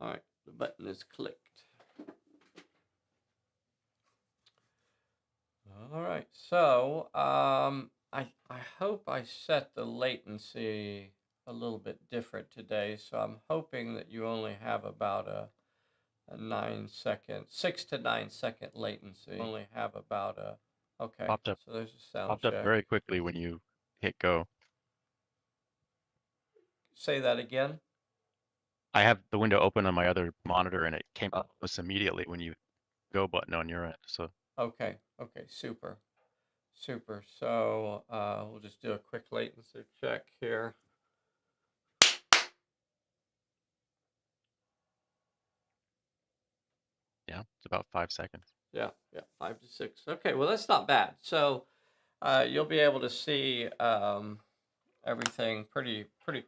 All right, the button is clicked. All right, so I hope I set the latency a little bit different today. So I'm hoping that you only have about a 9 second, 6 to 9 second latency. Only have about a okay. Popped up So there's a sound popped up check. very quickly when you hit go. Say that again. I have the window open on my other monitor and it came up almost immediately when you go button on your end. So Okay. Okay. Super. Super. So we'll just do a quick latency check here. yeah, it's about 5 seconds. Yeah. 5 to 6. Okay. Well, that's not bad. So you'll be able to see everything pretty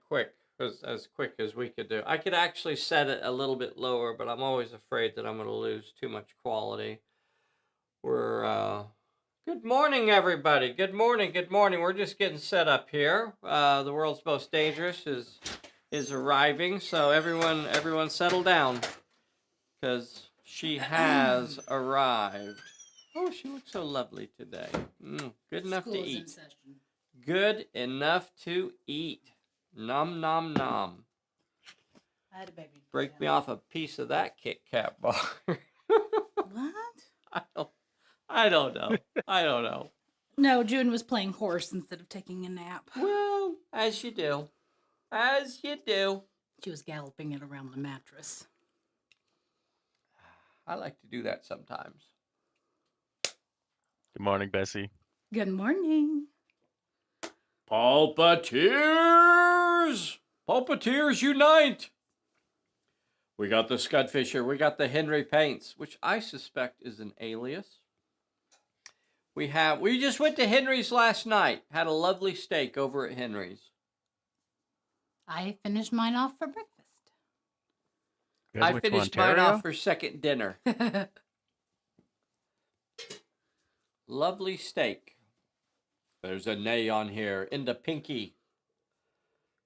quick, as quick as we could do. I could actually set it a little bit lower, but I'm always afraid that I'm going to lose too much quality. We're good morning, everybody. Good morning. Good morning. We're just getting set up here. The world's most dangerous is arriving, so everyone settle down, because she has arrived. Oh, she looks so lovely today. Good enough to eat. Good enough to eat. Nom nom nom. I had a baby. Break me off a piece of that Kit Kat bar. What? I don't know. I don't know. No, June was playing horse instead of taking a nap. Well, as you do. As you do. She was galloping it around the mattress. I like to do that sometimes. Good morning, Bessie. Good morning. Pulpateers! Pulpateers unite! We got the Scudfisher. We got the Henry Paints, which I suspect is an alias. We just went to Henry's last night. Had a lovely steak over at Henry's. I finished mine off for breakfast. I finished mine off for second dinner. Lovely steak. There's a nay on here. In the pinky.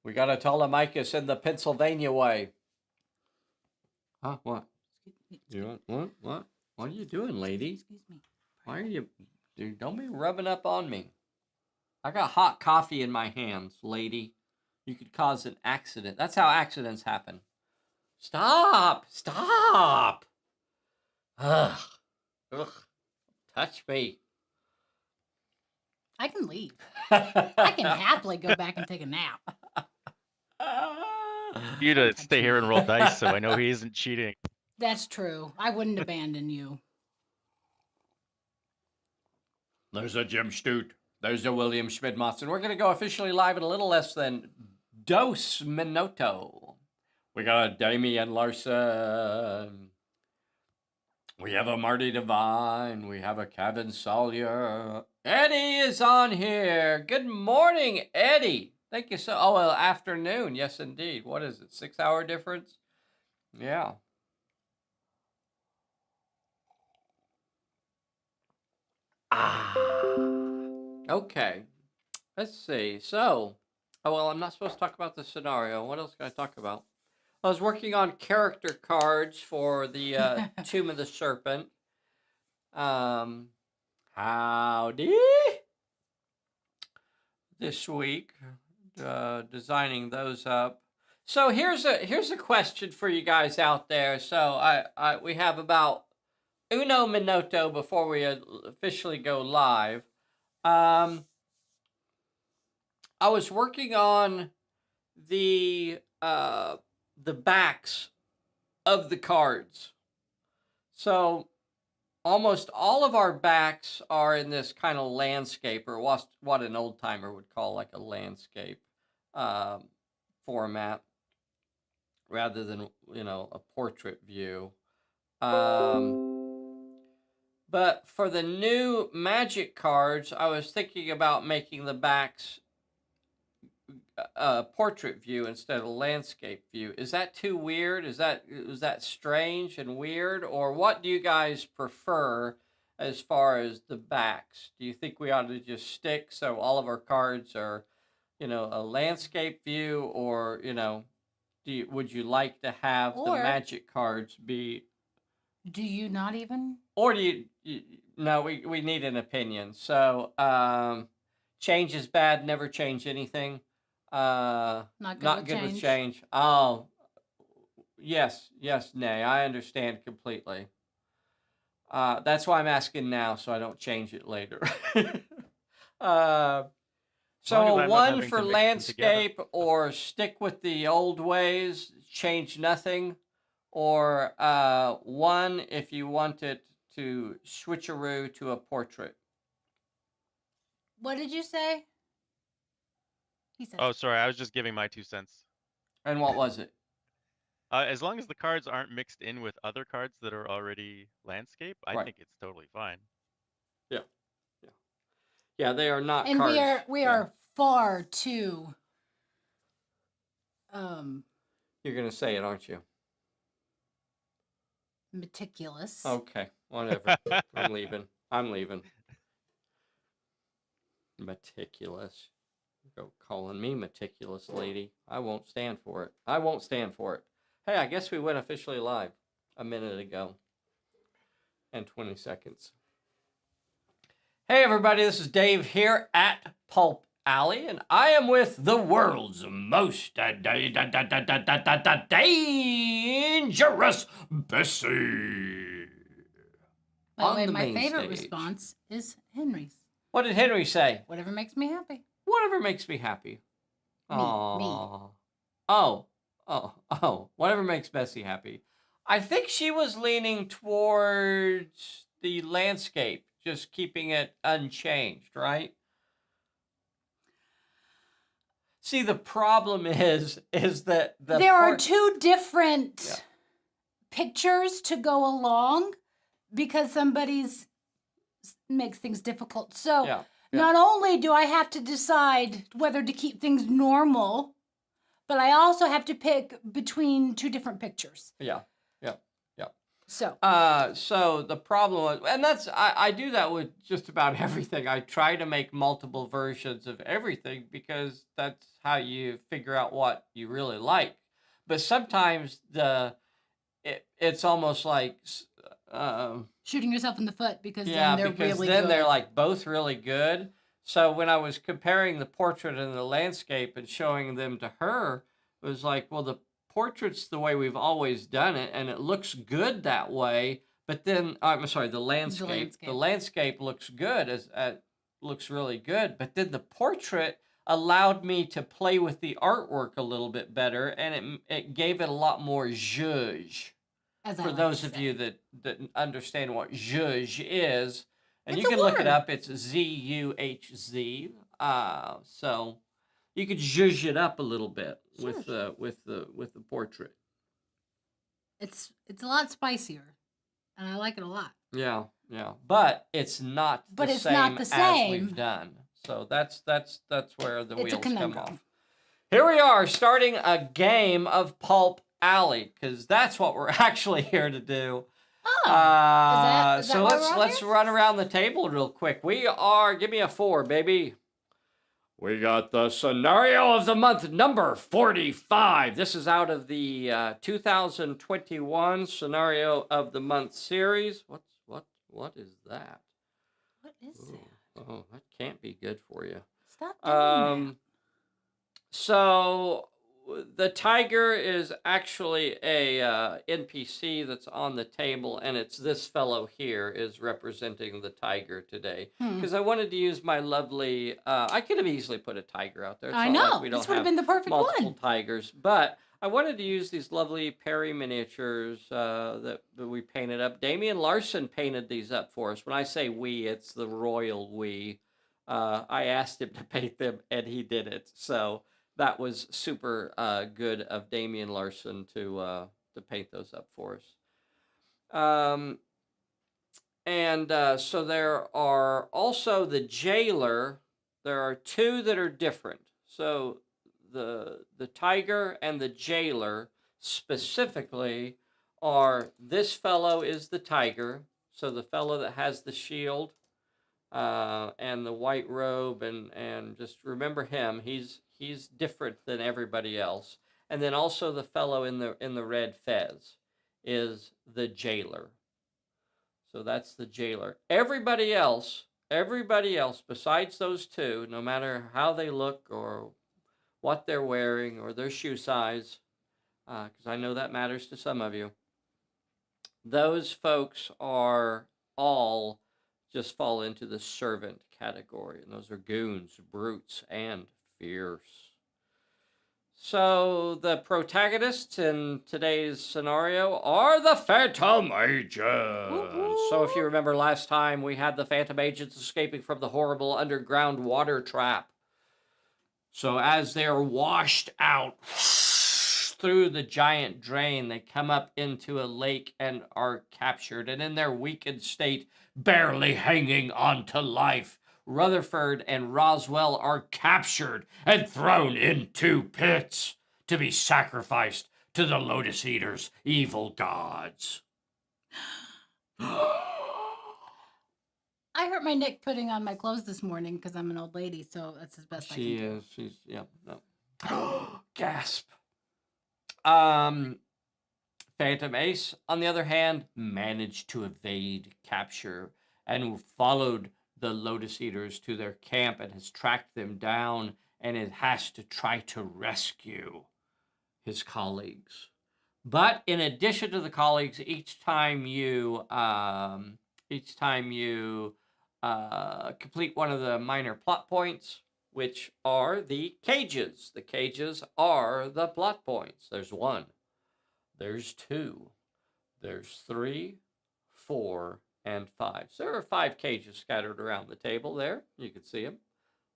We got a Ptolemachus in the Pennsylvania way. Huh? What? You want, what? What are you doing, lady? Excuse me. Why are you... Dude, don't be rubbing up on me. I got hot coffee in my hands, lady. You could cause an accident. That's how accidents happen. Stop! Stop! Ugh. Ugh. Touch me. I can leave. I can happily go back and take a nap. You to stay here and roll dice, so I know he isn't cheating. That's true. I wouldn't abandon you. There's a Jim Stute. There's a William Schmidmoss. And we're going to go officially live in a little less than 2 minutos. We got a Damian Larson. We have a Marty Devine. We have a Kevin Sawyer. Eddie is on here. Good morning, Eddie. Thank you so... Oh, well, afternoon. Yes, indeed. What is it? 6-hour difference? Yeah. Okay. Let's see. So, well, I'm not supposed to talk about the scenario. What else can I talk about? I was working on character cards for the Tomb of the Serpent. Howdy. This week, designing those up. So here's a question for you guys out there. So we have about uno minuto before we officially go live. I was working on the backs of the cards. So almost all of our backs are in this kind of landscape, or what an old timer would call like a landscape format, rather than a portrait view. But for the new Magic cards, I was thinking about making the backs portrait view instead of landscape view. Is that too weird? Is that strange and weird? Or what do you guys prefer as far as the backs? Do you think we ought to just stick so all of our cards are, a landscape view, or, would you like to have the Or- magic cards be, Do you not even? or do you no, we need an opinion. So, change is bad, never change anything. Not good Not with good with change. change. Oh, yes, nay, I understand completely. That's why I'm asking now, so I don't change it later. uh, As long as so I'm not one having for to mix them together. landscape, or stick with the old ways, change nothing, or one if you want it to switcheroo to a portrait. What did you say? He said. Oh, sorry, I was just giving my 2 cents. And what was it? As long as the cards aren't mixed in with other cards that are already landscape, I Right. think it's totally fine. Yeah, yeah, they are not And cards. we Yeah. are far too. You're gonna say it, aren't you? Meticulous. Okay, whatever. I'm leaving. Meticulous. Go calling me meticulous, lady. I won't stand for it. Hey, I guess we went officially live a minute ago and 20 seconds. Hey, everybody, this is Dave here at Pulp Alley, and I am with the world's most dangerous Bessie. By the on way, the my main favorite stage. response is Henry's. What did Henry say? Whatever makes me happy. Whatever makes me happy. Me. Oh, whatever makes Bessie happy. I think she was leaning towards the landscape, just keeping it unchanged, right? See, the problem is that There are two different pictures to go along because somebody's makes things difficult. So not only do I have to decide whether to keep things normal, but I also have to pick between two different pictures. Yeah. So. So the problem was, and that's I do that with just about everything. I try to make multiple versions of everything because that's how you figure out what you really like. But sometimes it's almost like shooting yourself in the foot because then they're really good. They're like both really good. So when I was comparing the portrait and the landscape and showing them to her, it was like, well, the portrait's the way we've always done it, and it looks good that way. But then, I'm sorry, the landscape. The landscape looks good, looks really good. But then the portrait allowed me to play with the artwork a little bit better, and it gave it a lot more zhuzh. For those of you that understand what zhuzh is, and you can look it up, it's Z-U-H-Z. So you could zhuzh it up a little bit with the portrait. It's a lot spicier, and I like it a lot. Yeah, but it's not the same as we've done. So that's where the wheels come off. Here we are starting a game of Pulp Alley, because that's what we're actually here to do. Is that let's run around the table real quick. We are, give me a 4, baby. We got the scenario of the month, number 45. This is out of the 2021 scenario of the month series. What is that? What is that? Oh, that can't be good for you. Stop doing that. So the tiger is actually a NPC that's on the table, and it's this fellow here is representing the tiger today. Because I wanted to use my lovely, I could have easily put a tiger out there. It's I not know, like we don't this would have have been the perfect multiple one. tigers, but I wanted to use these lovely Perry miniatures that we painted up. Damian Larson painted these up for us. When I say we, it's the royal we. I asked him to paint them, and he did it. So that was super good of Damian Larson to paint those up for us. So there are also the jailer. There are two that are different. So the tiger and the jailer specifically are, this fellow is the tiger. So the fellow that has the shield and the white robe, and just remember him. He's different than everybody else. and then also the fellow in the red fez is the jailer. So that's the jailer. Everybody else besides those two, no matter how they look or what they're wearing or their shoe size, because I know that matters to some of you, those folks are all just fall into the servant category, and those are goons, brutes, and fierce. So the protagonists in today's scenario are the Phantom Agents. So if you remember last time, we had the Phantom Agents escaping from the horrible underground water trap. So as they're washed out through the giant drain, they come up into a lake and are captured. And in their weakened state, barely hanging on to life, Rutherford and Roswell are captured and thrown into pits to be sacrificed to the Lotus Eaters' evil gods. I hurt my neck putting on my clothes this morning because I'm an old lady, so that's as best I can do. She's, yeah, no. Gasp. Phantom Ace, on the other hand, managed to evade capture and followed the Lotus Eaters to their camp and has tracked them down, and it has to try to rescue his colleagues. But in addition to the colleagues, each time you complete one of the minor plot points, which are the cages. The cages are the plot points. There's 1, there's 2, there's 3, 4, and 5. So there are 5 cages scattered around the table there. You can see them.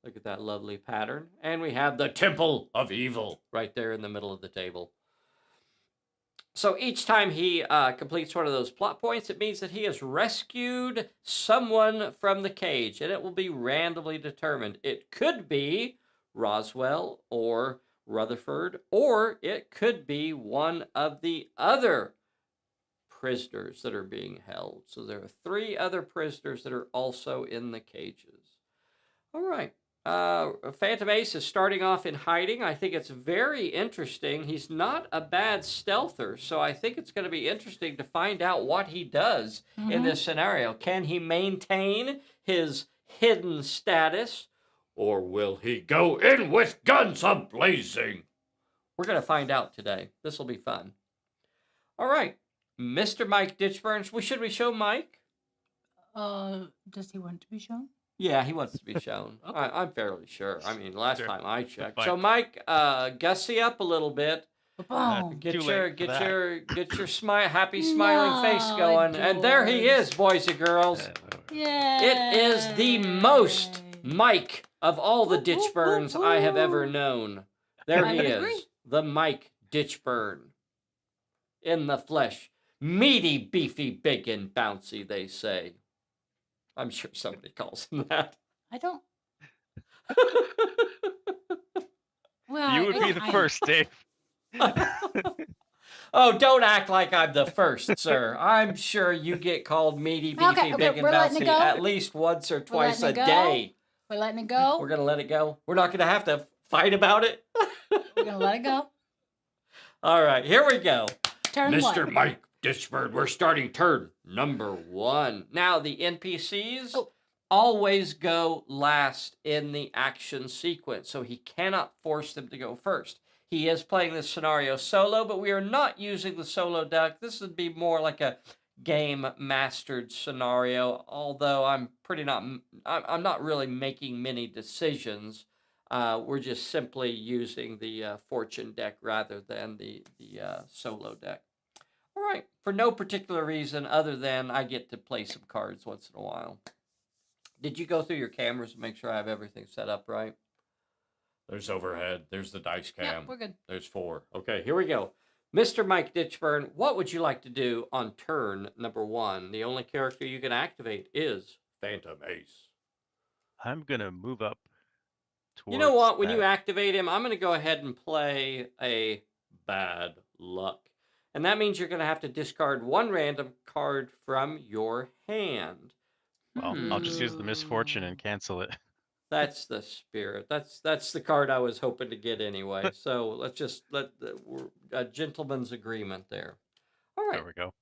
Look at that lovely pattern. And we have the Temple of Evil right there in the middle of the table. So each time he completes one of those plot points, it means that he has rescued someone from the cage, and it will be randomly determined. It could be Roswell or Rutherford, or it could be one of the other prisoners that are being held. So there are 3 other prisoners that are also in the cages. All right. Phantom Ace is starting off in hiding. I think it's very interesting. He's not a bad stealther, so I think it's going to be interesting to find out what he does in this scenario. Can he maintain his hidden status, or will he go in with guns a-blazing? We're going to find out today. This will be fun. All right. Mr. Mike Ditchburns. Should we show Mike? Does he want to be shown? Yeah, he wants to be shown. Okay. I'm fairly sure. I mean, last time I checked. Mike. So, Mike, gussy up a little bit. Get Too your late for that. happy smiling face going, and there he is, boys and girls. Yeah. It is the most Mike of all the Ditchburns I have ever known. There I he would is, agree. the Mike Ditchburn in the flesh, meaty, beefy, big, and bouncy. They say. I'm sure somebody calls him that. I don't. Well, You would be the first, Dave. Oh, don't act like I'm the first, sir. I'm sure you get called meaty, beefy, Okay, big, and we're letting bouncy it go? at least once or twice a letting it go? day. We're letting it go. We're going to let it go. We're not going to have to fight about it. We're gonna let it go. All right, here we go. Turn Mr. 1. Mike Ditchburn, we're starting turn number 1. Now, the NPCs always go last in the action sequence, so he cannot force them to go first. He is playing this scenario solo, but we are not using the solo deck. This would be more like a game mastered scenario, although I'm not really making many decisions. We're just simply using the fortune deck rather than the solo deck. All right, for no particular reason other than I get to play some cards once in a while. Did you go through your cameras and make sure I have everything set up right? There's overhead. There's the dice cam. Yeah, we're good. There's 4. Okay, here we go. Mr. Mike Ditchburn, what would you like to do on turn number 1? The only character you can activate is Phantom Ace. I'm going to move up towards You know what? When that. you activate him, I'm going to go ahead and play a bad luck. And that means you're going to have to discard 1 random card from your hand. Well, I'll just use the misfortune and cancel it. That's the spirit. That's the card I was hoping to get anyway. So let's just we're a gentleman's agreement there. All right. There we go.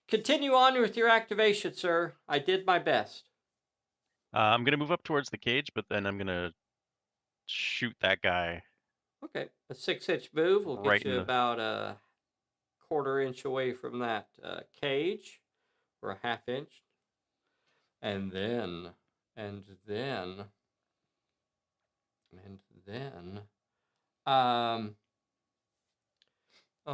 Continue on with your activation, sir. I did my best. I'm gonna move up towards the cage, but then I'm gonna shoot that guy. Okay, a 6-inch move will Right get you in the- about a 1/4 inch away from that cage, or a 1/2 inch, and then, and then, and then, oh,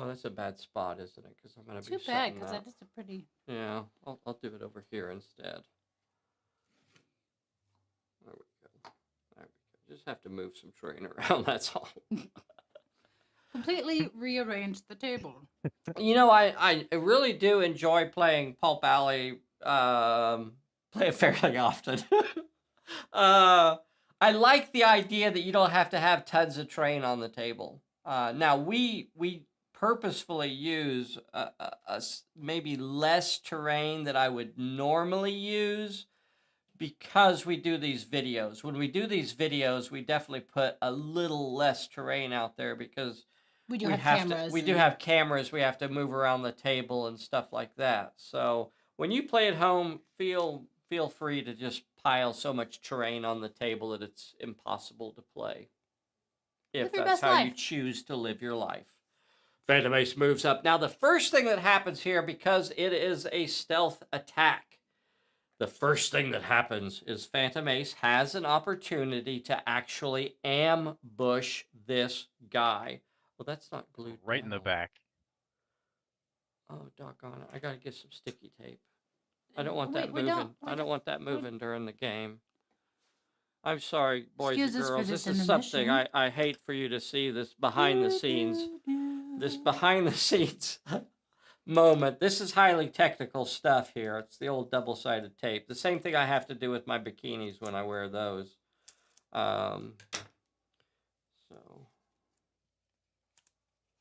that's a bad spot, isn't it? Because I'm gonna be Too bad, setting because that. that is a pretty. Yeah, I'll do it over here instead. There we go. There we go. Just have to move some terrain around. That's all. Completely rearrange the table. You know, I really do enjoy playing Pulp Alley. Play it fairly often. I like the idea that you don't have to have tons of terrain on the table. Now we purposefully use maybe less terrain that I would normally use, because we do these videos. When we do these videos, we definitely put a little less terrain out there, because we do have cameras. We do have cameras. We have to move around the table and stuff like that. So when you play at home, feel free to just pile so much terrain on the table that it's impossible to play, if that's how you choose to live your life. Phantom Ace moves up. Now, the first thing that happens here, because it is a stealth attack, the first thing that happens is Phantom Ace has an opportunity to actually ambush this guy. Well, that's not glued right in the down. back. Oh, doggone it. I got to get some sticky tape. I don't want that moving. I don't want that moving during the game. I'm sorry, boys and girls. This is something I hate for you to see, this behind the scenes. This behind the scenes moment. This is highly technical stuff here. It's the old double-sided tape. The same thing I have to do with my bikinis when I wear those. So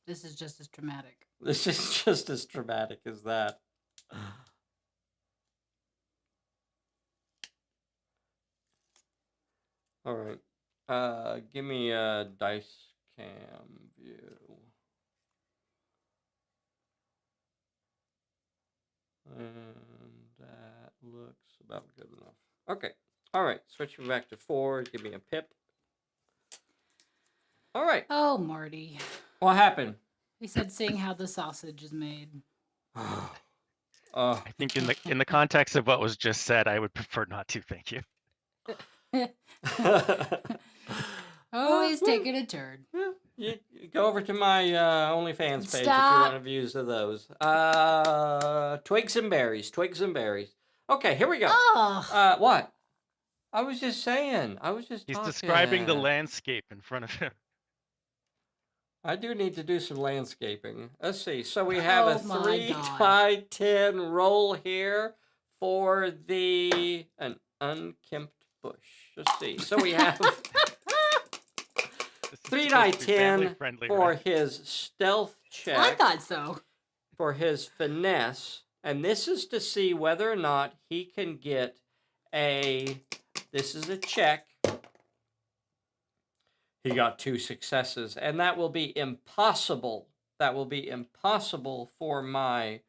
this is just as traumatic. This is just as traumatic as that. All right. Give me a dice cam view. And that looks about good enough. Okay. All right. Switching back to 4. Give me a pip. All right. Oh, Marty. What happened? He said, seeing how the sausage is made. I think in the context of what was just said, I would prefer not to. Thank you. Oh, he's taking a turn. You go over to my OnlyFans page if you want views of those. Twigs and berries. Twigs and berries. Okay, here we go. Oh. What? I was just saying. He's describing the landscape in front of him. I do need to do some landscaping. Let's see. So we have a 3x10 roll here for an unkempt bush. Let's see. So we have 3x10 for his stealth check. I thought so. For his finesse. And this is to see whether or not he can get this is a check. He got 2 successes, and that will be impossible. That will be impossible for my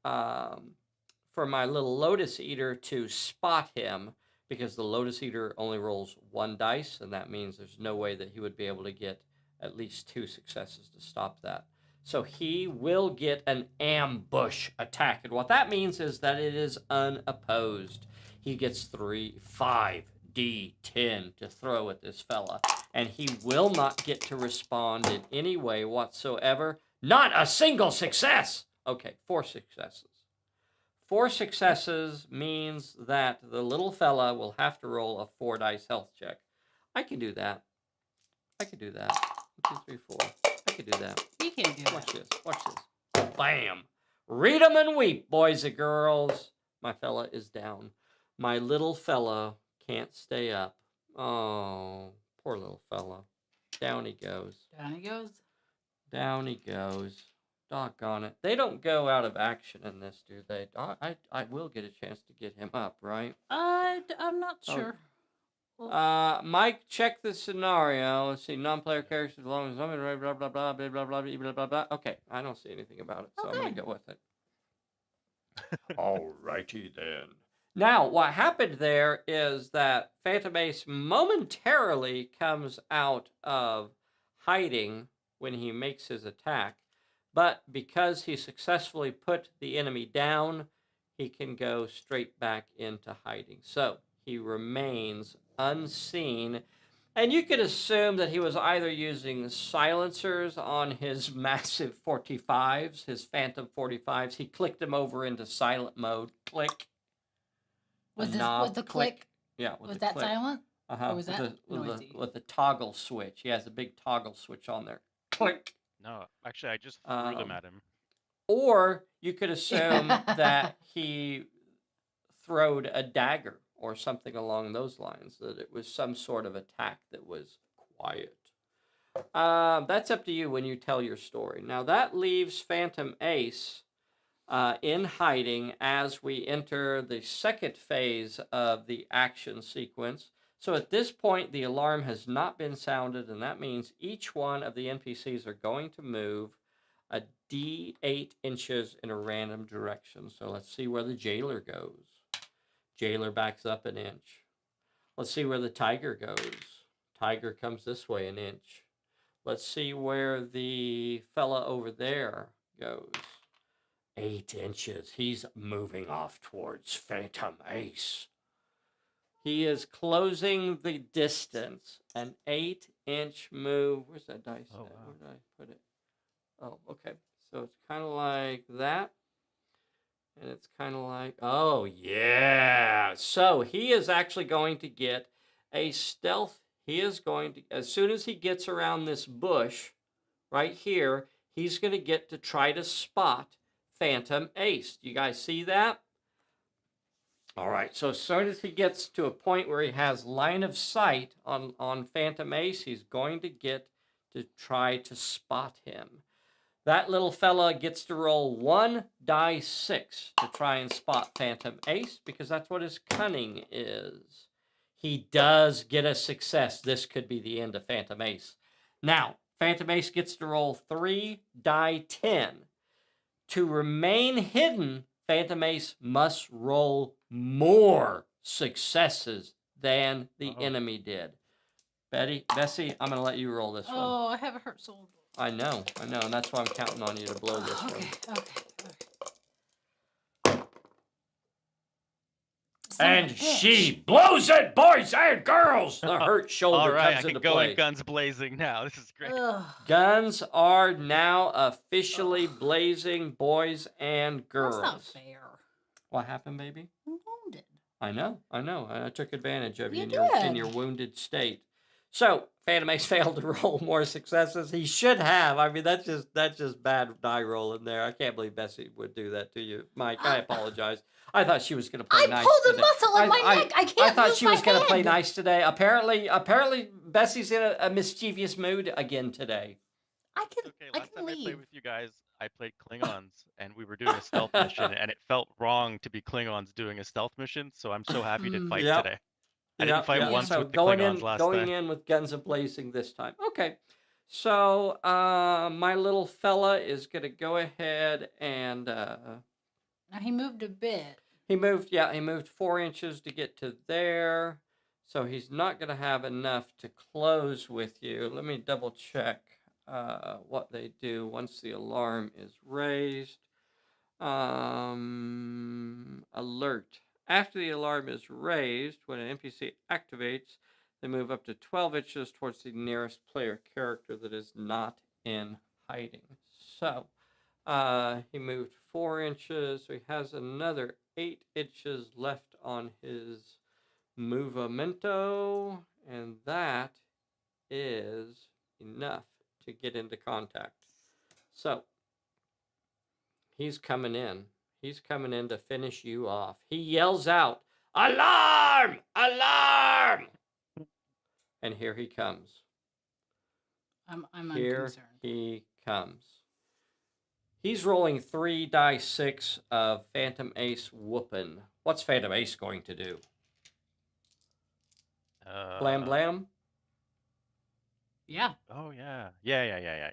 little Lotus Eater to spot him, because the Lotus Eater only rolls 1 dice, and that means there's no way that he would be able to get at least 2 successes to stop that. So he will get an ambush attack, and what that means is that it is unopposed. He gets 5d10 to throw at this fella, and he will not get to respond in any way whatsoever. Not a single success! Okay, 4 successes. 4 successes means that the little fella will have to roll a 4 dice health check. I can do that. 1, 2, 3, 4. I can do that. You can do that. Watch this. Watch this. Bam! Read 'em and weep, boys and girls. My fella is down. My little fella can't stay up. Oh, poor little fella. Down he goes. Down he goes. Down he goes. Doggone it. They don't go out of action in this, do they? I will get a chance to get him up, right? I'm not sure. Mike, check the scenario. Let's see. Non-player characters as long as blah blah blah blah blah blah blah blah blah blah blah. Okay, I don't see anything about it, so I'm gonna go with it. Alrighty then. Now, what happened there is that Phantom Ace momentarily comes out of hiding when he makes his attack, but because he successfully put the enemy down, he can go straight back into hiding. So he remains unseen. And you could assume that he was either using silencers on his massive 45s, his Phantom 45s. He clicked them over into silent mode. Click. Was the click? Yeah. Was that click. silent? Or was that noisy? With the toggle switch. He has a big toggle switch on there. Click. No, actually, I just threw them at him. Or you could assume that he throwed a dagger or something along those lines, that it was some sort of attack that was quiet. That's up to you when you tell your story. Now, that leaves Phantom Ace in hiding as we enter the second phase of the action sequence. So at this point, the alarm has not been sounded, and that means each one of the NPCs are going to move a D8 inches in a random direction. So let's see where the jailer goes. Jailer backs up an inch. Let's see where the tiger goes. Tiger comes this way an inch. Let's see where the fella over there goes. 8 inches. He's moving off towards Phantom Ace. He is closing the distance. An 8-inch move. Where's that dice at? Wow. Where did I put it? Oh, okay. So it's kind of like that. And it's kind of like, oh, yeah. So he is actually going to get a stealth. He is going to, as soon as he gets around this bush right here, he's going to get to try to spot Phantom Ace. Do you guys see that? All right. So as soon as he gets to a point where he has line of sight on Phantom Ace, he's going to get to try to spot him. That little fella gets to roll 1 die 6 to try and spot Phantom Ace, because that's what his cunning is. He does get a success. This could be the end of Phantom Ace. Now, Phantom Ace gets to roll 3 die 10. To remain hidden, Phantom Ace must roll more successes than the enemy did. Bessie, I'm going to let you roll this one. Oh, I have a hurt soul. I know, and that's why I'm counting on you to blow this one. Okay. And she blows it, boys and girls! The hurt shoulder comes into play. All right, I can go in guns blazing now. This is great. Guns are now officially blazing, boys and girls. That's not fair. What happened, baby? I'm wounded. I know. I took advantage of you in your wounded state. So, Phantom Ace failed to roll more successes. He should have. I mean, that's just bad die rolling there. I can't believe Bessie would do that to you. Mike, I apologize. I thought she was going to play nice today. I pulled a muscle in my neck. I can't I thought she was going to play head. nice today. Apparently, Bessie's in a mischievous mood again today. I can I leave. played with you guys, I played Klingons, and we were doing a stealth mission, and it felt wrong to be Klingons doing a stealth mission, so I'm so happy to fight today. I didn't fight once with the Klingons last time. Going in with guns a-blazing this time. Okay. So, my little fella is going to go ahead and... Now, he moved a bit. He moved 4 inches to get to there. So, he's not going to have enough to close with you. Let me double check what they do once the alarm is raised. Alert. After the alarm is raised, when an NPC activates, they move up to 12 inches towards the nearest player character that is not in hiding. So, he moved 4 inches, so he has another 8 inches left on his movimento, and that is enough to get into contact. So, he's coming in. He's coming in to finish you off. He yells out, "Alarm! Alarm!" And here he comes. I'm here unconcerned. He comes. He's rolling 3 die 6 of Phantom Ace whooping. What's Phantom Ace going to do? Blam blam. Yeah. Oh yeah. Yeah.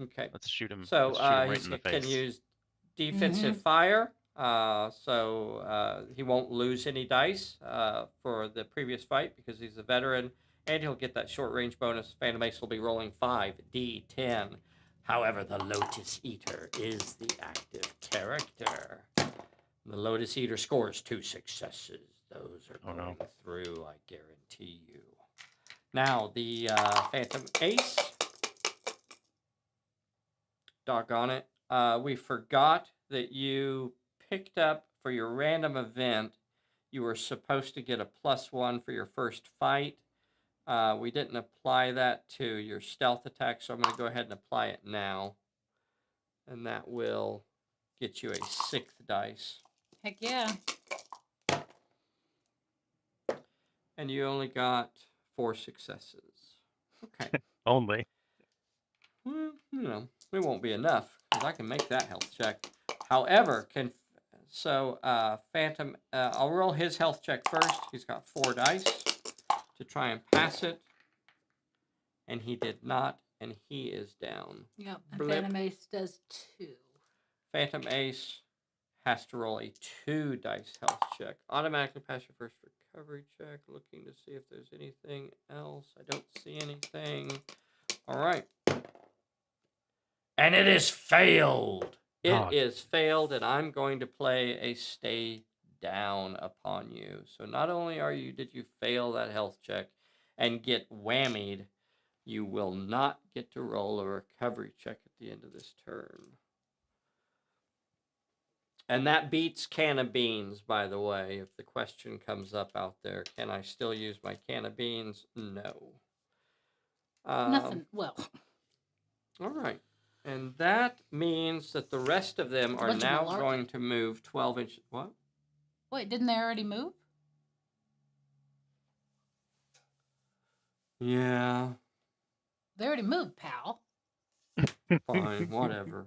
Okay. Let's shoot him. So Let's shoot him right he in the can face. use defensive fire. So he won't lose any dice for the previous fight because he's a veteran, and he'll get that short range bonus. Phantom Ace will be rolling 5d10. However, the Lotus Eater is the active character. The Lotus Eater scores 2 successes. Those are going through, I guarantee you. Now, the Phantom Ace. Doggone it. We forgot that you picked up for your random event. You were supposed to get a +1 for your first fight. We didn't apply that to your stealth attack, so I'm going to go ahead and apply it now. And that will get you a 6th dice. Heck yeah. And you only got 4 successes. Okay. Only. Well, it won't be enough because I can make that health check. However, Phantom, I'll roll his health check first. He's got 4 dice to try and pass it. And he did not, and he is down. Yep, and Phantom Ace does 2. Phantom Ace has to roll a 2 dice health check. Automatically pass your first recovery check. Looking to see if there's anything else. I don't see anything. All right. And it is failed. It is failed, and I'm going to play a stay down upon you. So not only did you fail that health check and get whammied, you will not get to roll a recovery check at the end of this turn. And that beats can of beans, by the way, if the question comes up out there. Can I still use my can of beans? No. Nothing. Well. All right. And that means that the rest of them are now going to move 12 inches. What? Wait, didn't they already move? Yeah. They already moved, pal. Fine, whatever.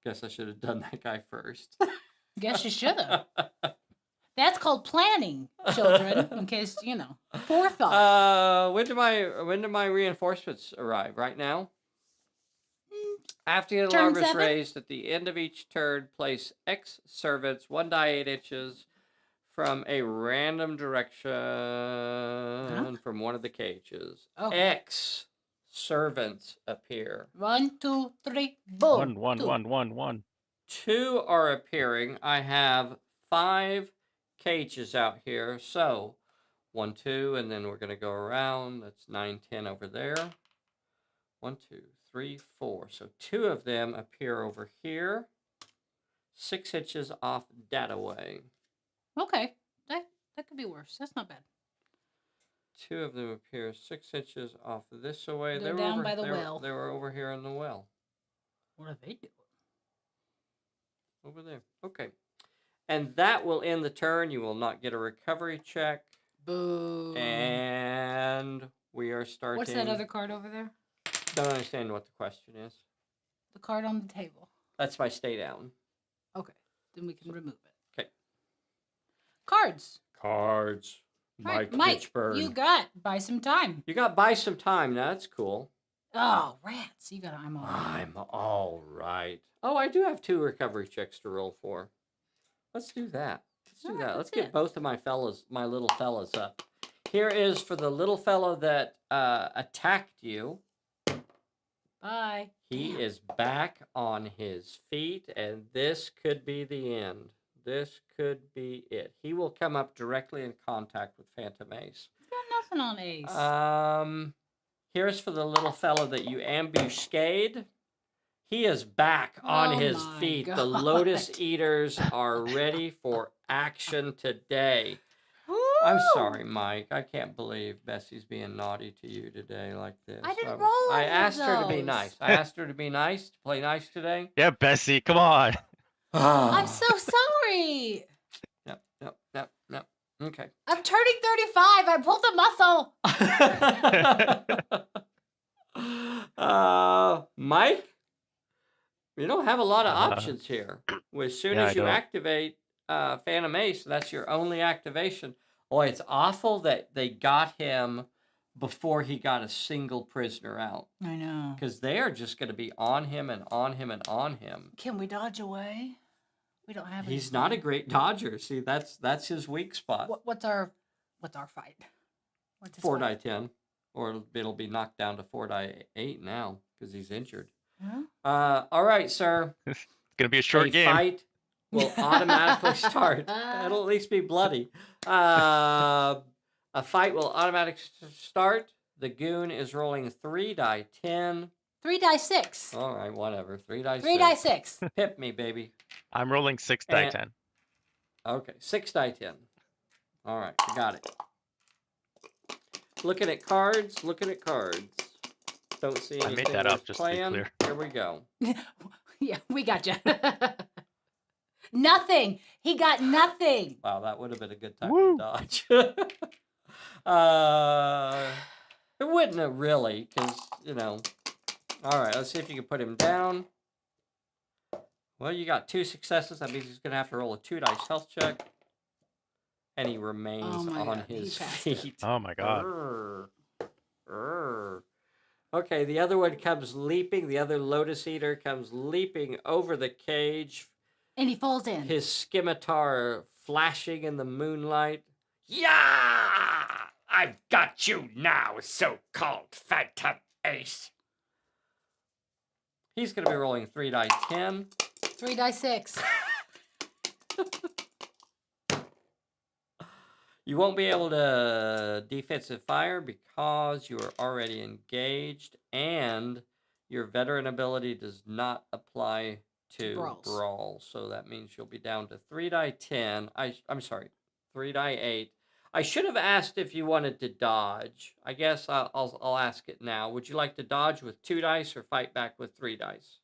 Guess I should have done that guy first. Guess you should have. That's called planning, children, in case, forethought. When do my reinforcements arrive? Right now? After the alarm is raised, at the end of each turn, place X servants 1 die 8 inches from a random direction from one of the cages. Okay. X servants appear. 1, 2, 3, boom. 1. 2 are appearing. I have 5 cages out here. So 1, 2, and then we're going to go around. That's 9, 10 over there. 1, 2, 3, 4. So 2 of them appear over here. 6 inches off that way. Okay. That could be worse. That's not bad. 2 of them appear 6 inches off this way. They're down by the well. They were over here in the well. What are they doing? Over there. Okay. And that will end the turn. You will not get a recovery check. Boo. And we are starting. What's that other card over there? Don't understand what the question is. The card on the table. That's my stay down. Okay. Then we can remove it. Okay. Cards. Mike Pitchburn. You got buy some time. You got buy some time. Now, that's cool. Oh, rats. I'm all right. I'm all right. Oh, I do have 2 recovery checks to roll for. Let's do that. Let's get both of my little fellas up. Here is for the little fellow that attacked you. Bye. He is back on his feet, and this could be the end. This could be it. He will come up directly in contact with Phantom Ace. He's got nothing on Ace. Here's for the little fellow that you ambuscade. He is back on his feet. God. The Lotus Eaters are ready for action today. Woo! I'm sorry, Mike. I can't believe Bessie's being naughty to you today like this. I didn't roll I asked her to be nice. I asked her to be nice, to play nice today. Yeah, Bessie, come on. I'm so sorry. Yep. Okay. I'm turning 35. I pulled a muscle. Mike, you don't have a lot of options here. As soon as you activate Phantom Ace, that's your only activation. Boy, it's awful that they got him before he got a single prisoner out. I know. Because they are just going to be on him and on him and on him. Can we dodge away? We don't have. He's not a great dodger. See, that's his weak spot. What's our fight? 4 die 10, or it'll be knocked down to 4 die 8 now because he's injured. Yeah. All right, sir. It's gonna be a short game. Fight will automatically start. It'll at least be bloody. A fight will automatically start. The goon is rolling 3 die 10. 3 die 6. All right, whatever. 3 die 6. 3 die 6. Pip me, baby. I'm rolling 6 die 10. Okay, 6 die 10. All right, you got it. Looking at cards. Don't see anything. I made that up just to be clear. Here we go. Yeah, we got you. Nothing. He got nothing. Wow, that would have been a good time Woo. to dodge. It wouldn't have really, because, you know. All right, let's see if you can put him down. Well, you got 2 successes. That means he's going to have to roll a 2 dice health check. And he remains on his feet. Oh my god. Okay, the other one comes leaping. The other Lotus Eater comes leaping over the cage. And he falls in. His scimitar flashing in the moonlight. Yeah! I've got you now, so-called Phantom Ace. He's going to be rolling 3 die 10. 3 die 6. You won't be able to defensive fire because you are already engaged, and your veteran ability does not apply to brawl. So that means you'll be down to 3 die 10. I'm sorry, 3 die 8. I should have asked if you wanted to dodge. I guess I'll ask it now. Would you like to dodge with 2 dice or fight back with 3 dice?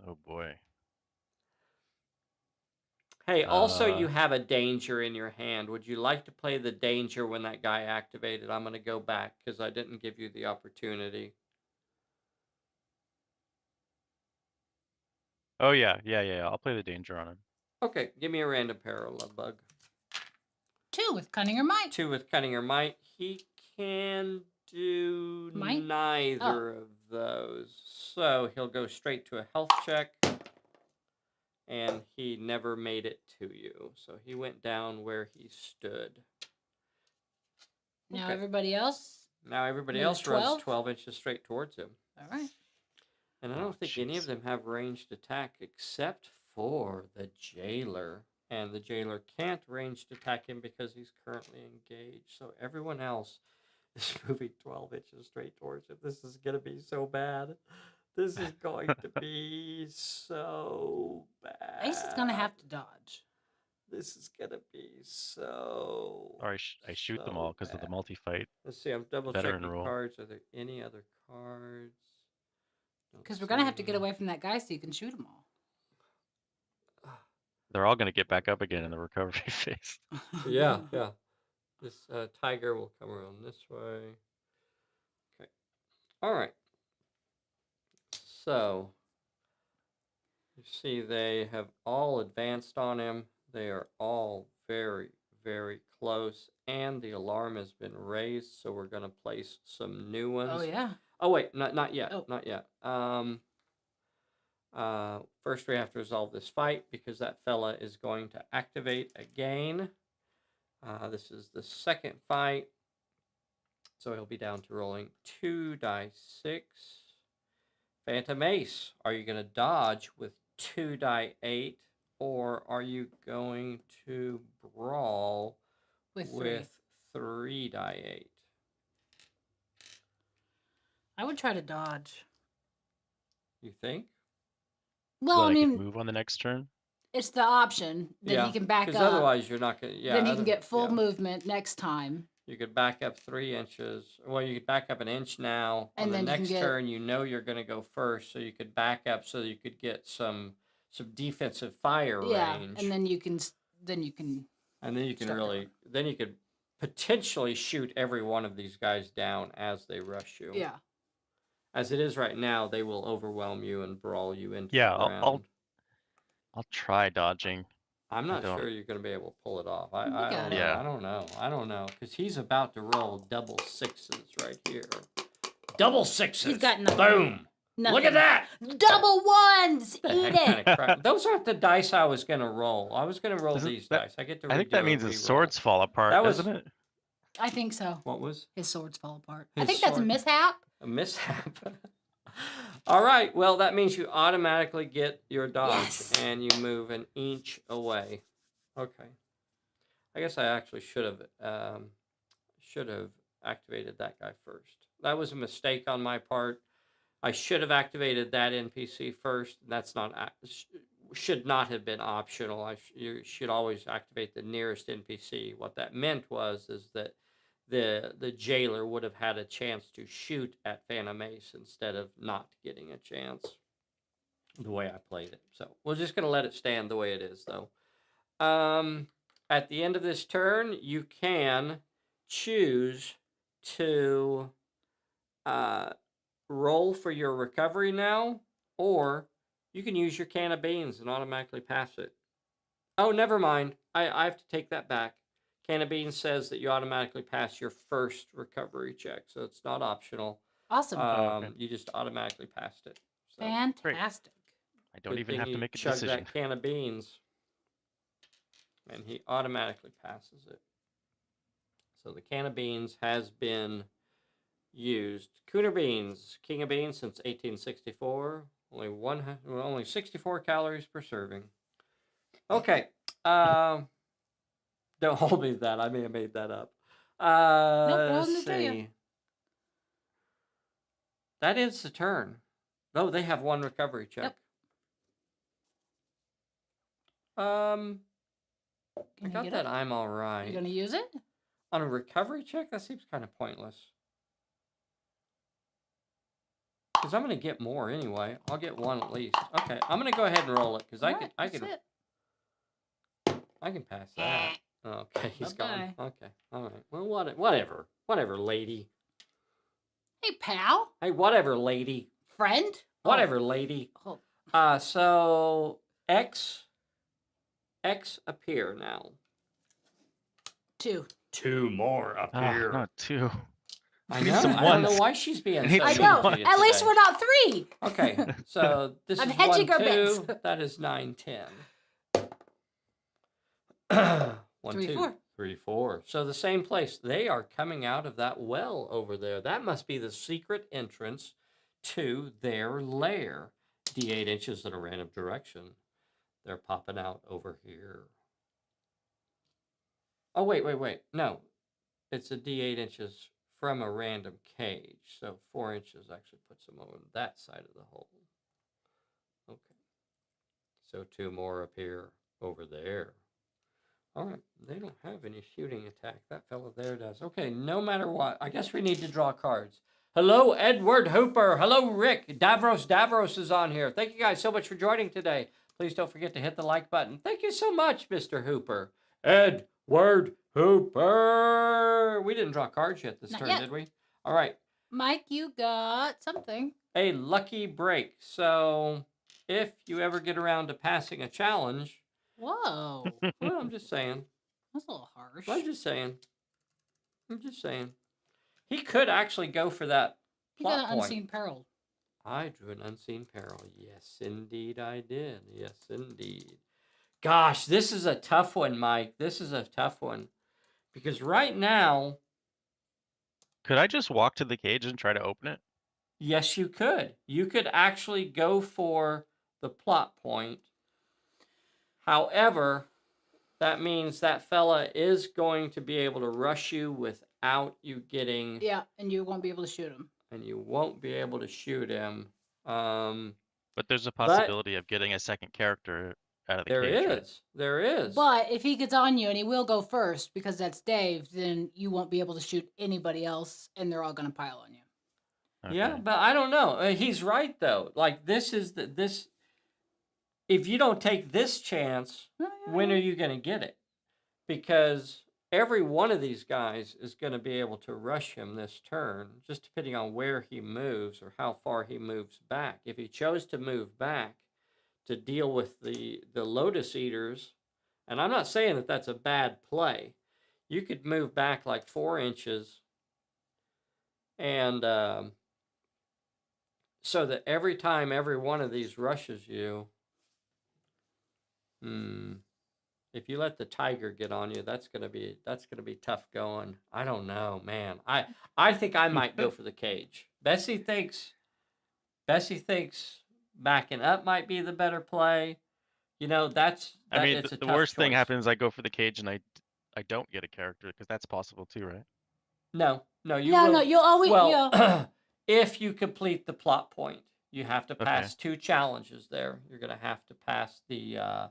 Oh boy. Hey, also you have a danger in your hand. Would you like to play the danger when that guy activated? I'm going to go back because I didn't give you the opportunity. Oh yeah. I'll play the danger on him. Okay, give me a random parallel bug. 2 with cunning or might. 2 with cunning or might. He can do Might? neither of those. So he'll go straight to a health check. And he never made it to you. So he went down where he stood. Now everybody else? Now everybody else runs 12 inches straight towards him. All right. And I don't think any of them have ranged attack except for the jailer. And the jailer can't ranged attack him because he's currently engaged. So everyone else is moving 12 inches straight towards him. This is going to be so bad. This is going to be so bad. Ace is going to have to dodge. This is going to be so... Or I shoot them all because of the multi-fight. Let's see, I'm double-checking cards. Are there any other cards? Because we're going to have to get away from that guy so you can shoot them all. They're all going to get back up again in the recovery phase. Yeah. This tiger will come around this way. Okay. All right. So, you see they have all advanced on him. They are all very, very close. And the alarm has been raised, so we're going to place some new ones. Oh, yeah. Oh, wait, not yet. Oh. Not yet. First, we have to resolve this fight because that fella is going to activate again. This is the second fight. So he'll be down to rolling 2 die 6. Phantom Ace, are you going to dodge with 2 die 8, or are you going to brawl with 3 die 8? I would try to dodge. You think? Well, I mean, move on the next turn. It's the option that he can back up. Because otherwise, you're not going to. Yeah. Then he can get full movement next time. You could back up 3 inches. Well, you could back up an inch now. And on the then next turn, you know you're going to go first, so you could back up so you could get some defensive fire range. Yeah, and then you can. And then you can really. Then you could potentially shoot every one of these guys down as they rush you. Yeah. As it is right now, they will overwhelm you and brawl you into the ground. I'll try dodging. I'm not sure you're going to be able to pull it off. I don't know. Yeah. I don't know. Because he's about to roll double sixes right here. Double sixes. He's got nothing. Boom. Nothing. Look at that. Double ones. Eat it. Kind of Those aren't the dice I was going to roll. I was going to roll these dice. I get to redo I think that means his swords fall apart, doesn't it? I think so. What was? His swords fall apart. I think that's a mishap. A mishap. All right. Well, that means you automatically get your dodge and you move an inch away. Okay. I guess I actually should have activated that guy first. That was a mistake on my part. I should have activated that NPC first. That's should not have been optional. You should always activate the nearest NPC. What that meant is that the jailer would have had a chance to shoot at Phantom Ace instead of not getting a chance the way I played it. So we're just going to let it stand the way it is, though. At the end of this turn, you can choose to roll for your recovery now, or you can use your can of beans and automatically pass it. Oh, never mind. I have to take that back. Can of beans says that you automatically pass your first recovery check, so it's not optional. Awesome. You just automatically passed it. So. Fantastic. I don't even have to make a decision. That can of beans, and he automatically passes it. So the can of beans has been used. Cooner beans, king of beans since 1864. Only 64 calories per serving. Okay. Don't hold me to that. I may have made that up. Let's see. That ends the turn. No, they have one recovery check. Yep. I got that. I'm all right. You gonna use it? On a recovery check? That seems kind of pointless. Because I'm going to get more anyway. I'll get one at least. Okay, I'm going to go ahead and roll it because I can pass that. Okay, he's gone. Okay, all right. Well, whatever, lady. Hey, pal. Hey, whatever, lady. Friend. Whatever, lady. Oh. So X appear now. 2. 2 more appear. Not 2. I know. I don't know why she's being so I know. At least we're not 3. Okay, so this is 1, 2. That is 9, 10. 1, 3, 2, 4. 3, 4. So the same place. They are coming out of that well over there. That must be the secret entrance to their lair. D8 inches in a random direction. They're popping out over here. Oh, wait. No. It's a D8 inches from a random cage. So 4 inches actually puts them on that side of the hole. Okay. So 2 more appear over there. All right. They don't have any shooting attack. That fellow there does. Okay, no matter what. I guess we need to draw cards. Hello, Edward Hooper. Hello, Rick. Davros is on here. Thank you guys so much for joining today. Please don't forget to hit the like button. Thank you so much, Mr. Hooper. Edward Hooper. We didn't draw cards yet this turn, did we? All right. Mike, you got something. A lucky break. So if you ever get around to passing a challenge. Whoa. Well, I'm just saying. That's a little harsh. I'm just saying. He could actually go for that plot point. You got an unseen peril. I drew an unseen peril. Yes, indeed I did. Yes, indeed. Gosh, this is a tough one, Mike. This is a tough one. Because right now... Could I just walk to the cage and try to open it? Yes, you could. You could actually go for the plot point. However, that means that fella is going to be able to rush you without you getting... Yeah, and you won't be able to shoot him. And you won't be able to shoot him. But there's a possibility of getting a second character out of the cage. There is. But if he gets on you, and he will go first, because that's Dave, then you won't be able to shoot anybody else, and they're all going to pile on you. Okay. Yeah, but I don't know. He's right, though. Like, this. If you don't take this chance, when are you going to get it? Because every one of these guys is going to be able to rush him this turn, just depending on where he moves or how far he moves back. If he chose to move back to deal with the Lotus Eaters, And I'm not saying that that's a bad play. You could move back like 4 inches, and so that every time every one of these rushes you, if you let the tiger get on you, that's gonna be tough going. I don't know, man. I think I might go for the cage. Bessie thinks backing up might be the better play. You know, I mean, it's a the tough worst thing choice. happens, I go for the cage and I don't get a character, because that's possible too, right? No, you No, will. you'll always Well, if you complete the plot point, you have to pass Okay. 2 challenges there. You're going to have to pass the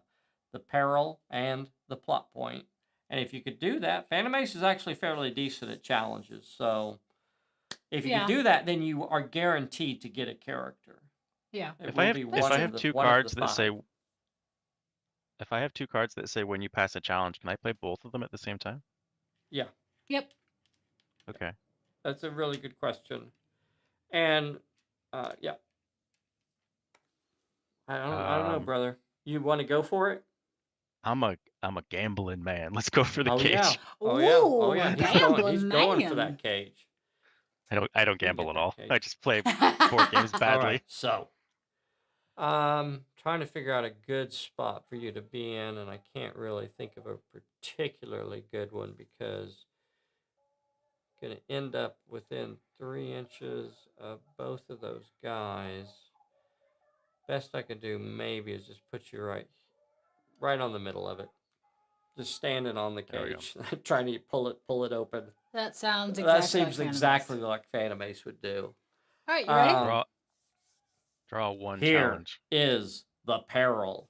peril and the plot point. And if you could do that, Phantom Ace is actually fairly decent at challenges. So if you could do that, then you are guaranteed to get a character. Yeah. If I have two cards that say when you pass a challenge, can I play both of them at the same time? Yeah. Yep. Okay. That's a really good question. And yeah. I don't know, brother. You want to go for it? I'm a gambling man. Let's go for the Oh cage. yeah. Oh yeah. He's going for that cage. I don't gamble at all. I just play board games badly. All right, so trying to figure out a good spot for you to be in, and I can't really think of a particularly good one because I'm gonna end up within 3 inches of both of those guys. Best I could do maybe is just put you right on the middle of it. Just standing on the cage, trying to pull it open. That sounds exactly that seems like exactly like Phantom Ace would do. All right, you ready? Draw one challenge. Here is the peril.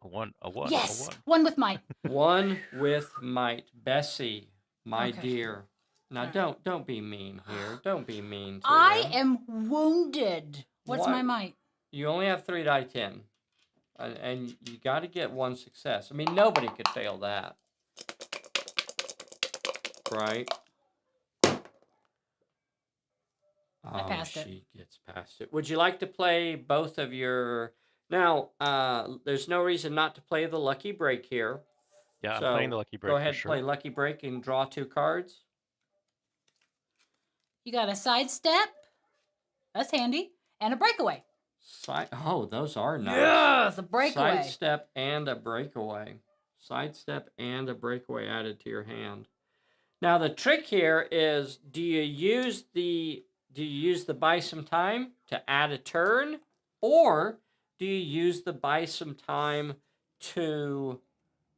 A one. Yes, one with might. One with might. Bessie, my dear. Now don't be mean here. Don't be mean to I am wounded. What's my might? You only have 3 die 10. And you got to get 1 success. I mean, nobody could fail that. Right? I passed it. She gets past it. Would you like to play both of your... Now, there's no reason not to play the Lucky Break here. Yeah, I'm playing the Lucky Break. Go ahead, for sure. Play Lucky Break and draw 2 cards. You got a sidestep. That's handy. And a breakaway. Those are nice. Yes, a breakaway. Sidestep and a breakaway. Sidestep and a breakaway added to your hand. Now the trick here is, do you use the buy some time to add a turn, or do you use the buy some time to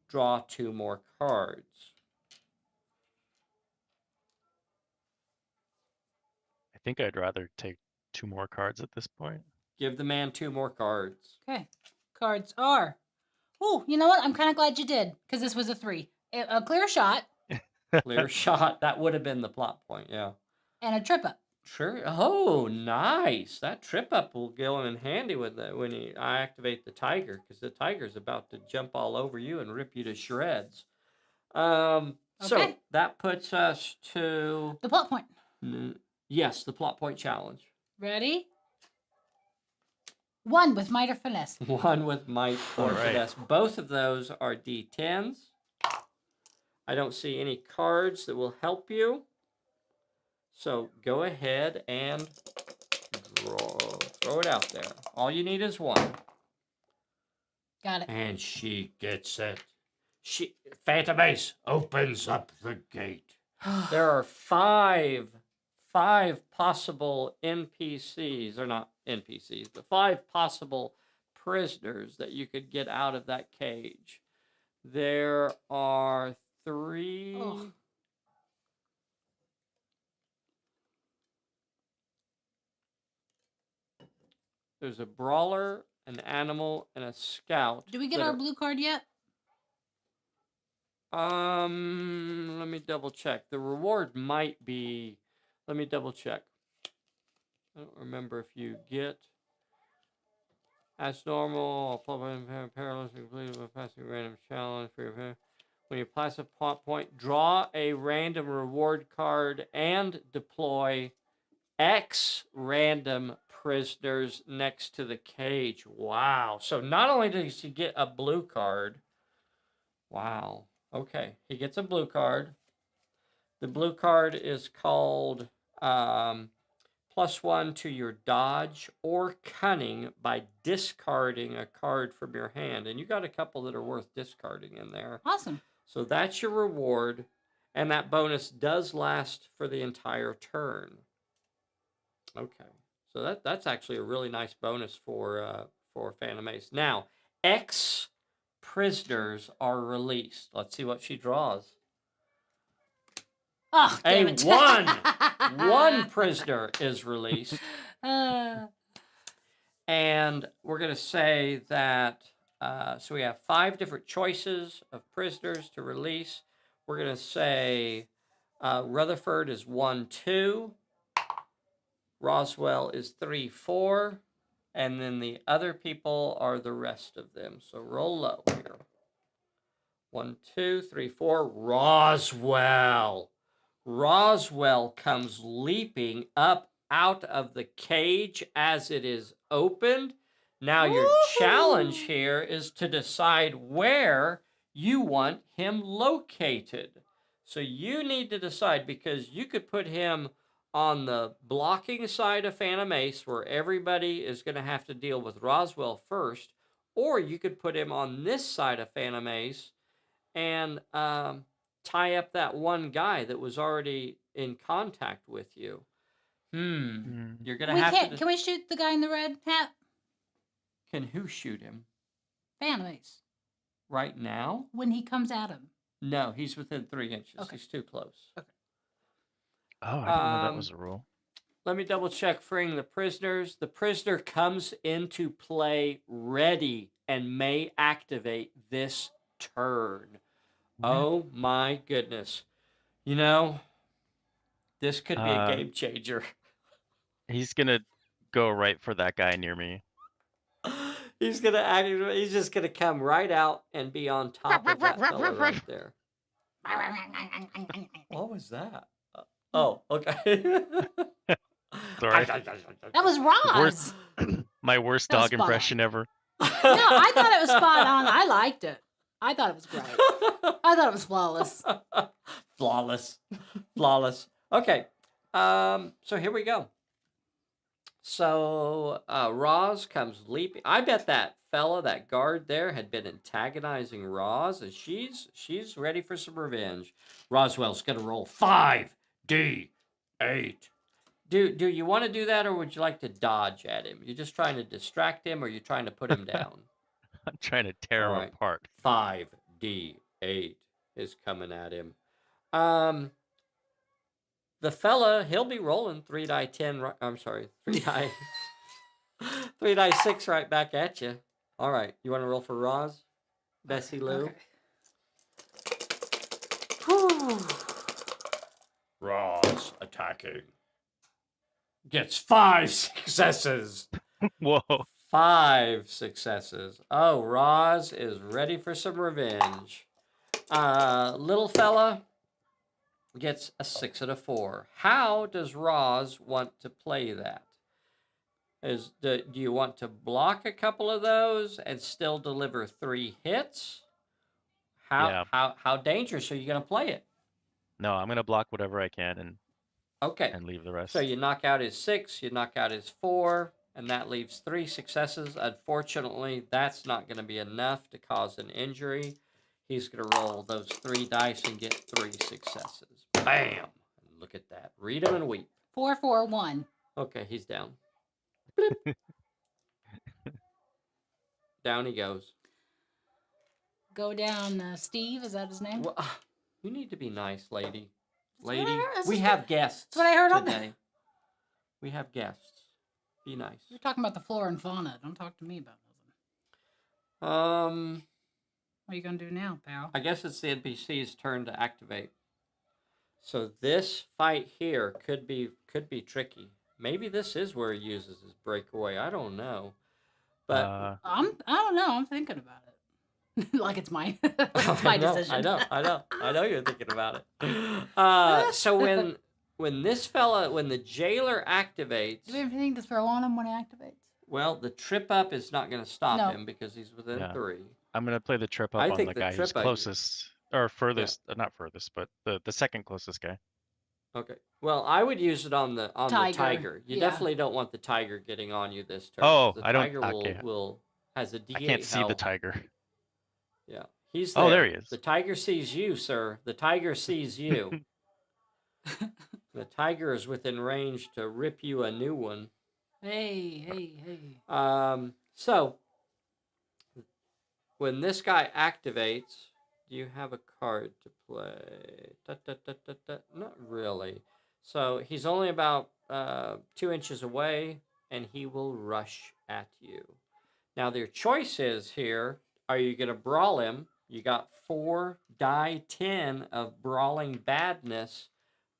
draw 2 more cards? I think I'd rather take 2 more cards at this point. Give the man 2 more cards. Okay. Cards are. Oh, you know what? I'm kind of glad you did, because this was a 3. A clear shot. Clear shot. That would have been the plot point, yeah. And a trip up. Sure. Oh, nice. That trip up will go in handy with that when I activate the tiger, because the tiger's about to jump all over you and rip you to shreds. So that puts us to the plot point. Yes, the plot point challenge. Ready? 1 with might or finesse. 1 with might or finesse. Both of those are D10s. I don't see any cards that will help you. So go ahead and throw it out there. All you need is 1. Got it. And she gets it. Phantom Ace opens up the gate. There are 5 possible NPCs, or not NPCs, but 5 possible prisoners that you could get out of that cage. There are 3... Oh. There's a brawler, an animal, and a scout. Do we get our blue card yet? Let me double check. The reward might be... Let me double check. I don't remember if you get... As normal, perilous, completed by passing a random challenge for your... When you pass a plot point, draw a random reward card and deploy X random prisoners next to the cage. Wow. So not only does he get a blue card, Wow. Okay. He gets a blue card. The blue card is called +1 to your dodge or cunning by discarding a card from your hand. And you got a couple that are worth discarding in there. Awesome. So that's your reward. And that bonus does last for the entire turn. Okay. So that's actually a really nice bonus for Phantom Ace. Now, prisoners are released. Let's see what she draws. Oh, damn it. One prisoner is released. And we're going to say that, so we have 5 different choices of prisoners to release. We're going to say Rutherford is 1, 2. Roswell is 3, 4. And then the other people are the rest of them. So roll low here. 1, 2, 3, 4. Roswell. Roswell comes leaping up out of the cage as it is opened. Now your challenge here is to decide where you want him located. So you need to decide, because you could put him on the blocking side of Phantom Ace where everybody is going to have to deal with Roswell first, or you could put him on this side of Phantom Ace and tie up that one guy that was already in contact with you. You're going to have to... Can we shoot the guy in the red hat? Can who shoot him? Phantom Ace. Right now? When he comes at him. No, he's within 3 inches. Okay. He's too close. Okay. Oh, I didn't know that was a rule. Let me double check freeing the prisoners. The prisoner comes into play ready and may activate this turn. Oh my goodness. You know, this could be a game changer. He's going to go right for that guy near me. He's just going to come right out and be on top of that fella right there. What was that? Oh, okay. Sorry. That was Roz. My worst dog impression ever. No, I thought it was spot on. I liked it. I thought it was great. I thought it was flawless. Flawless. Okay. So here we go. So Roz comes leaping. I bet that fella, that guard there, had been antagonizing Roz, and she's ready for some revenge. Roswell's gonna roll 5d8. Do you want to do that, or would you like to dodge at him? You're just trying to distract him, or you're trying to put him down? I'm trying to tear him apart. 5d8 is coming at him. The fella, he'll be rolling 3 die 10. I'm sorry, 3 die 3 die 6 right back at you. All right, you want to roll for Roz, Bessie Lou? Okay. Roz attacking. Gets 5 successes. Whoa. 5 successes. Oh, Roz is ready for some revenge. Little fella gets a 6 and a 4. How does Roz want to play that? Do you want to block a couple of those and still deliver 3 hits? How dangerous are you going to play it? No, I'm going to block whatever I can and leave the rest. So you knock out his 6, you knock out his 4, and that leaves 3 successes. Unfortunately, that's not going to be enough to cause an injury. He's going to roll those 3 dice and get 3 successes. Bam! Look at that. Read them and weep. 4, 4, 1. Okay, he's down. Down he goes. Go down, Steve. Is that his name? Well, you need to be nice, lady. We have guests. That's what I heard today. We have guests. Be nice. You're talking about the flora and fauna. Don't talk to me about nothing. What are you gonna do now, pal? I guess it's the NPC's turn to activate. So this fight here could be tricky. Maybe this is where he uses his breakaway. I don't know. But I don't know. I'm thinking about it. Like it's my decision. I know you're thinking about it. So when the jailer activates, do we have anything to throw on him when he activates? Well, the trip up is not going to stop him because he's within 3. I'm going to play the trip up I on think the the guy who's trip up. closest, or furthest, not furthest, but the second closest guy. Okay. Well, I would use it on the tiger. You definitely don't want the tiger getting on you this turn. Oh, the I don't. tiger Okay. will has a D8 I can't see the health. tiger. Yeah, he's there. Oh, there he is. The tiger sees you, sir. The tiger sees you. The tiger is within range to rip you a new one. Hey. So when this guy activates, do you have a card to play? Not really. So he's only about 2 inches away, and he will rush at you. Now, their choice is here, are you going to brawl him? You got 4 die 10 of brawling badness,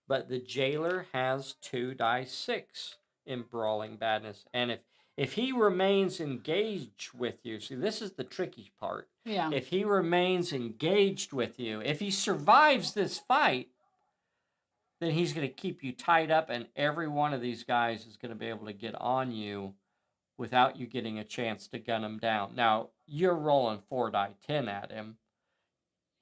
but the jailer has 2 die 6 in brawling badness. And if he remains engaged with you, see, this is the tricky part. Yeah. If he remains engaged with you, if he survives this fight, then he's going to keep you tied up, and every one of these guys is going to be able to get on you without you getting a chance to gun him down. Now, you're rolling 4 die 10 at him.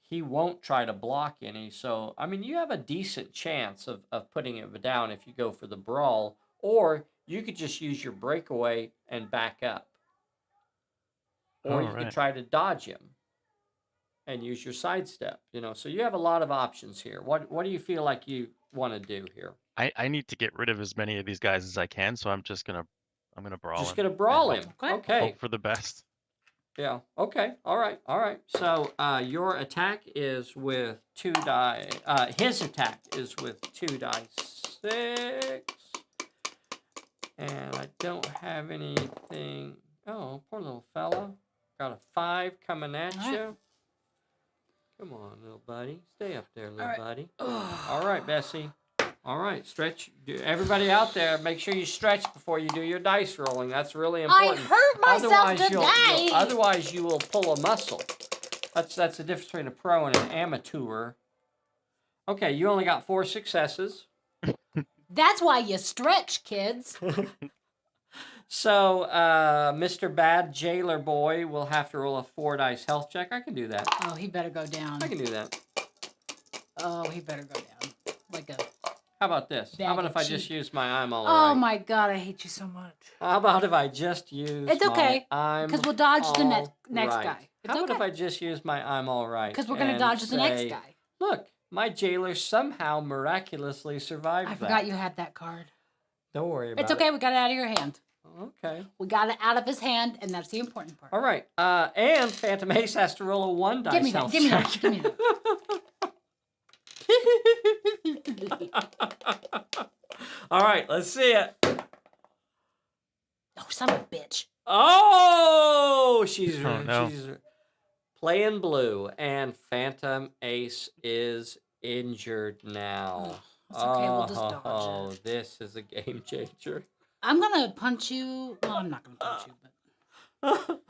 He won't try to block any, so, I mean, you have a decent chance of putting him down if you go for the brawl, or you could just use your breakaway and back up. Or you could try to dodge him and use your sidestep, so you have a lot of options here. What do you feel like you want to do here? I need to get rid of as many of these guys as I can, so I'm gonna brawl him. Just gonna brawl him. Okay. Hope for the best. Yeah. Okay. All right. So your attack is with 2 die. His attack is with 2 die 6. And I don't have anything. Oh, poor little fella. Got a 5 coming at you. Come on, little buddy. Stay up there, little buddy. All right, Bessie. All right, stretch. Everybody out there, make sure you stretch before you do your dice rolling. That's really important. I hurt myself today. Otherwise, you will pull a muscle. That's the difference between a pro and an amateur. Okay, you only got 4 successes. That's why you stretch, kids. So, Mr. Bad Jailer Boy will have to roll a 4 dice health check. I can do that. Oh, he better go down. I can do that. Oh, he better go down. Like a... How about this? How about if I just use my I'm all right? Oh my God, I hate you so much. How about if I just use It's okay, because we'll dodge the next guy. How about if I just use my I'm all right? Because we're going to dodge the next guy. Look, my jailer somehow miraculously survived that. I forgot you had that card. Don't worry about it. It's okay, we got it out of your hand. Okay. We got it out of his hand, and that's the important part. All right. And Phantom Ace has to roll a 1 dice health check. Give me that. All right, let's see it. Oh, son of a bitch. Oh, she's playing blue, and Phantom Ace is injured now. It's okay, we'll just dodge it. Oh, this is a game changer. I'm going to punch you. Well, I'm not going to punch you, but...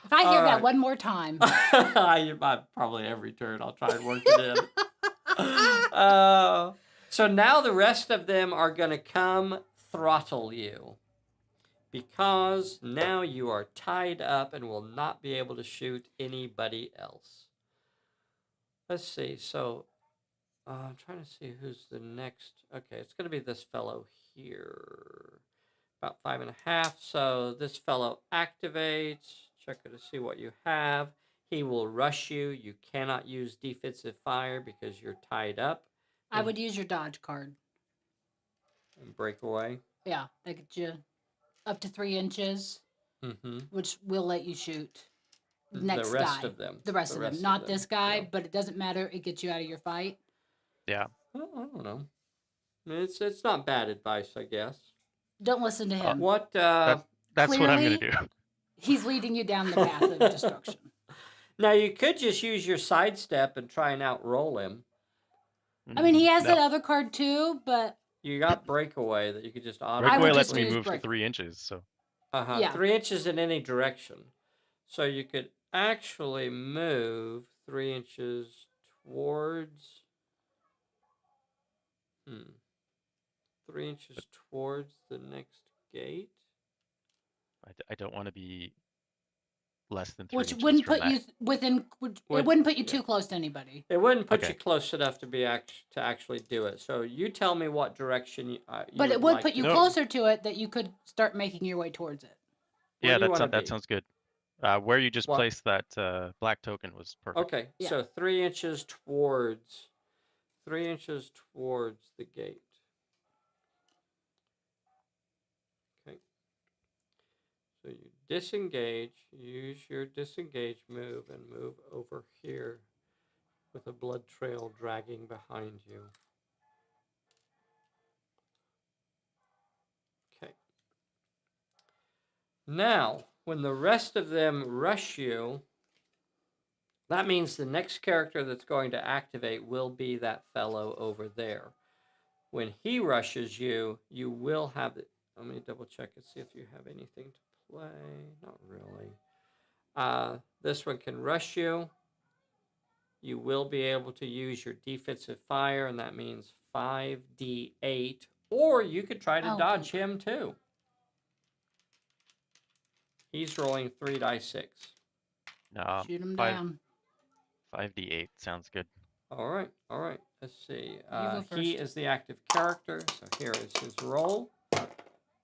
If I hear that one more time. Probably every turn I'll try and work it in. So now the rest of them are going to come throttle you. Because now you are tied up and will not be able to shoot anybody else. Let's see. So I'm trying to see who's the next. Okay, it's going to be this fellow here. About 5.5. So this fellow activates. Check to see what you have. He will rush you. You cannot use defensive fire because you're tied up. I would use your dodge card. And break away? Yeah, that gets you up to 3 inches, which will let you shoot the next guy. The rest of them. The rest of them. Not this guy, but it doesn't matter. It gets you out of your fight. Yeah. Well, I don't know. I mean, it's not bad advice, I guess. Don't listen to him. That's clearly, what I'm going to do. He's leading you down the path of destruction. Now, you could just use your sidestep and try and outroll him. I mean, he has that other card too, but... You got breakaway that you could just Breakaway lets me move 3 inches, so... Yeah. 3 inches in any direction. So you could actually move 3 inches towards... 3 inches towards the next gate. I don't want to be less than 3 Which inches wouldn't from put that. you within. It wouldn't put you too close to anybody. It wouldn't put Okay. you close enough to be to actually do it. So you tell me what direction you But it would would like put you to closer to it that you could start making your way towards it. Where Yeah, do you want to that be? sounds good. Where you just What? placed that black token was perfect. Okay, Yeah. so 3 inches towards the gate. Okay. So you disengage, use your disengage move, and move over here with a blood trail dragging behind you. Okay. Now, when the rest of them rush you, that means the next character that's going to activate will be that fellow over there. When he rushes you, you will have it. Let me double check and see if you have anything to play. Not really. This one can rush you. You will be able to use your defensive fire, and that means 5d8. Or you could try to dodge him too. He's rolling 3 dice 6. No, Shoot him down. 5d8 sounds good. All right. Let's see. You go He first. is the active character, so here is his roll.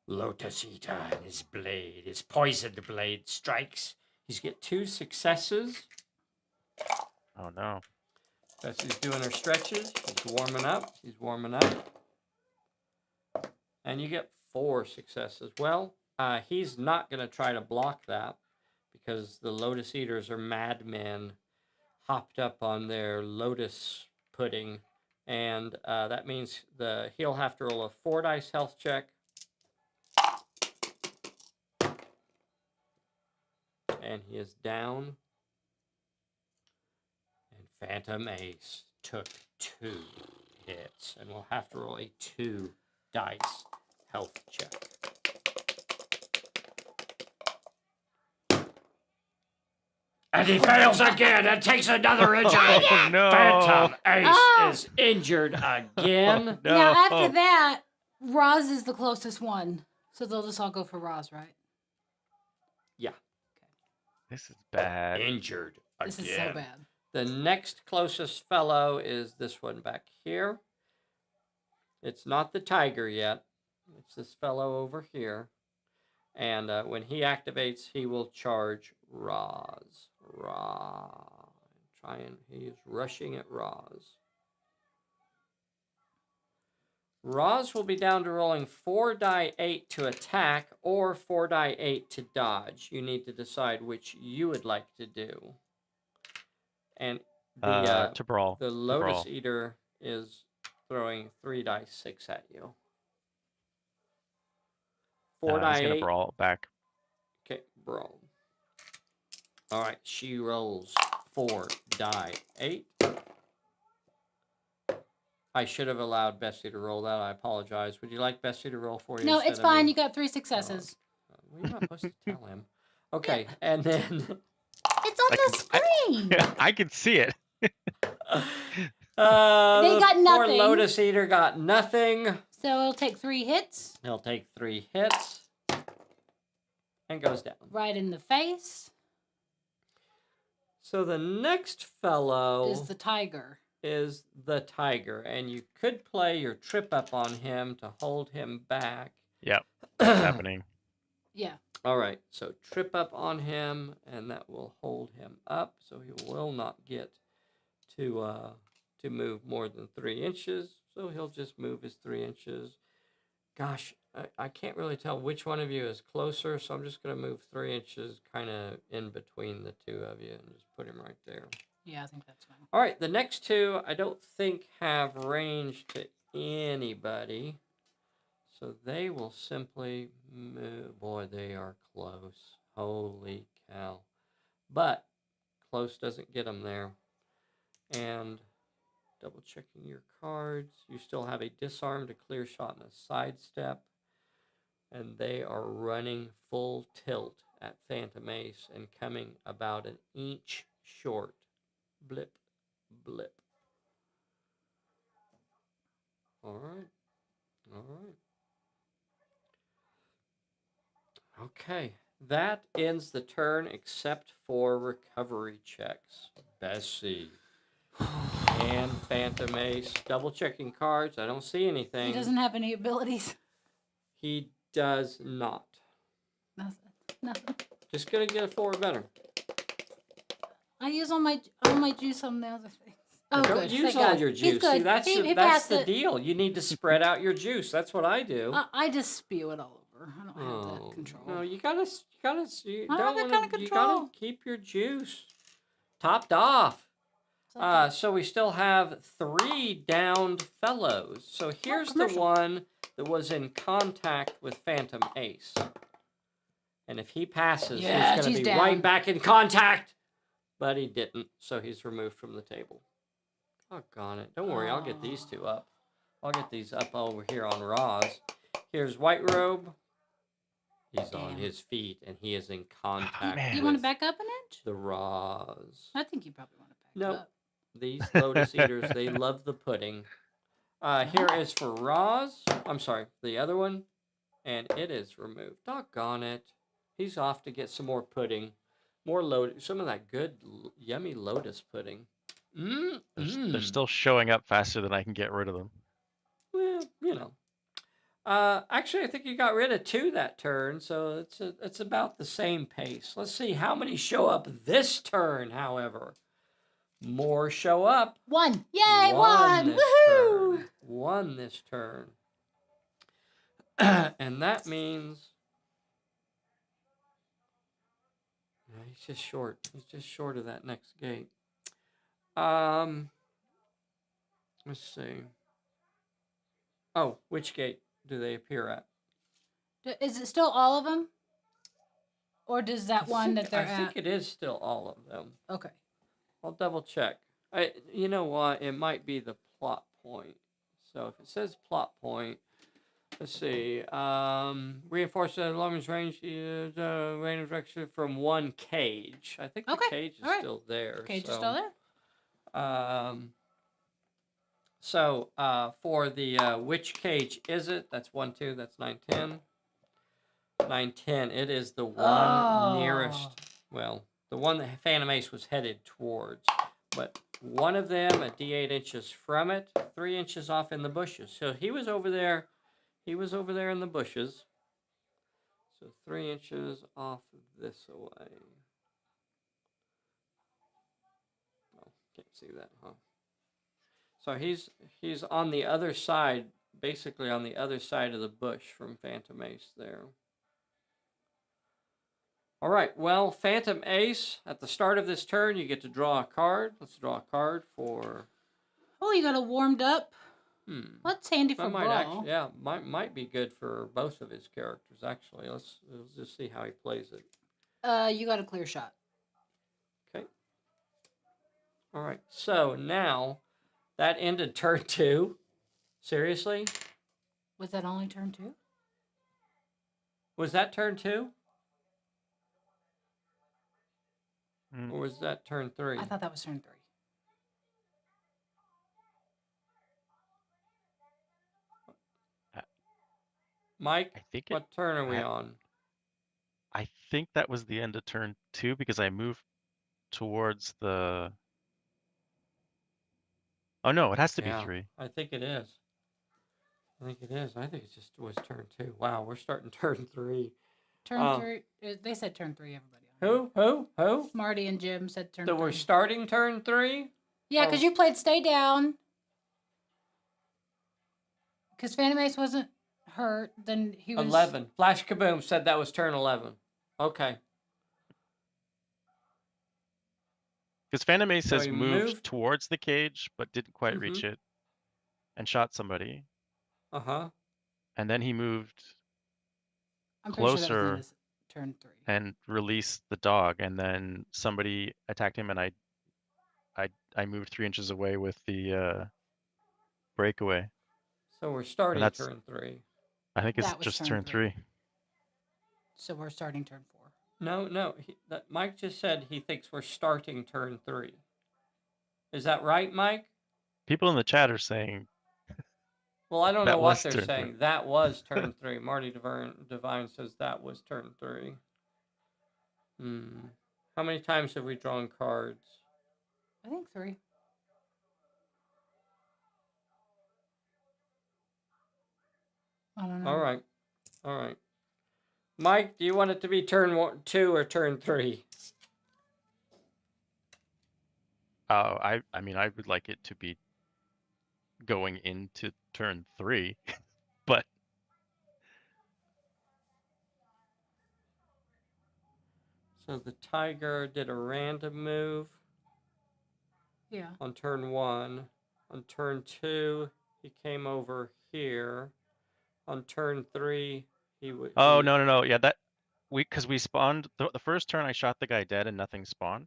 Lotus Eater and his blade, his poisoned blade strikes. He's got 2 successes. Oh no. Bessie's doing her stretches. He's warming up. And you get 4 successes. Well, he's not going to try to block that because the Lotus Eaters are madmen hopped up on their lotus pudding. And that means he'll have to roll a 4 dice health check. And he is down. And Phantom Ace took 2 hits and will have to roll a 2 dice health check. And he fails again and takes another injury. Oh, no. Phantom Ace is injured again. No. Now, after that, Roz is the closest one. So they'll just all go for Roz, right? Yeah. This is bad. Injured again. This is so bad. The next closest fellow is this one back here. It's not the tiger yet. It's this fellow over here. And when he activates, he will charge Roz. He is rushing at Roz. Roz will be down to rolling 4 die 8 to attack or 4 die 8 to dodge. You need to decide which you would like to do. And to brawl. The Lotus Eater is throwing 3 dice 6 at you. 4 die 8. He's gonna brawl back. Okay, brawl. All right, she rolls 4 die 8. I should have allowed Bessie to roll that. I apologize. Would you like Bessie to roll for you? No, it's fine. You got 3 successes. Well, you're not supposed to tell him. Okay, and then... It's on the screen. I can see it. They got nothing. Poor Lotus Eater got nothing. So he'll take 3 hits. He'll take 3 hits. And goes down. Right in the face. So the next fellow... Is the tiger. And you could play your trip up on him to hold him back. Yep, that's happening. Yeah. All right, so trip up on him, and that will hold him up, so he will not get to move more than 3 inches. So he'll just move his 3 inches. Gosh, I can't really tell which one of you is closer, so I'm just going to move 3 inches kind of in between the 2 of you and just put him right there. Yeah, I think that's fine. All right, the next 2 I don't think have range to anybody. So they will simply move. Boy, they are close. Holy cow. But close doesn't get them there. And double checking your cards. You still have a disarm, a clear shot, and a sidestep. And they are running full tilt at Phantom Ace and coming about an inch short. Blip, blip. All right. Okay. That ends the turn except for recovery checks. Bessie. And Phantom Ace. Double checking cards. I don't see anything. He doesn't have any abilities. He does not. Nothing. Just gonna get a 4 or better. I use all my juice on the other things. Oh, don't good. use all your juice. See, that's the deal. You need to spread out your juice. That's what I do. I just spew it all over. I don't have that control. No, you gotta keep your juice topped off. Okay. So we still have 3 downed fellows. So here's the one that was in contact with Phantom Ace. And if he passes, he's going to be down. Right back in contact. But he didn't, so he's removed from the table. Doggone it. Don't worry, I'll get these 2 up. I'll get these up over here on Roz. Here's White Robe. He's on his feet, and he is in contact. Do you want to back up an inch? The Roz. I think you probably want to back up. These Lotus Eaters, they love the pudding. Here is for Roz. I'm sorry, the other one. And it is removed. Doggone it. He's off to get some more pudding. More Lotus. Some of that good, yummy Lotus pudding. They're still showing up faster than I can get rid of them. Well, you know. Actually, I think you got rid of 2 that turn, so it's about the same pace. Let's see how many show up this turn, however. More show up. 1. Yay, 1! Woohoo! 1 this turn. And that means... he's just short. He's just short of that next gate. Let's see. Oh, which gate do they appear at? Is it still all of them? Or does that one that they're at? I think it is still all of them. Okay. I'll double check. You know what? It might be the plot point. So if it says plot point, let's see. Reinforce the long range range direction from 1 cage. I think the cage is still there. Cage is still there. So for the which cage is it? That's 1, 2. That's 9, 10. 9, 10. It is the one nearest. Well, the one that Phantom Ace was headed towards, but one of them a D8 inches from it, 3 inches off in the bushes. So he was over there. He was over there in the bushes. So 3 inches off this away. Oh, can't see that, huh? So he's on the other side, basically on the other side of the bush from Phantom Ace there. All right, well, Phantom Ace, at the start of this turn, you get to draw a card. Let's draw a card for... Oh, you got it warmed up. That's handy for Brawl. Yeah, might be good for both of his characters, actually. Let's just see how he plays it. You got a clear shot. Okay. All right, so now that ended turn 2. Seriously? Was that only turn 2? Was that turn 2? Or was that turn 3? I thought that was turn 3. Mike, what turn are we on? I think that was the end of turn 2 because I moved towards the... Oh, no, it has to be 3. I think it is. I think it was turn 2. Wow, we're starting turn 3. Turn 3. They said turn 3, everybody. Who? Marty and Jim said turn 3. So we're starting turn 3? Yeah, because you played Stay Down. Because Phantom Ace wasn't hurt, then he was... 11. Flash Kaboom said that was turn 11. Okay. Because Phantom Ace has moved towards the cage, but didn't quite reach it, and shot somebody. Uh-huh. And then he moved closer sure turn 3. And released the dog, and then somebody attacked him, and I moved 3 inches away with the breakaway. So we're starting turn 3. I think it's just turn 3. So we're starting turn 4. No. Mike just said he thinks we're starting turn 3. Is that right, Mike? People in the chat are saying... Well, I don't know what they're saying. That was turn 3. Marty Divine says that was turn 3. How many times have we drawn cards? I think 3. I don't know. All right. All right. Mike, do you want it to be turn 2 or turn 3? I mean, I would like it to be going into turn 3, but So the tiger did a random move. Yeah. On turn 1. On turn 2, he came over here. On turn 3, he would. Oh, no. Yeah, because we spawned the first turn I shot the guy dead and nothing spawned.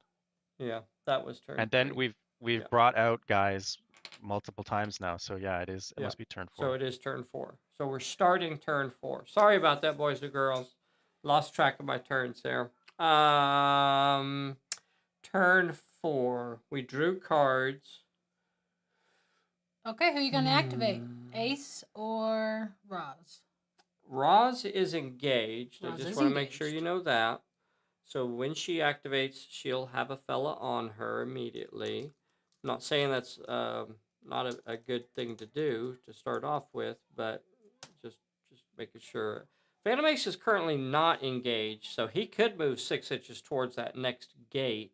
Yeah, that was turn And then 3. we've brought out guys multiple times now. So yeah, it must be turn 4. So it is turn 4. So we're starting turn 4. Sorry about that, boys and girls. Lost track of my turns there. Turn 4. We drew cards. Okay, who are you going to activate? Ace or Roz? Roz is engaged. I just want to make sure you know that. So when she activates, she'll have a fella on her immediately. I'm not saying that's not a good thing to do to start off with, but just making sure. Phantom Ace is currently not engaged, so he could move 6 inches towards that next gate.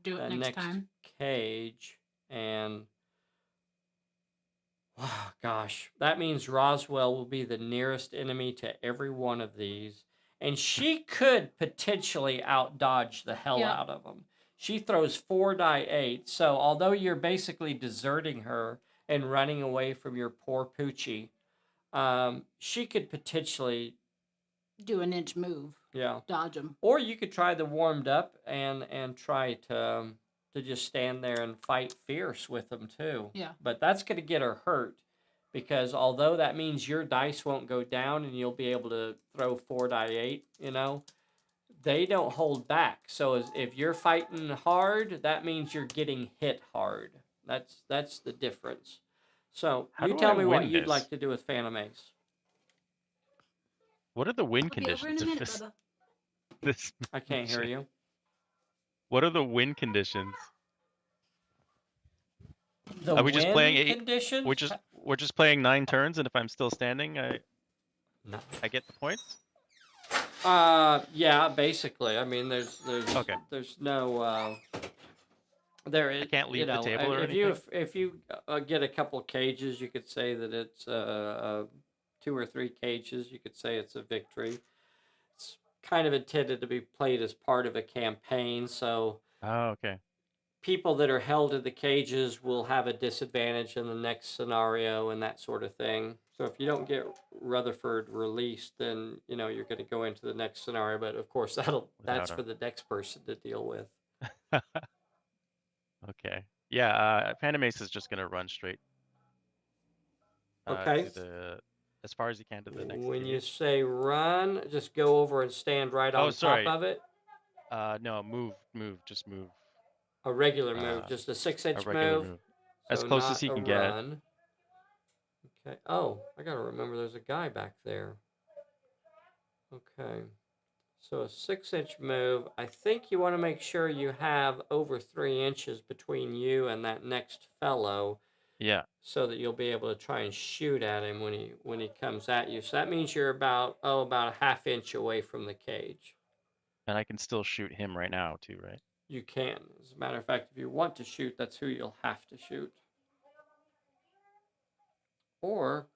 Do it next time. Cage, and gosh, that means Roswell will be the nearest enemy to every one of these. And she could potentially outdodge the hell out of them. She throws 4 die 8. So although you're basically deserting her and running away from your poor Poochie, she could potentially do an inch move. Yeah. Dodge them. Or you could try the warmed up and try to just stand there and fight fierce with them too. Yeah. But that's going to get her hurt. Because although that means your dice won't go down and you'll be able to throw 4 die 8, they don't hold back. So if you're fighting hard, that means you're getting hit hard. That's the difference. So you tell me what you'd like to do with Phantom Ace. What are the win conditions of this? This I can't hear you. What are the win conditions? Are we just playing 8 conditions? We're just playing 9 turns, and if I'm still standing, I get the points. Yeah, basically. I mean, there's no I can't leave the table or anything. If you get a couple of cages, you could say that it's 2 or 3 cages. You could say it's a victory. It's kind of intended to be played as part of a campaign, so. Oh, okay. People that are held in the cages will have a disadvantage in the next scenario and that sort of thing. So if you don't get Rutherford released, then you're going to go into the next scenario. But of course, that's for the next person to deal with. Okay. Yeah. Phantom Ace is just going to run straight. Okay. As far as you can to the next. When you say run, just go over and stand right on top of it. No, move, just move. A regular move, just a 6-inch move. As close as he can get. Okay. Oh, I gotta remember there's a guy back there. Okay. So a 6-inch move. I think you want to make sure you have over 3 inches between you and that next fellow. Yeah. So that you'll be able to try and shoot at him when he comes at you. So that means you're about a ½ inch away from the cage. And I can still shoot him right now too, right? You can. As a matter of fact, if you want to shoot, that's who you'll have to shoot. Or,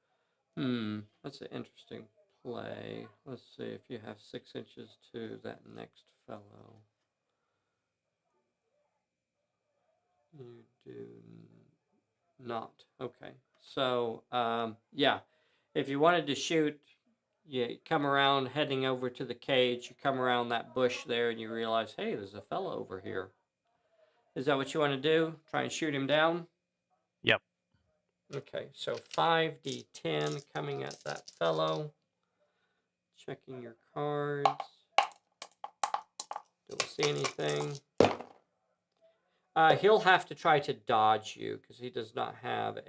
that's an interesting play. Let's see if you have 6 inches to that next fellow. You do not. Okay. So, yeah. If you wanted to shoot, you come around heading over to the cage, you come around that bush there and you realize, hey, there's a fellow over here. Is that what you want to do? Try and shoot him down? Yep. Okay, so 5d10 coming at that fellow. Checking your cards. Don't see anything. He'll have to try to dodge you because he does not have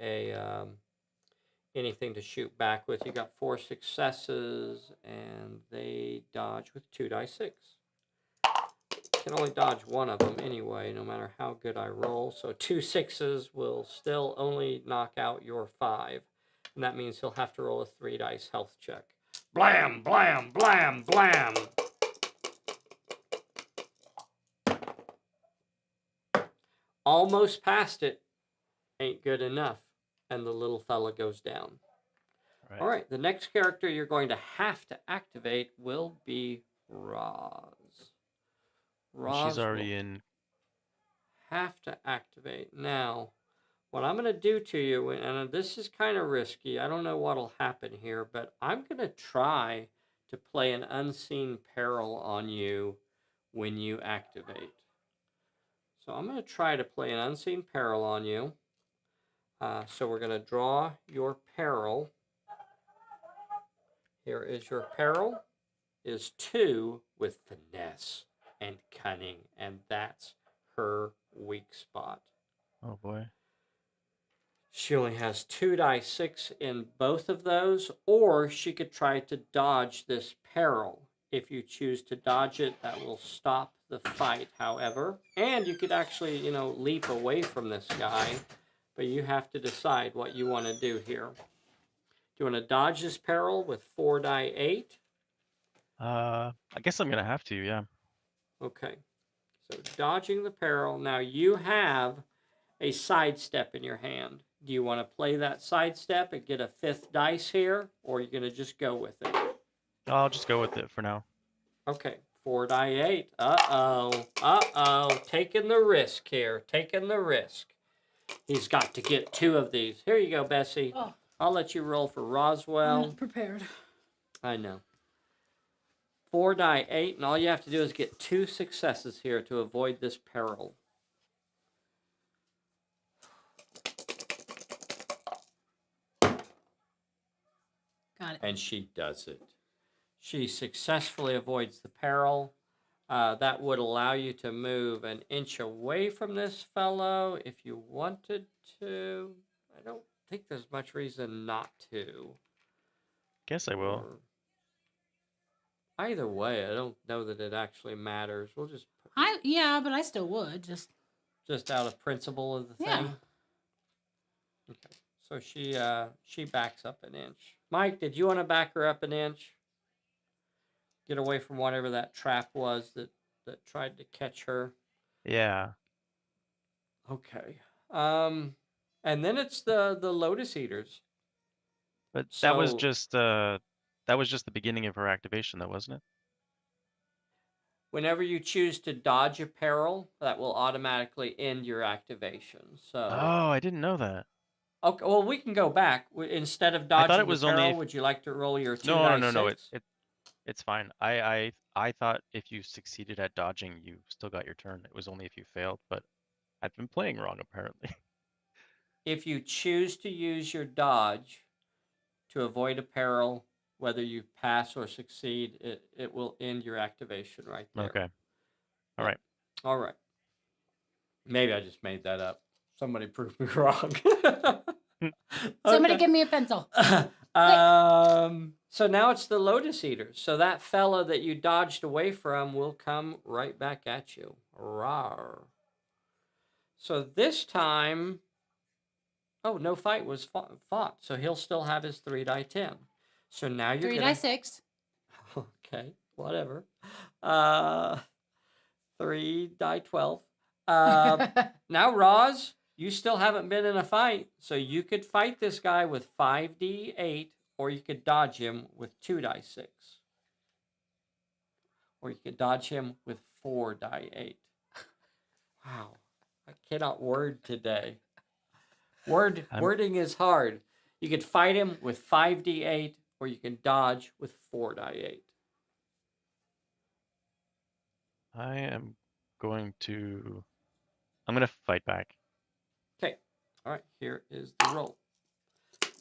anything to shoot back with. You got 4 successes, and they dodge with 2 die 6. can only dodge one of them anyway, no matter how good I roll. So 2 6s will still only knock out your 5. And that means he'll have to roll a 3 dice health check. Blam, blam, blam, blam. Almost past it. Ain't good enough. And the little fella goes down. All right, the next character you're going to have to activate will be Roz. She's already in. Have to activate. Now, what I'm going to do to you, and this is kind of risky, I don't know what'll happen here, but I'm going to try to play an unseen peril on you when you activate. So I'm going to try to play an unseen peril on you. So we're going to draw your peril. Here is your peril. Is 2 with finesse and cunning, and that's her weak spot. Oh boy. She only has 2 die 6 in both of those, or she could try to dodge this peril. If you choose to dodge it, that will stop the fight, however. And you could actually, leap away from this guy, but you have to decide what you want to do here. Do you want to dodge this peril with 4 die 8? I guess I'm gonna have to, yeah. Okay. So dodging the peril. Now you have a sidestep in your hand. Do you want to play that sidestep and get a 5th dice here, or are you going to just go with it? I'll just go with it for now. Okay, 4 die 8. Uh-oh. Taking the risk here. Taking the risk. He's got to get 2 of these. Here you go, Bessie. Oh. I'll let you roll for Roswell. I'm not prepared. I know. 4 die 8, and all you have to do is get 2 successes here to avoid this peril. Got it. And she does it. She successfully avoids the peril. That would allow you to move an inch away from this fellow if you wanted to. I don't think there's much reason not to. Guess I will. Either way, I don't know that it actually matters. We'll just... Yeah, but I still would. Just out of principle of the thing? Yeah. Okay. So she backs up an inch. Mike, did you want to back her up an inch? Get away from whatever that trap was that tried to catch her. Yeah. Okay. And then it's the Lotus Eaters. But that was just the beginning of her activation, though, wasn't it? Whenever you choose to dodge a peril, that will automatically end your activation. So. Oh, I didn't know that. Okay, well, we can go back. Instead of dodging I thought it was the peril, only would you like to roll your 2 No, die no, no, 6? it's fine. I thought if you succeeded at dodging, you still got your turn. It was only if you failed, but I've been playing wrong, apparently. If you choose to use your dodge to avoid a peril, whether you pass or succeed, it will end your activation right there. Okay. All right. All right. Maybe I just made that up. Somebody prove me wrong. Somebody give me a pencil. So now it's the Lotus Eaters. So that fella that you dodged away from will come right back at you. Rawr. So this time, no fight was fought. So he'll still have his 3 die 10. So now you're 3 die 6. Okay, whatever. 3 die 12. Now, Roz, you still haven't been in a fight, so you could fight this guy with 5d8, or you could dodge him with 2 die 6. Or you could dodge him with 4 die 8. Wow, I cannot word today. Wording is hard. You could fight him with 5d8, or you can dodge with 4 die 8. I'm going to fight back. Okay. All right. Here is the roll.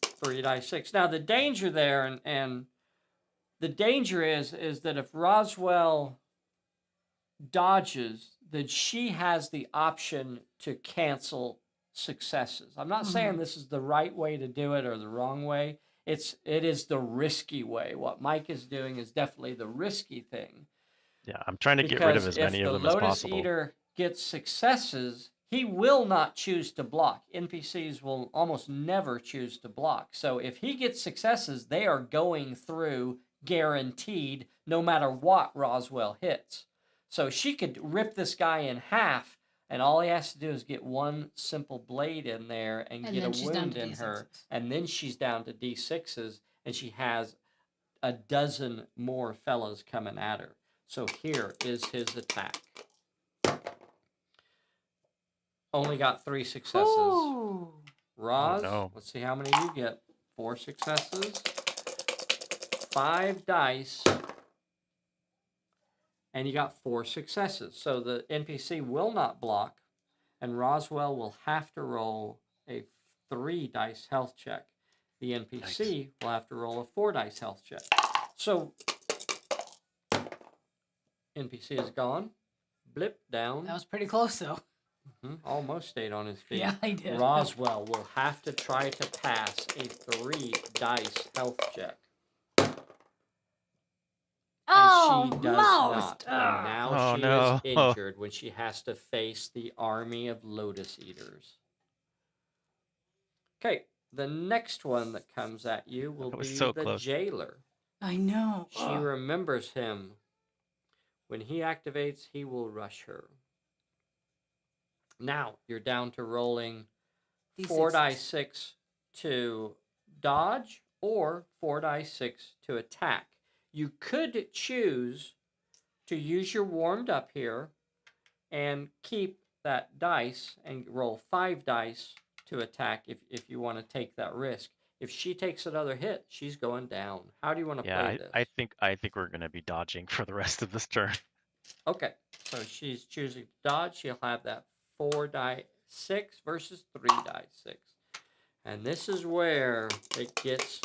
3 die 6. Now the danger there, and the danger is that if Roswell dodges, then she has the option to cancel successes. I'm not saying this is the right way to do it or the wrong way. It is the risky way. What Mike is doing is definitely the risky thing. Yeah, I'm trying to get rid of as many of them as possible. If the Lotus Eater gets successes, he will not choose to block. NPCs will almost never choose to block. So if he gets successes, they are going through guaranteed, no matter what Roswell hits. So she could rip this guy in half, and all he has to do is get one simple blade in there and get a wound in her. And then she's down to D6s, and she has a dozen more fellows coming at her. So here is his attack. Only got 3 successes. Ooh. Roz, let's see how many you get. 4 successes. 5 dice. And you got 4 successes. So the NPC will not block. And Roswell will have to roll a 3 dice health check. The NPC will have to roll a 4 dice health check. So NPC is gone. Blip down. That was pretty close, though. Almost stayed on his feet. Yeah, he did. Roswell will have to try to pass a 3 dice health check. And she does not. And now she is injured when she has to face the army of Lotus Eaters. Okay, the next one that comes at you will be the jailer. I know. She remembers him. When he activates, he will rush her. Now, you're down to rolling 4 dice 6 to dodge or 4 dice 6 to attack. You could choose to use your warmed up here and keep that dice and roll 5 dice to attack if you want to take that risk. If she takes another hit, she's going down. How do you want to play this? I think we're going to be dodging for the rest of this turn. Okay, so she's choosing to dodge. She'll have that 4 die 6 versus 3 die 6. And this is where it gets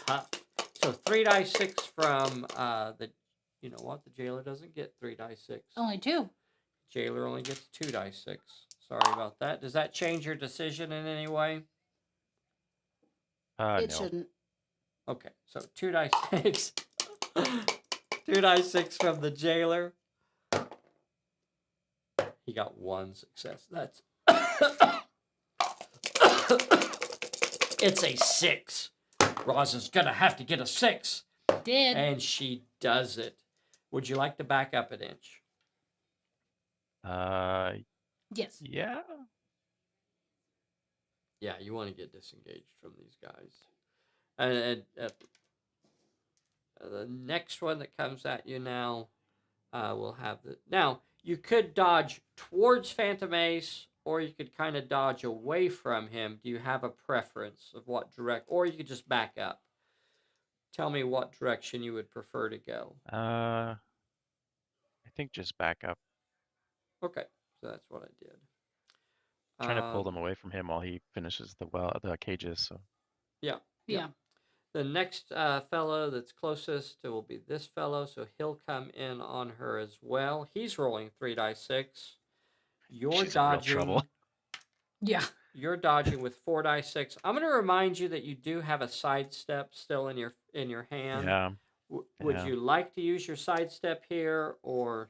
tough. So 3 die 6 from the, you know what? The jailer doesn't get 3 die 6. Only 2. Jailer only gets 2 die 6. Sorry about that. Does that change your decision in any way? It shouldn't. Okay, so 2 die 6. 2 die 6 from the jailer. He got 1 success. That's it's a 6. Roz is gonna have to get a 6. Did. And she does it. Would you like to back up an inch? Yes. Yeah. Yeah, you want to get disengaged from these guys. And the next one that comes at you now will have the... Now, you could dodge towards Phantom Ace, or you could kind of dodge away from him. Do you have a preference of what direct... Or you could just back up. Tell me what direction you would prefer to go. I think just back up. Okay, so that's what I did. Trying to pull them away from him while he finishes the cages. So. Yeah. The next fellow that's closest will be this fellow, so he'll come in on her as well. He's rolling 3 die 6. You're dodging. In real trouble. Yeah. You're dodging with 4 die 6. I'm going to remind you that you do have a sidestep still in your hand. Yeah. Would you like to use your sidestep here, or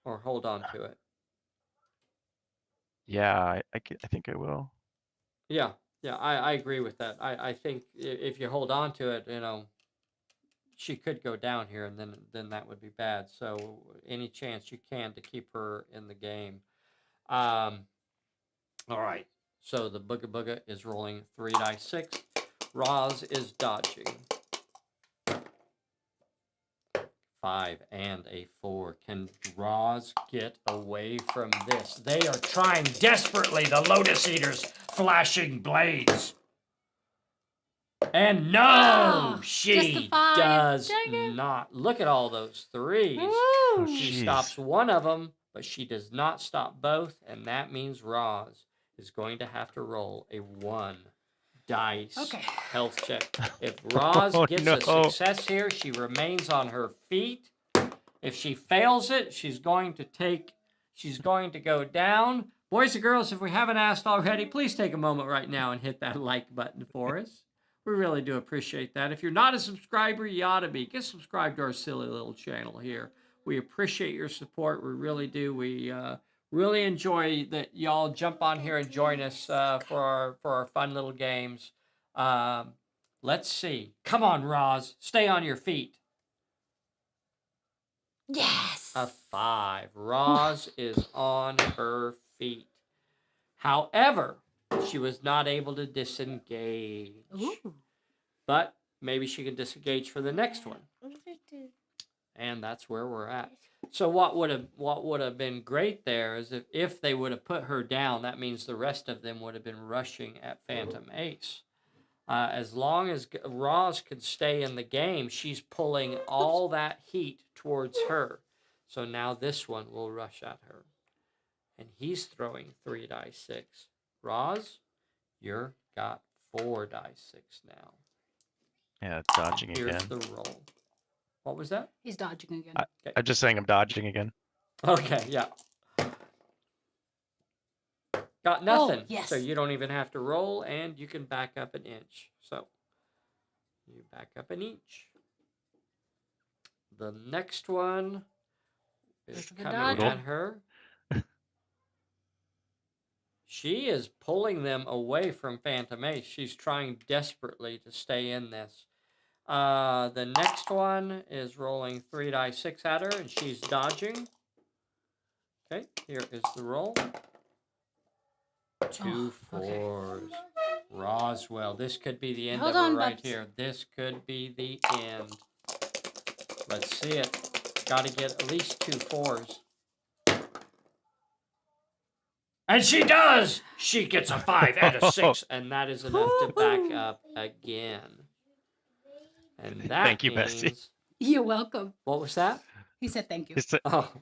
hold on to it? Yeah, I think I will. Yeah, I agree with that. I think if you hold on to it, you know, she could go down here, and then that would be bad. So any chance you can to keep her in the game. All right. So the Booga Booga is rolling 3 die 6. Roz is dodging. 5 and a 4. Can Roz get away from this? They are trying desperately, the Lotus Eaters, flashing blades. And no, she does not. Look at all those 3s. Ooh, she stops one of them, but she does not stop both, and that means Roz is going to have to roll a 1 dice health check. If Roz gets a success here, she remains on her feet. If she fails it, she's going to go down. Boys and girls, if we haven't asked already, please take a moment right now and hit that like button for us. We really do appreciate that. If you're not a subscriber, you ought to be. Get subscribed to our silly little channel here. We appreciate your support. We really do. We really enjoy that y'all jump on here and join us for our fun little games. Let's see. Come on, Roz. Stay on your feet. Yes. A 5. Roz is on her feet. However, she was not able to disengage. Ooh. But maybe she can disengage for the next one. And that's where we're at. So what would have been great there is if they would have put her down, that means the rest of them would have been rushing at Phantom Ace. As long as Roz could stay in the game, she's pulling all that heat towards her. So now this one will rush at her. And he's throwing 3 die 6. Roz, you're got 4 die 6 now. Yeah, dodging again. Here's the roll. What was that? He's dodging again. Okay. I'm just saying I'm dodging again. Okay, yeah. Got nothing. Oh, yes. So you don't even have to roll, and you can back up an inch. So you back up an inch. The next one is coming at her. She is pulling them away from Phantom Ace. She's trying desperately to stay in this. The next one is rolling 3 die 6 at her, and she's dodging. Okay, here is the roll. 2 4s. Roswell. This could be the end of it right here. This could be the end. Let's see it. Got to get at least 2 4s. And she does! She gets a 5 and a 6, and that is enough to back up again. And that Thank you, Bessie. You're welcome. What was that? He said thank you. Oh.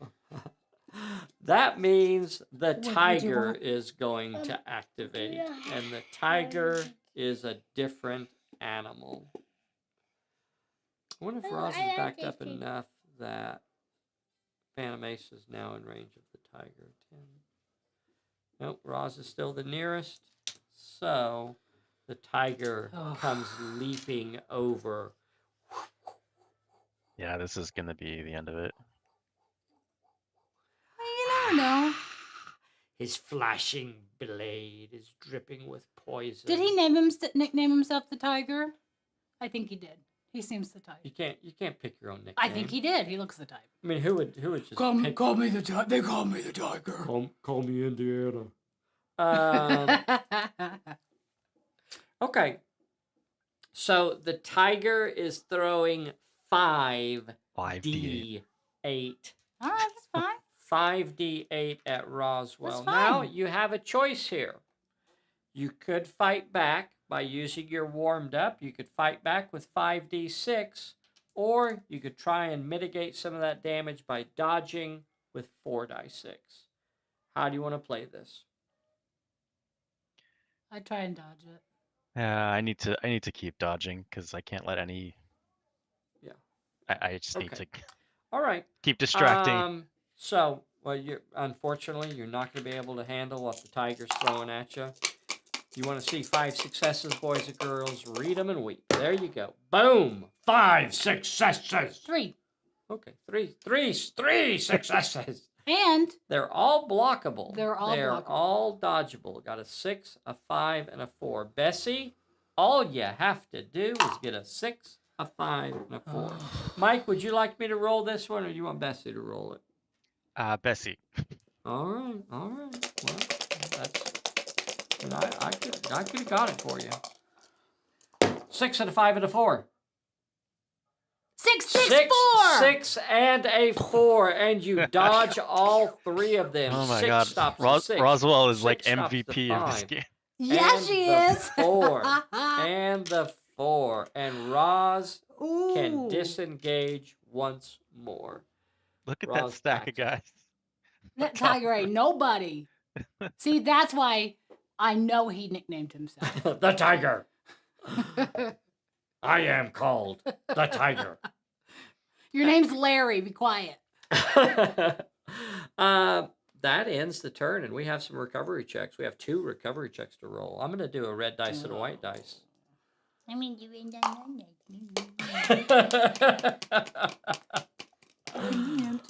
That means the tiger is going to activate, and the tiger is a different animal. I wonder if Roz is backed up enough that Phantom Ace is now in range of the tiger. 10. Nope, Roz is still the nearest. So the tiger comes leaping over. Yeah, this is going to be the end of it. You never know. His flashing blade is dripping with poison. Did he nickname himself the Tiger? I think he did. He seems the type. You can't pick your own nickname. I think he did. He looks the type. I mean, who would just call me the Tiger? They call me the Tiger. Call me Indiana. Okay. So the tiger is throwing 5D8. All right, that's fine. 5D8 at Roswell. Now you have a choice here. You could fight back by using your warmed up. You could fight back with 5D6, or you could try and mitigate some of that damage by dodging with 4D6. How do you want to play this? I try and dodge it. I need to keep dodging because I can't let any. Yeah. I just need to. All right. Keep distracting. So, well, unfortunately, you're not going to be able to handle what the tiger's throwing at you. You want to see 5 successes, boys and girls? Read them and weep. There you go. Boom! 5 successes. 3. Okay, three successes. And they're all blockable. They're all dodgeable. Got a 6, a 5, and a 4. Bessie, all you have to do is get a 6, a 5, and a 4. Mike, would you like me to roll this one, or do you want Bessie to roll it? Bessie. All right. Well, that's. And I could have got it for you. 6 and a 5 and a 4. 6, 4. 6 and a 4, and you dodge all 3 of them. Oh my 6 God! stops the 6. Roswell is 6 like stops the MVP of this 5. game. Yes, she is. 4 and the 4, and Roz can disengage once more. Look at that stack of guys. That tiger ain't nobody. See, that's why I know he nicknamed himself. The tiger. I am called the tiger. Your name's Larry. Be quiet. That ends the turn, and we have some recovery checks. We have 2 recovery checks to roll. I'm going to do a red dice and a white dice.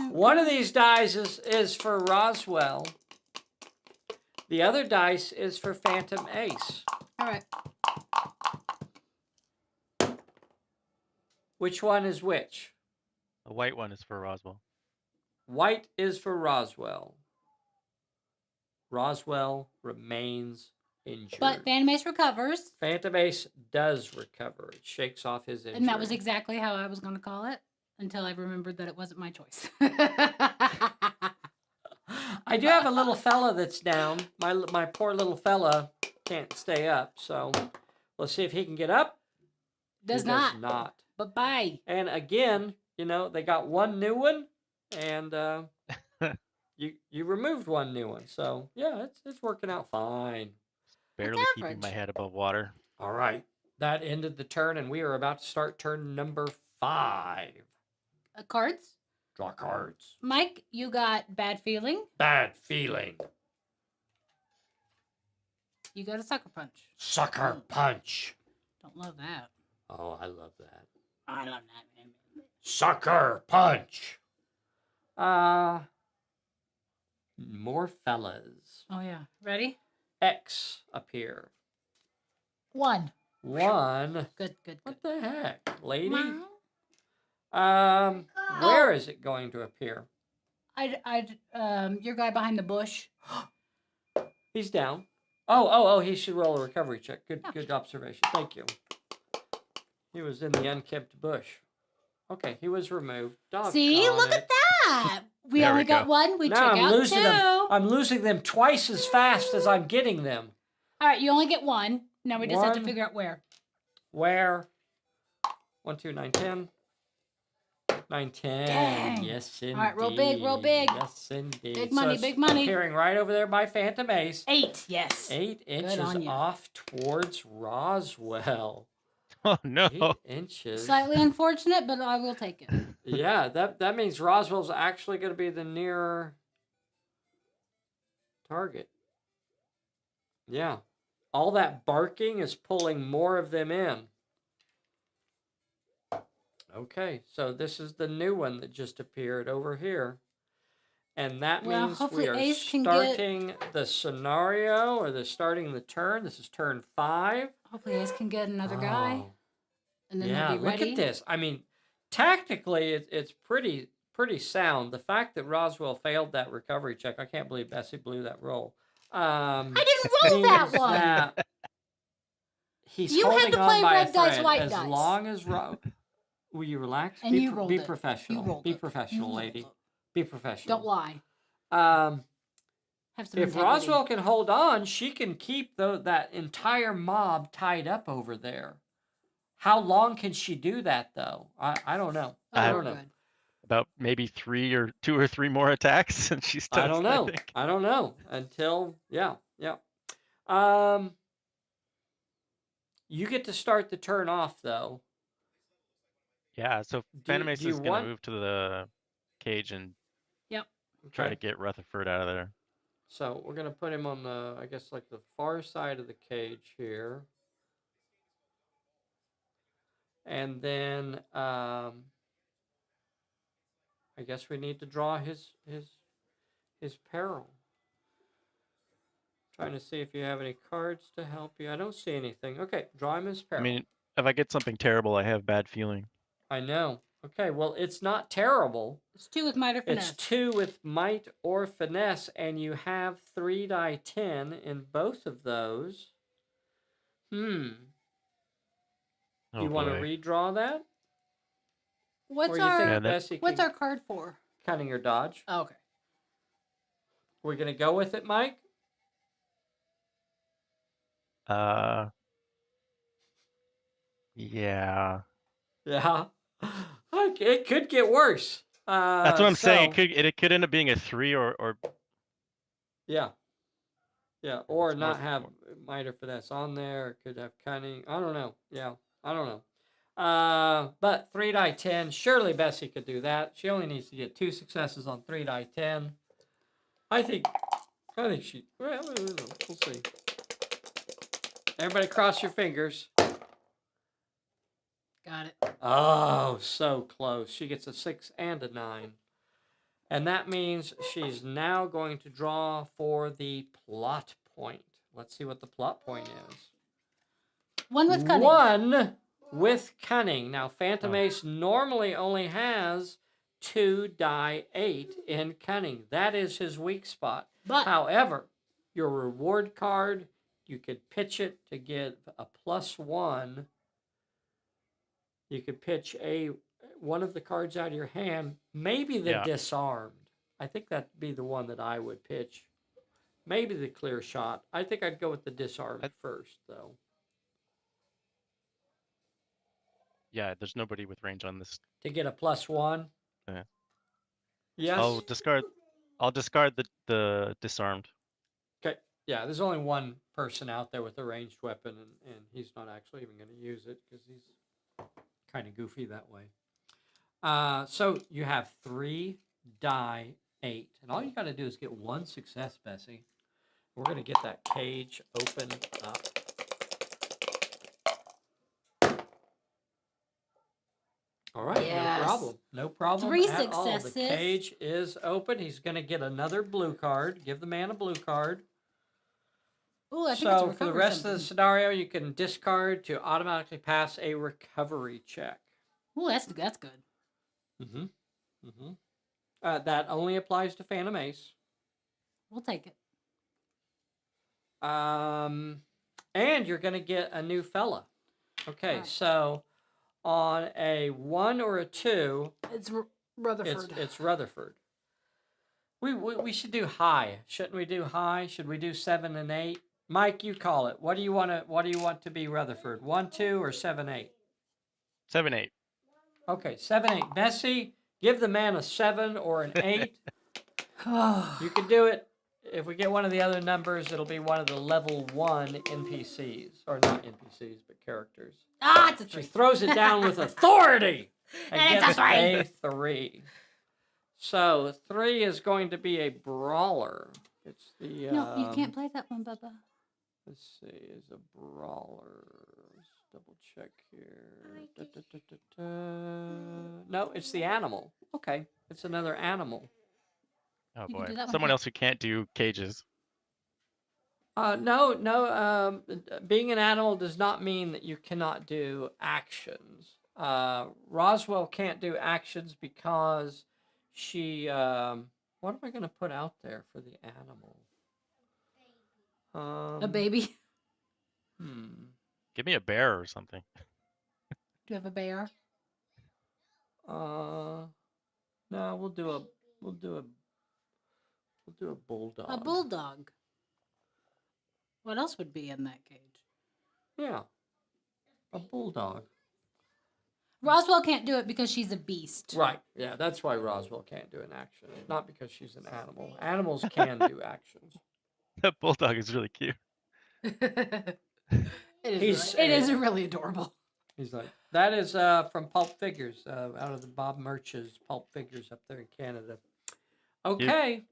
One of these dice is for Roswell. The other dice is for Phantom Ace. All right. Which one is which? The white one is for Roswell. White is for Roswell. Roswell remains injured. But Phantom Ace recovers. Phantom Ace does recover. It shakes off his injury. And that was exactly how I was going to call it until I remembered that it wasn't my choice. I do have a little fella that's down. My poor little fella can't stay up. So let's see if he can get up. Does not. Bye-bye. And again, they got one new one, and you removed one new one. So yeah, it's working out fine. Barely keeping my head above water. All right, that ended the turn, and we are about to start turn number 5. Cards. Draw cards. Mike, you got Bad Feeling. Bad Feeling. You got a Sucker Punch. Sucker Punch. Don't love that. Oh, I love that. I love that, man. Sucker Punch. More fellas. Oh, yeah. Ready? X appear. 1. 1. Good. What the heck, lady? Where is it going to appear? Your guy behind the bush. He's down. Oh, he should roll a recovery check. Good observation. Thank you. He was in the unkempt bush. Okay, he was removed. See, look at that. We only got one. We took out 2. I'm losing them twice as fast as I'm getting them. All right, you only get 1. Now we just have to figure out where. Where? 1, 2, 9, 10. 9, 10. Dang. Yes, indeed. All right, roll big. Yes, indeed. Big money, big money. Appearing right over there by Phantom Ace. 8, yes. 8 inches off towards Roswell. Oh, no. 8 inches. Slightly unfortunate, but I will take it. Yeah, that means Roswell's actually going to be the nearer target. Yeah. All that barking is pulling more of them in. Okay, so this is the new one that just appeared over here. And that means we are starting the scenario, or starting the turn. This is turn 5. Hopefully Ace can get another guy. And then yeah, he'll be ready. Look at this. I mean, tactically, it's pretty sound. The fact that Roswell failed that recovery check, I can't believe Bessie blew that roll. I didn't roll that one. That he's you holding had to on play by red a thread dice, white as dice. long as will you relax? And you rolled be it. professional. Be professional, lady. Be professional. Don't lie. If Roswell can hold on, she can keep that entire mob tied up over there. How long can she do that, though? I don't know. I don't know. About maybe 2 or 3 more attacks, and she's done. I don't know. I don't know until yeah. You get to start the turn off, though. Yeah. So Phantom Ace is gonna move to the cage and try to get Rutherford out of there. So we're gonna put him on the, I guess, like the far side of the cage here. And then I guess we need to draw his peril. Trying to see if you have any cards to help you. I don't see anything. Okay, draw him his peril. I mean, if I get something terrible, I have Bad Feeling. I know. Okay, well, it's not terrible. It's 2 with might or finesse. It's 2 with might or finesse, and you have 3 die 10 in both of those. Oh, you want to redraw that? What's our card for? Cunning or dodge. Oh, okay. We're going to go with it, Mike? Yeah. Yeah. It could get worse. That's what I'm saying. It could end up being a 3 or. Yeah. Yeah, or not have might or finesse on there. It could have cunning. I don't know. Yeah, I don't know. But 3 die 10. Surely Bessie could do that. She only needs to get 2 successes on 3 die 10. I think she. Well, we'll see. Everybody, cross your fingers. Got it. Oh, so close. She gets a 6 and a 9. And that means she's now going to draw for the plot point. Let's see what the plot point is. 1 with cunning. 1 with cunning. Now, Phantom Ace normally only has 2 die 8 in cunning. That is his weak spot. But however, your reward card, you could pitch it to get a +1. You could pitch one of the cards out of your hand, maybe the disarmed. I think that'd be the one that I would pitch. Maybe the clear shot. I think I'd go with the disarmed first, though. Yeah, there's nobody with range on this. To get a +1? Yeah. Yes? I'll discard the disarmed. Okay. Yeah, there's only one person out there with a ranged weapon, and he's not actually even going to use it because he's kind of goofy that way. So you have 3 die 8. And all you got to do is get 1 success, Bessie. We're going to get that cage opened up. All right, yes. No problem. No problem 3 at successes. all. The cage is open. He's going to get another blue card. Give the man a blue card. Ooh, I think so for the rest of the scenario, you can discard to automatically pass a recovery check. Ooh, that's good. Mm-hmm. Mm-hmm. That only applies to Phantom Ace. We'll take it. And you're going to get a new fella. Okay, right. So on a 1 or a 2, it's Rutherford. It's Rutherford. We should do high, shouldn't we? Do high? Should we do 7 and 8? Mike, you call it. What do you want to be Rutherford? 1, 2, or 7, 8? 7, 8. Okay, 7, 8. Bessie, give the man a 7 or an 8. You can do it. If we get one of the other numbers, it'll be one of the level 1 NPCs. Or not NPCs, but characters. Ah, it's a 3. She throws it down with authority and gets a 3. So 3 is going to be a brawler. It's the no, you can't play that one, Bubba. Let's see, is a brawler. Let's double check here. No, it's the animal. Okay, it's another animal. Oh boy, someone else who can't do cages. No. Being an animal does not mean that you cannot do actions. Roswell can't do actions because she. What am I going to put out there for the animal? A baby. Give me a bear or something. Do you have a bear? No, we'll do a bulldog. A bulldog. What else would be in that cage? Yeah, a bulldog. Roswell can't do it because she's a beast. Right. Yeah, that's why Roswell can't do an action. Not because she's an animal. Animals can do actions. That bulldog is really cute. It is really adorable. He's like, that is from Pulp Figures, out of the Bob Murch's Pulp Figures up there in Canada. Okay.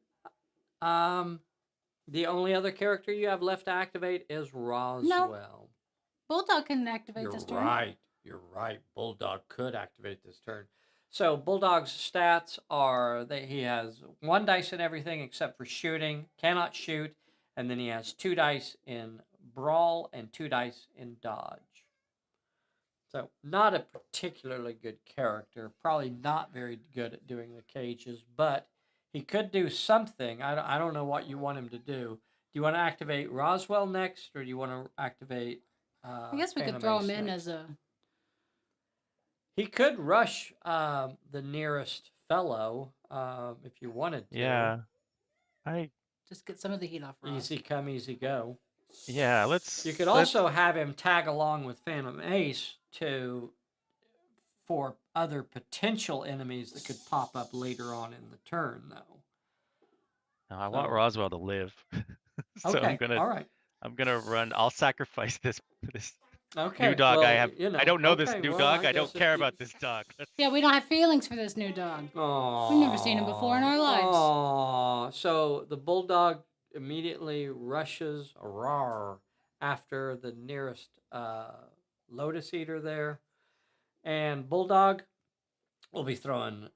The only other character you have left to activate is Roswell. No. Bulldog can activate this turn. You're right. Bulldog could activate this turn. So Bulldog's stats are that he has 1 dice in everything except for shooting, cannot shoot, and then he has 2 dice in brawl and 2 dice in dodge. So not a particularly good character, probably not very good at doing the cages, but he could do something. I don't know what you want him to do. Do you want to activate Roswell next, or do you want to activate I guess we could throw him in as a... He could rush the nearest fellow if you wanted to. Yeah. Just get some of the heat off Ross. Easy come, easy go. Yeah, let's... You could also have him tag along with Phantom Ace for other potential enemies that could pop up later on in the turn, though. No, I want Roswell to live. So okay, all right. I'm gonna run. I'll sacrifice this okay, new dog well, I have. I don't know this new dog. I don't care about this dog. Yeah, we don't have feelings for this new dog. Aww. We've never seen him before in our lives. Aww. So the bulldog immediately rushes after the nearest lotus eater there. And Bulldog will be throwing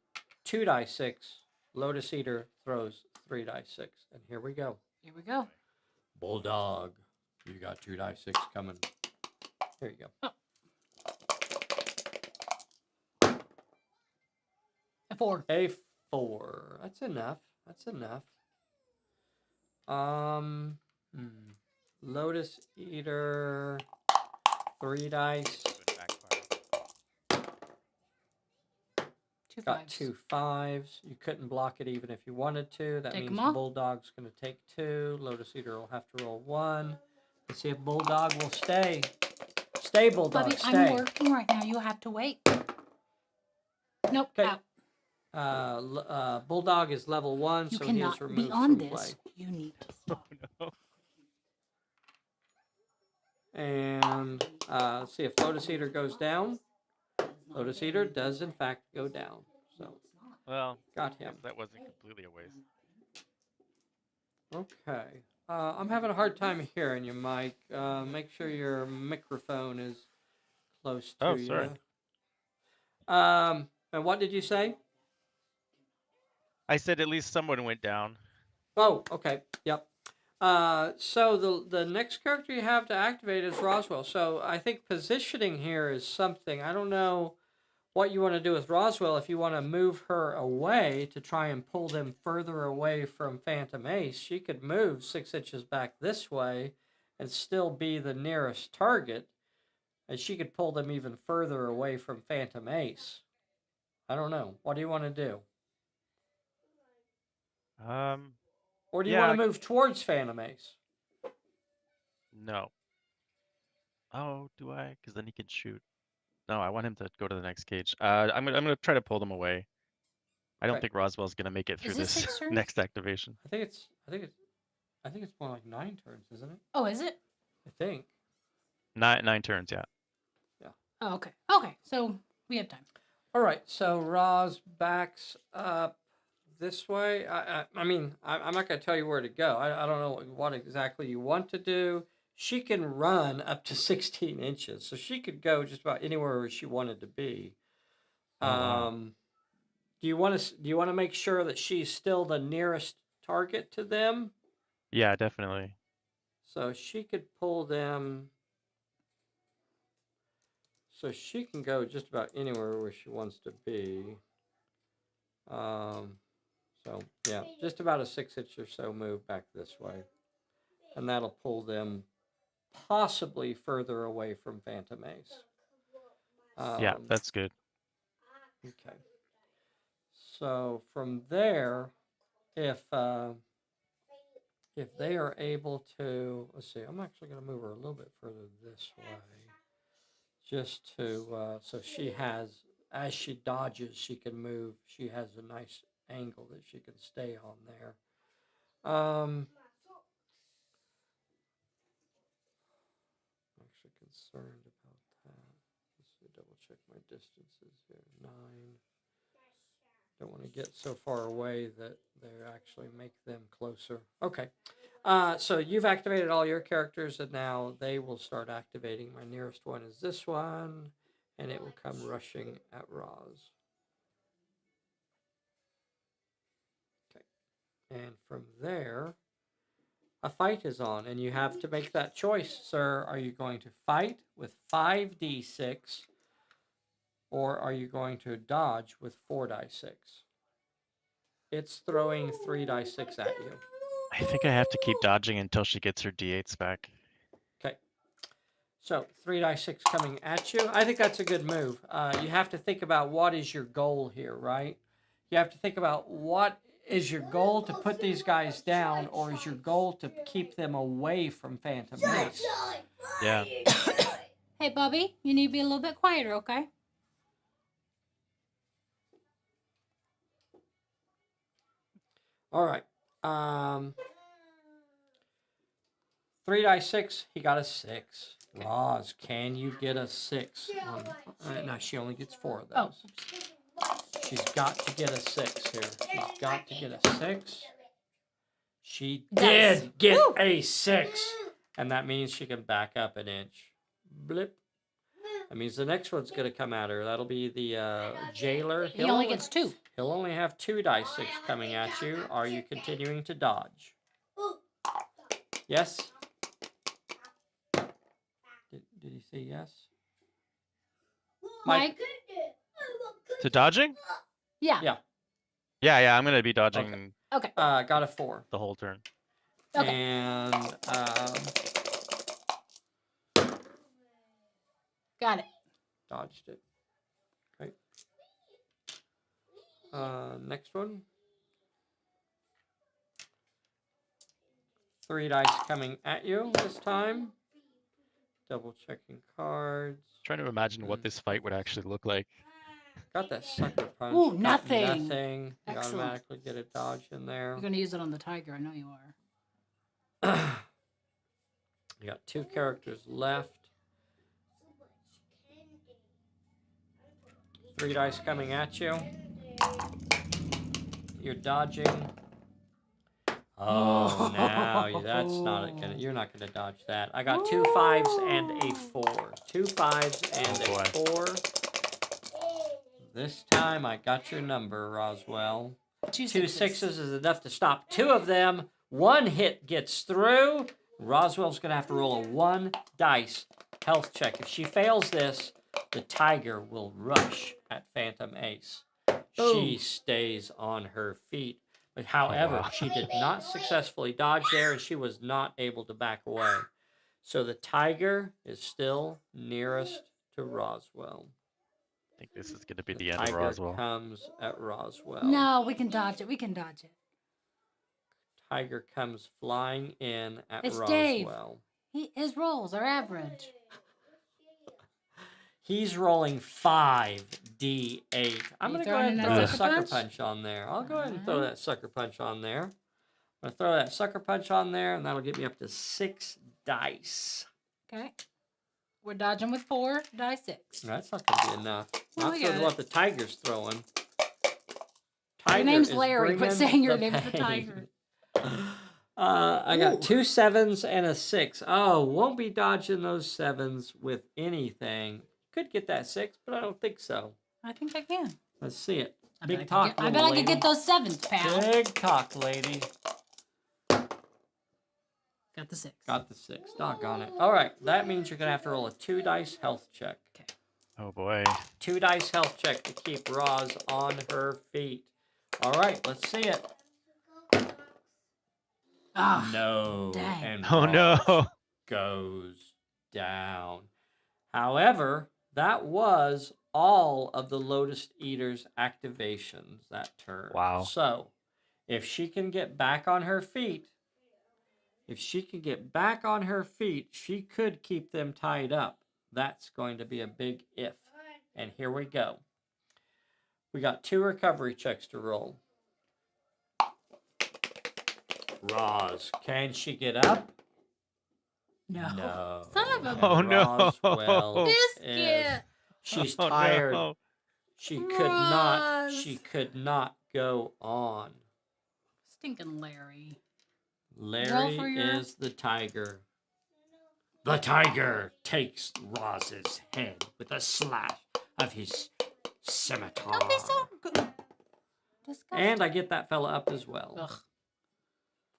2 die 6. Lotus Eater throws 3 die 6. And here we go. Here we go. Bulldog, you got 2 die 6 coming. Here you go. Oh. A 4. A 4. That's enough. That's enough. Lotus Eater, 3 dice. Got 2 5s. You couldn't block it even if you wanted to. That means Bulldog's going to take 2. Lotus Eater will have to roll 1. Let's see if Bulldog will stay. Stay, Bulldog. Bobby, stay. I'm working right now. You have to wait. Nope. Okay. Out. Bulldog is level 1, You so he is cannot removed be on from this. play. You need to stop. Oh, no. And let's see if Lotus Eater goes down. Lotus Eater does in fact go down. So Well, got him. That wasn't completely a waste. Okay. I'm having a hard time hearing you, Mike. Make sure your microphone is close to you. Sorry. And what did you say? I said at least someone went down. Oh, okay. Yep. So the next character you have to activate is Roswell. So I think positioning here is something. I don't know what you want to do with Roswell. If you want to move her away to try and pull them further away from Phantom Ace, she could move 6 inches back this way and still be the nearest target. And she could pull them even further away from Phantom Ace. I don't know. What do you want to do? Or do you want to move towards Phantom Ace? No. Oh, do I? Because then he can shoot. No, I want him to go to the next cage. I'm gonna try to pull them away. I don't think Roswell's gonna make it through this next activation. I think it's more like 9 turns, isn't it? Oh, is it? I think. 9 turns, yeah. Yeah. Oh, okay. Okay, so we have time. All right, so Roz backs up this way. I mean, I'm not going to tell you where to go. I don't know what exactly you want to do. She can run up to 16 inches, so she could go just about anywhere where she wanted to be. Do you want to make sure that she's still the nearest target to them? Yeah, definitely. So she could pull them. So she can go just about anywhere where she wants to be. So yeah, just about a 6-inch or so move back this way. And that'll pull them possibly further away from Phantom Ace. Yeah, that's good. Okay. So from there, if they are able to, let's see, I'm actually going to move her a little bit further this way. Just to, so she has, as she dodges, she can move. She has a nice angle that she can stay on there. I'm actually concerned about that. Let's see, double check my distances here. 9. Don't want to get so far away that they actually make them closer. Okay. So you've activated all your characters, and now they will start activating. My nearest one is this one, and it will come rushing at Roz. Okay. And from there, a fight is on, and you have to make that choice, sir. Are you going to fight with 5d6, or are you going to dodge with 4 die 6? It's throwing 3 die 6 at you. I think I have to keep dodging until she gets her d8s back. Okay. So 3 die 6 coming at you. I think that's a good move. You have to think about what is your goal here, right? You have to think about what is your goal to put these guys down, or is your goal to keep them away from Phantom Ace? Yeah. Hey, Bubby, you need to be a little bit quieter, okay? All right. 3 die 6, he got a 6. Roz, can you get a 6? No, she only gets 4 of those. Oh. She's got to get a 6 here. She's got to get a 6. She did get a 6. And that means she can back up an inch. Blip. That means the next one's going to come at her. That'll be the jailer. He only gets 2. He'll only have 2 dice 6 coming at you. Are you continuing to dodge? Yes? Did he say yes? Mike? To dodging? Yeah. Yeah. Yeah, I'm gonna be dodging Okay. Got a 4. the whole turn. Okay. And Got it. dodged it. Okay. Next one. 3 dice coming at you this time. Double checking cards. Trying to imagine what this fight would actually look like. Got that sucker punch. Ooh, Got nothing. Nothing. You Excellent. automatically get a dodge in there. You're going to use it on the tiger. I know you are. You got 2 characters left. 3 dice coming at you. You're dodging. Oh, now that's not gonna. You're not gonna dodge that. I got 2 5s and a 4. 2 5s and a 4. This time I got your number, Roswell. 2 6s is enough to stop 2 of them. 1 hit gets through. Roswell's gonna have to roll a 1 dice health check. If she fails this, the tiger will rush at Phantom Ace. She stays on her feet. But however, she did not successfully dodge there, and she was not able to back away. So the tiger is still nearest to Roswell. I think this is going to be the end of Roswell. Comes at Roswell. No, we can dodge it. We can dodge it. Tiger comes flying in at It's Roswell. Dave. His rolls are average. He's rolling 5d8. I'm going to go ahead and throw a sucker punch on there. I'll go ahead and throw that sucker punch on there. I'm going to throw that sucker punch on there, and that'll get me up to 6 dice. Okay. We're dodging with 4, die 6. That's not going to be enough. Well, Not for what the tiger's throwing. Your name's Larry. Quit saying your name's the tiger. I got 2 7s and a 6. Oh, won't be dodging those 7s with anything. Could get that 6, but I don't think so. I think I can. Let's see it. Big talk, I bet I could get those 7s, pal. Big talk, lady. Got the 6. Got the 6. Doggone it. All right, that means you're going to have to roll a 2 dice health check. Okay. Oh, boy. 2 dice health check to keep Roz on her feet. All right, let's see it. Ah, no. dang. And Oh, no. goes down. However, that was all of the Lotus Eater's activations that turn. Wow. So, if she can get back on her feet, she could keep them tied up. That's going to be a big if. And here we go. We got 2 recovery checks to roll. Roz, can she get up? No. Son of a... Oh, no. Roswell Biscuit. She's Oh, tired. no. She Roz. could not go on. Stinking Larry. Larry is the tiger. The tiger takes Roz's head with a slash of his scimitar. Don't be so good. Disgusting. And I get that fella up as well. Ugh.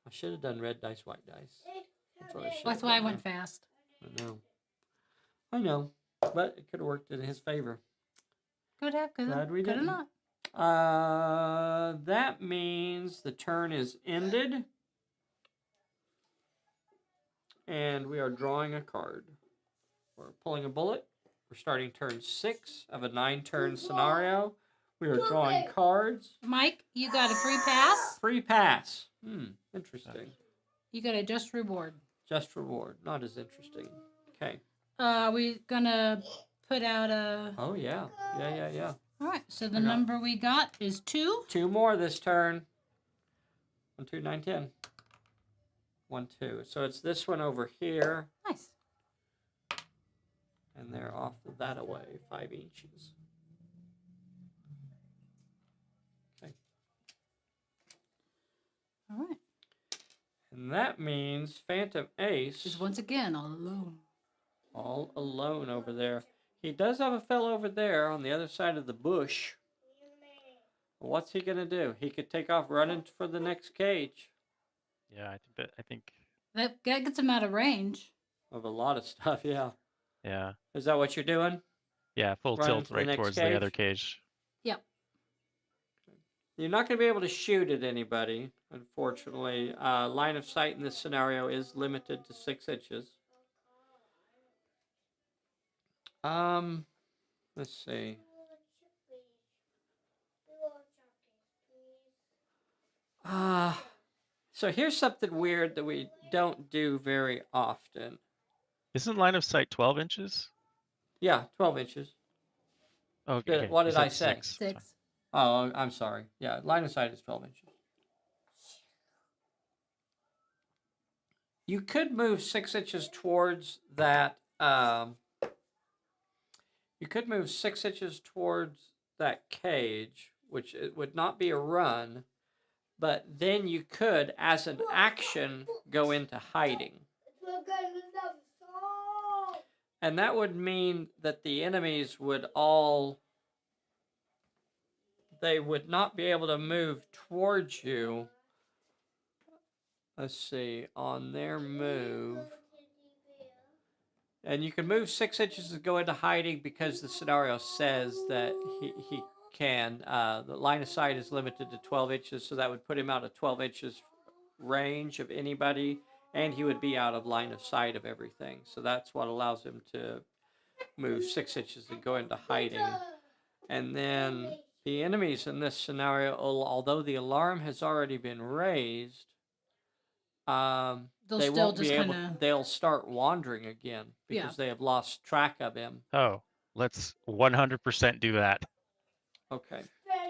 I should have done red dice, white dice. That's why I went fast. I know. But it could have worked in his favor. Could have, Glad we could have didn't. not. That means the turn is ended. And we are drawing a card. We're pulling a bullet. We're starting turn 6 of a 9-turn scenario. We are drawing cards. Mike, you got a free pass? Free pass. Interesting. You got a just reward. Just reward. Not as interesting. Okay. We gonna put out a... Oh, yeah. Yeah. All right, so the number we got is 2. 2 more this turn. 1, 2, 9, 10. 1, 2. So it's this one over here. Nice. And they're off that away, 5 inches. Okay. All right. And that means Phantom Ace Is once again all alone. all alone over there. He does have a fellow over there on the other side of the bush. What's he gonna do? He could take off running for the next cage. Yeah, I think That gets him out of range. Of a lot of stuff, yeah. yeah. Is that what you're doing? Yeah, full Running tilt to the right next towards the other cage? cage. Yep. You're not going to be able to shoot at anybody, unfortunately. Line of sight in this scenario is limited to 6 inches. Let's see. So here's something weird that we don't do very often. Isn't line of sight 12 inches? Yeah, 12 inches. Okay, What you did I said say? 6. 6. Oh, I'm sorry. Yeah, line of sight is 12 inches. You could move 6 inches towards that. You could move 6 inches towards that cage, which it would not be a run, but then you could, as an action, go into hiding. And that would mean that the enemies would all. They would not be able to move towards you. Let's see, on their move. And you can move 6 inches to go into hiding because the scenario says that he can. The line of sight is limited to 12 inches, so that would put him out of 12 inches range of anybody, and he would be out of line of sight of everything. So that's what allows him to move 6 inches and go into hiding. And then the enemies in this scenario, although the alarm has already been raised, they won't be able. They'll start wandering again because they have lost track of him. Oh, let's 100% do that. Okay,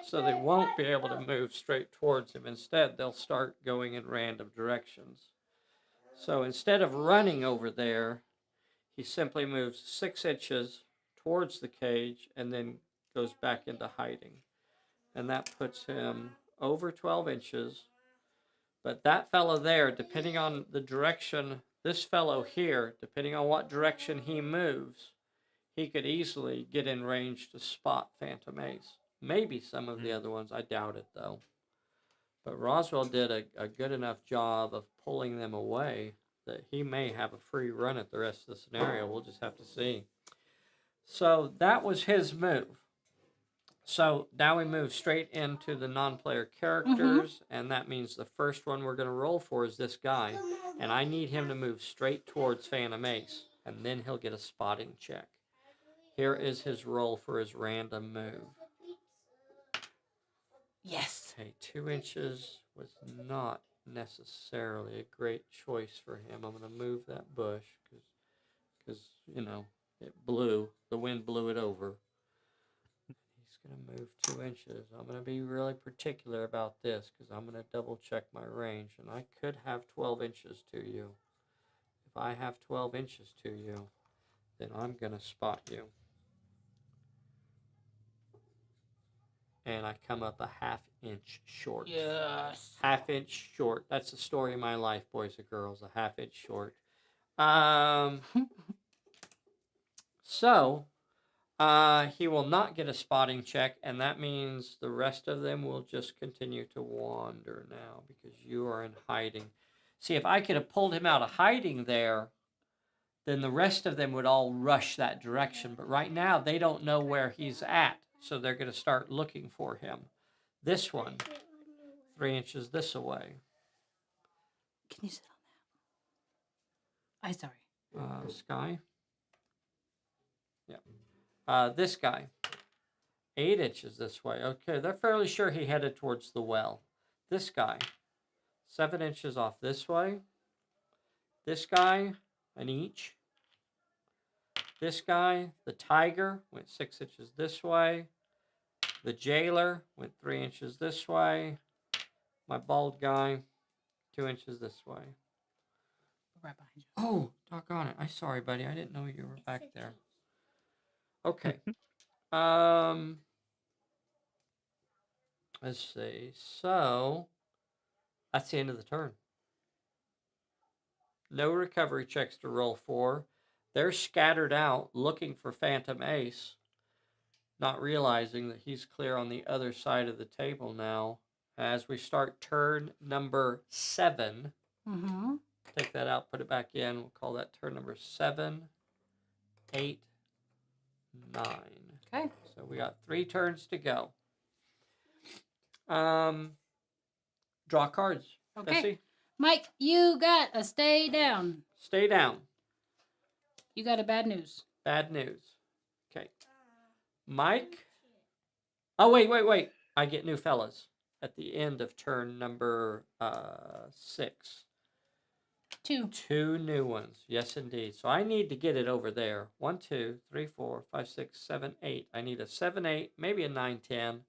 so they won't be able to move straight towards him. Instead, they'll start going in random directions. So instead of running over there, he simply moves 6 inches towards the cage and then goes back into hiding. And that puts him over 12 inches. But that fellow there, depending on the direction, this fellow here, depending on what direction he moves, he could easily get in range to spot Phantom Ace. Maybe some of the other ones. I doubt it, though. But Roswell did a good enough job of pulling them away that he may have a free run at the rest of the scenario. We'll just have to see. So that was his move. So now we move straight into the non-player characters, and that means the first one we're going to roll for is this guy. And I need him to move straight towards Phantom Ace, and then he'll get a spotting check. Here is his roll for his random move. Yes. Okay, 2 inches was not necessarily a great choice for him. I'm going to move that bush because, you know, it blew. The wind blew it over. He's going to move 2 inches. I'm going to be really particular about this because I'm going to double check my range. And I could have 12 inches to you. If I have 12 inches to you, then I'm going to spot you. And I come up a half-inch short. Yes. Half-inch short. That's the story of my life, boys and girls. A half-inch short. So, he will not get a spotting check, and that means the rest of them will just continue to wander now because you are in hiding. See, if I could have pulled him out of hiding there, then the rest of them would all rush that direction. But right now, they don't know where he's at, so they're going to start looking for him. This one, 3 inches this away. Can you sit on that? Sorry. Sky. Yeah. This guy, 8 inches this way. Okay, they're fairly sure he headed towards the well. This guy, 7 inches off this way. This guy, an inch. This guy, the tiger, went 6 inches this way. The jailer went 3 inches this way. My bald guy, 2 inches this way. Right behind you. Oh, doggone it. I'm sorry, buddy. I didn't know you were back there. Okay. Let's see. So, that's the end of the turn. No recovery checks to roll for. They're scattered out looking for Phantom Ace, not realizing that he's clear on the other side of the table now. As we start turn number 7, take that out, put it back in. We'll call that turn number 7, 8, 9. Okay. So we got 3 turns to go. Draw cards. Okay. Bessie? Mike, you got a stay down. Stay down. You got a bad news. Bad news. Okay. Mike. Oh, wait. I get new fellas at the end of turn number 6. 2. 2 new ones. Yes, indeed. So I need to get it over there. 1, 2, 3, 4, 5, 6, 7, 8. I need a 7, 8, maybe a 9, 10.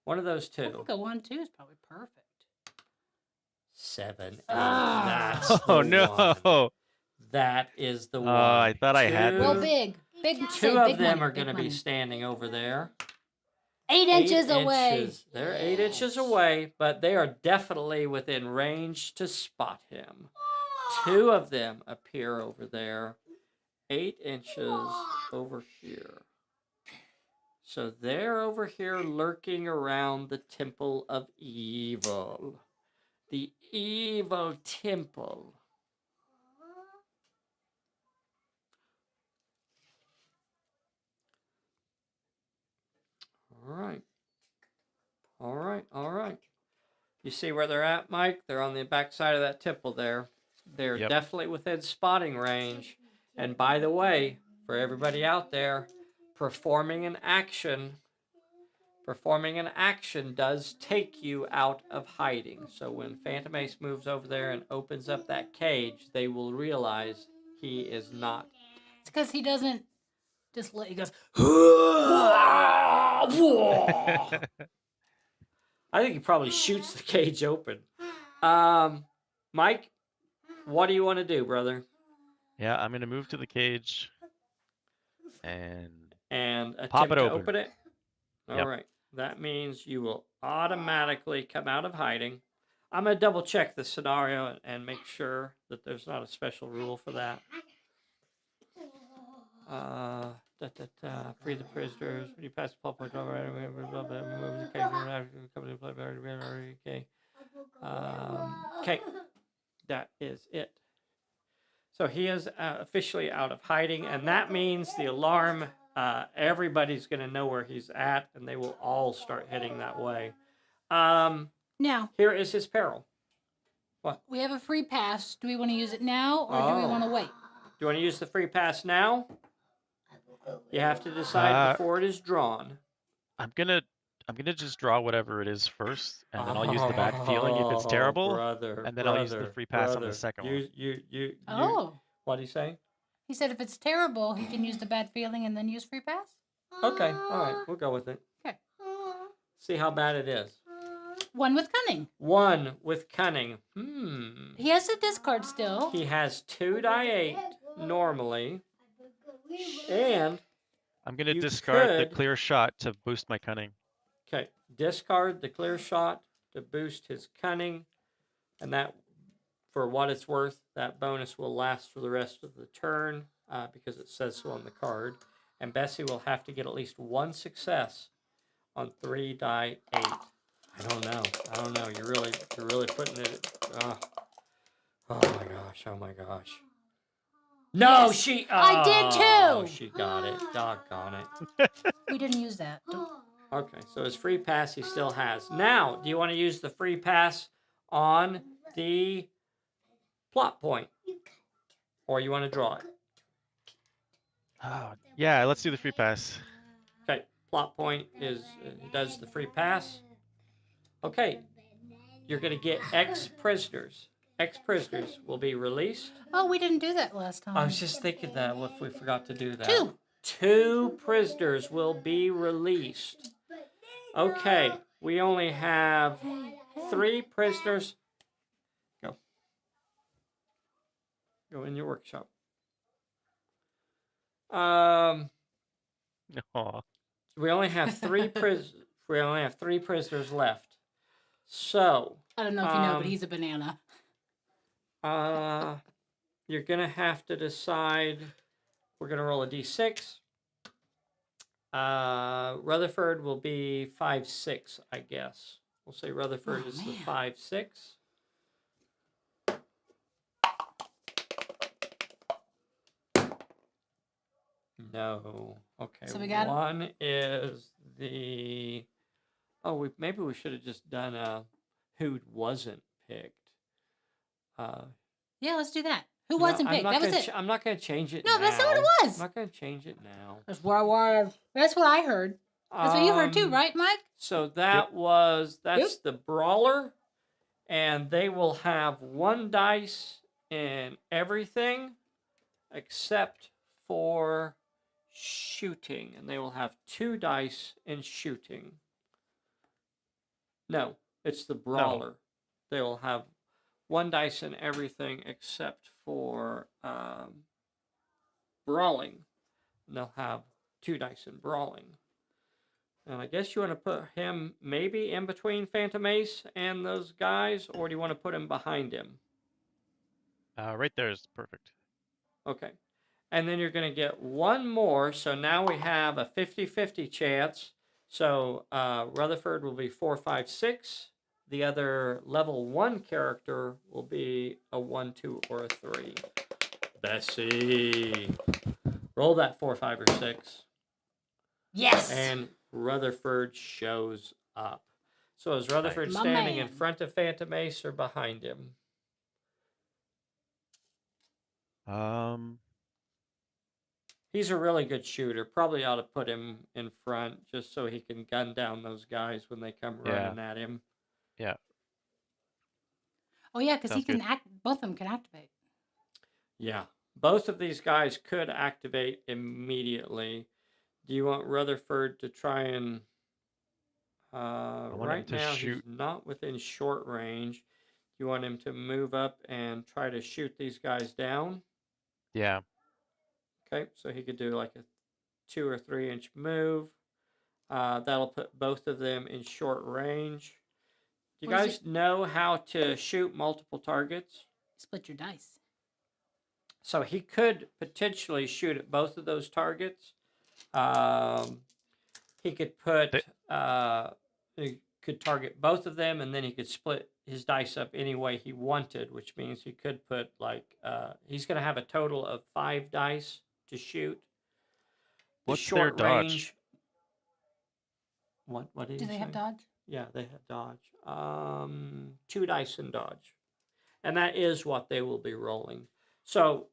One of those 2. I think a 1, 2 is probably perfect. 7, 8. Ah. That's the no. one. That is the one. I thought I had Well, one. big. 2 of big them money, are big going to be money. standing over there. 8 inches away. Inches. They're 8 inches away, but they are definitely within range to spot him. 2 of them appear over there, 8 inches over here. So they're over here lurking around the Temple of Evil. The evil temple. All right. You see where they're at, Mike? They're on the back side of that temple there. They're definitely within spotting range. And by the way, for everybody out there, performing an action does take you out of hiding. So when Phantom Ace moves over there and opens up that cage, they will realize he is not. It's because he doesn't just let. He goes. I think he probably shoots the cage open. Mike, what do you want to do, brother? Yeah, I'm gonna move to the cage and attempt it to open. open it. All right. That means you will automatically come out of hiding. I'm gonna double check the scenario and make sure that there's not a special rule for that. Free the prisoners. When you pass the Pulp Alley okay. Okay. That is it. So he is officially out of hiding, and that means the alarm, everybody's going to know where he's at, and they will all start heading that way. Now, here is his peril. What? We have a free pass. Do we want to use it now, or do we want to wait? Do you want to use the free pass now? You have to decide before it is drawn. I'm gonna just draw whatever it is first, and then I'll use the bad feeling if it's terrible, and then I'll use the free pass on the second one. What do you say? He said if it's terrible, he can use the bad feeling and then use free pass. Okay, all right, we'll go with it. Okay. See how bad it is. 1 with cunning. 1 with cunning. He has a discard still. He has 2 die 8 normally. And I'm going to discard the clear shot to boost my cunning. Okay, discard the clear shot to boost his cunning. And that, for what it's worth, that bonus will last for the rest of the turn because it says so on the card. And Bessie will have to get at least 1 success on 3 die 8. I don't know. You're really putting it. Oh my gosh. No, yes, she. I did too. She got it. Doggone it. We didn't use that. Okay, so his free pass he still has. Now, do you want to use the free pass on the plot point, or you want to draw it? Oh, yeah, let's do the free pass. Okay, plot point is does the free pass. Okay, you're going to get X prisoners. X prisoners will be released. Oh, we didn't do that last time. I was just thinking that if we forgot to do that. 2. 2 prisoners will be released. Okay, we only have 3 prisoners. Go in your workshop. We only have 3 prisoners left. So I don't know if you know, but he's a banana. You're gonna have to decide we're going to roll a d6. Rutherford will be 5-6, I guess. We'll say Rutherford is the 5-6. No. Okay. So we got one is the. Oh, maybe we should have just done who wasn't picked. Yeah, let's do that. Who wasn't picked? That was it. I'm not going to change it. No, now. that's not what it was. I'm not going to change it now. That's what I heard. That's what you heard too, right, Mike? So that's the brawler, and they will have 1 dice in everything except for shooting, and they will have 2 dice in shooting. No, it's the brawler. They will have 1 dice in everything except for brawling. And they'll have 2 dice in brawling. And I guess you want to put him maybe in between Phantom Ace and those guys, or do you want to put him behind him? Right there is perfect. Okay. And then you're going to get 1 more. So now we have a 50-50 chance. So Rutherford will be 4, 5, 6. The other level 1 character will be a 1, 2, or a 3. Bessie. Roll that 4, 5, or 6. Yes. And Rutherford shows up. So is Rutherford standing in front of Phantom Ace or behind him? He's a really good shooter. Probably ought to put him in front just so he can gun down those guys when they come running at him. Yeah. Oh yeah, because he can both of them can activate. Yeah. Both of these guys could activate immediately. Do you want Rutherford to try and right now he's not within short range. You want him to move up and try to shoot these guys down? Yeah. Okay, so he could do like a 2 or 3 inch move. That'll put both of them in short range. Do you guys know how to shoot multiple targets? Split your dice. So he could potentially shoot at both of those targets. He could he could target both of them, and then he could split his dice up any way he wanted, which means he could put he's going to have a total of 5 dice to shoot. What's their dodge? What did Do they have dodge? Yeah, they have dodge. 2 dice in dodge, and that is what they will be rolling. So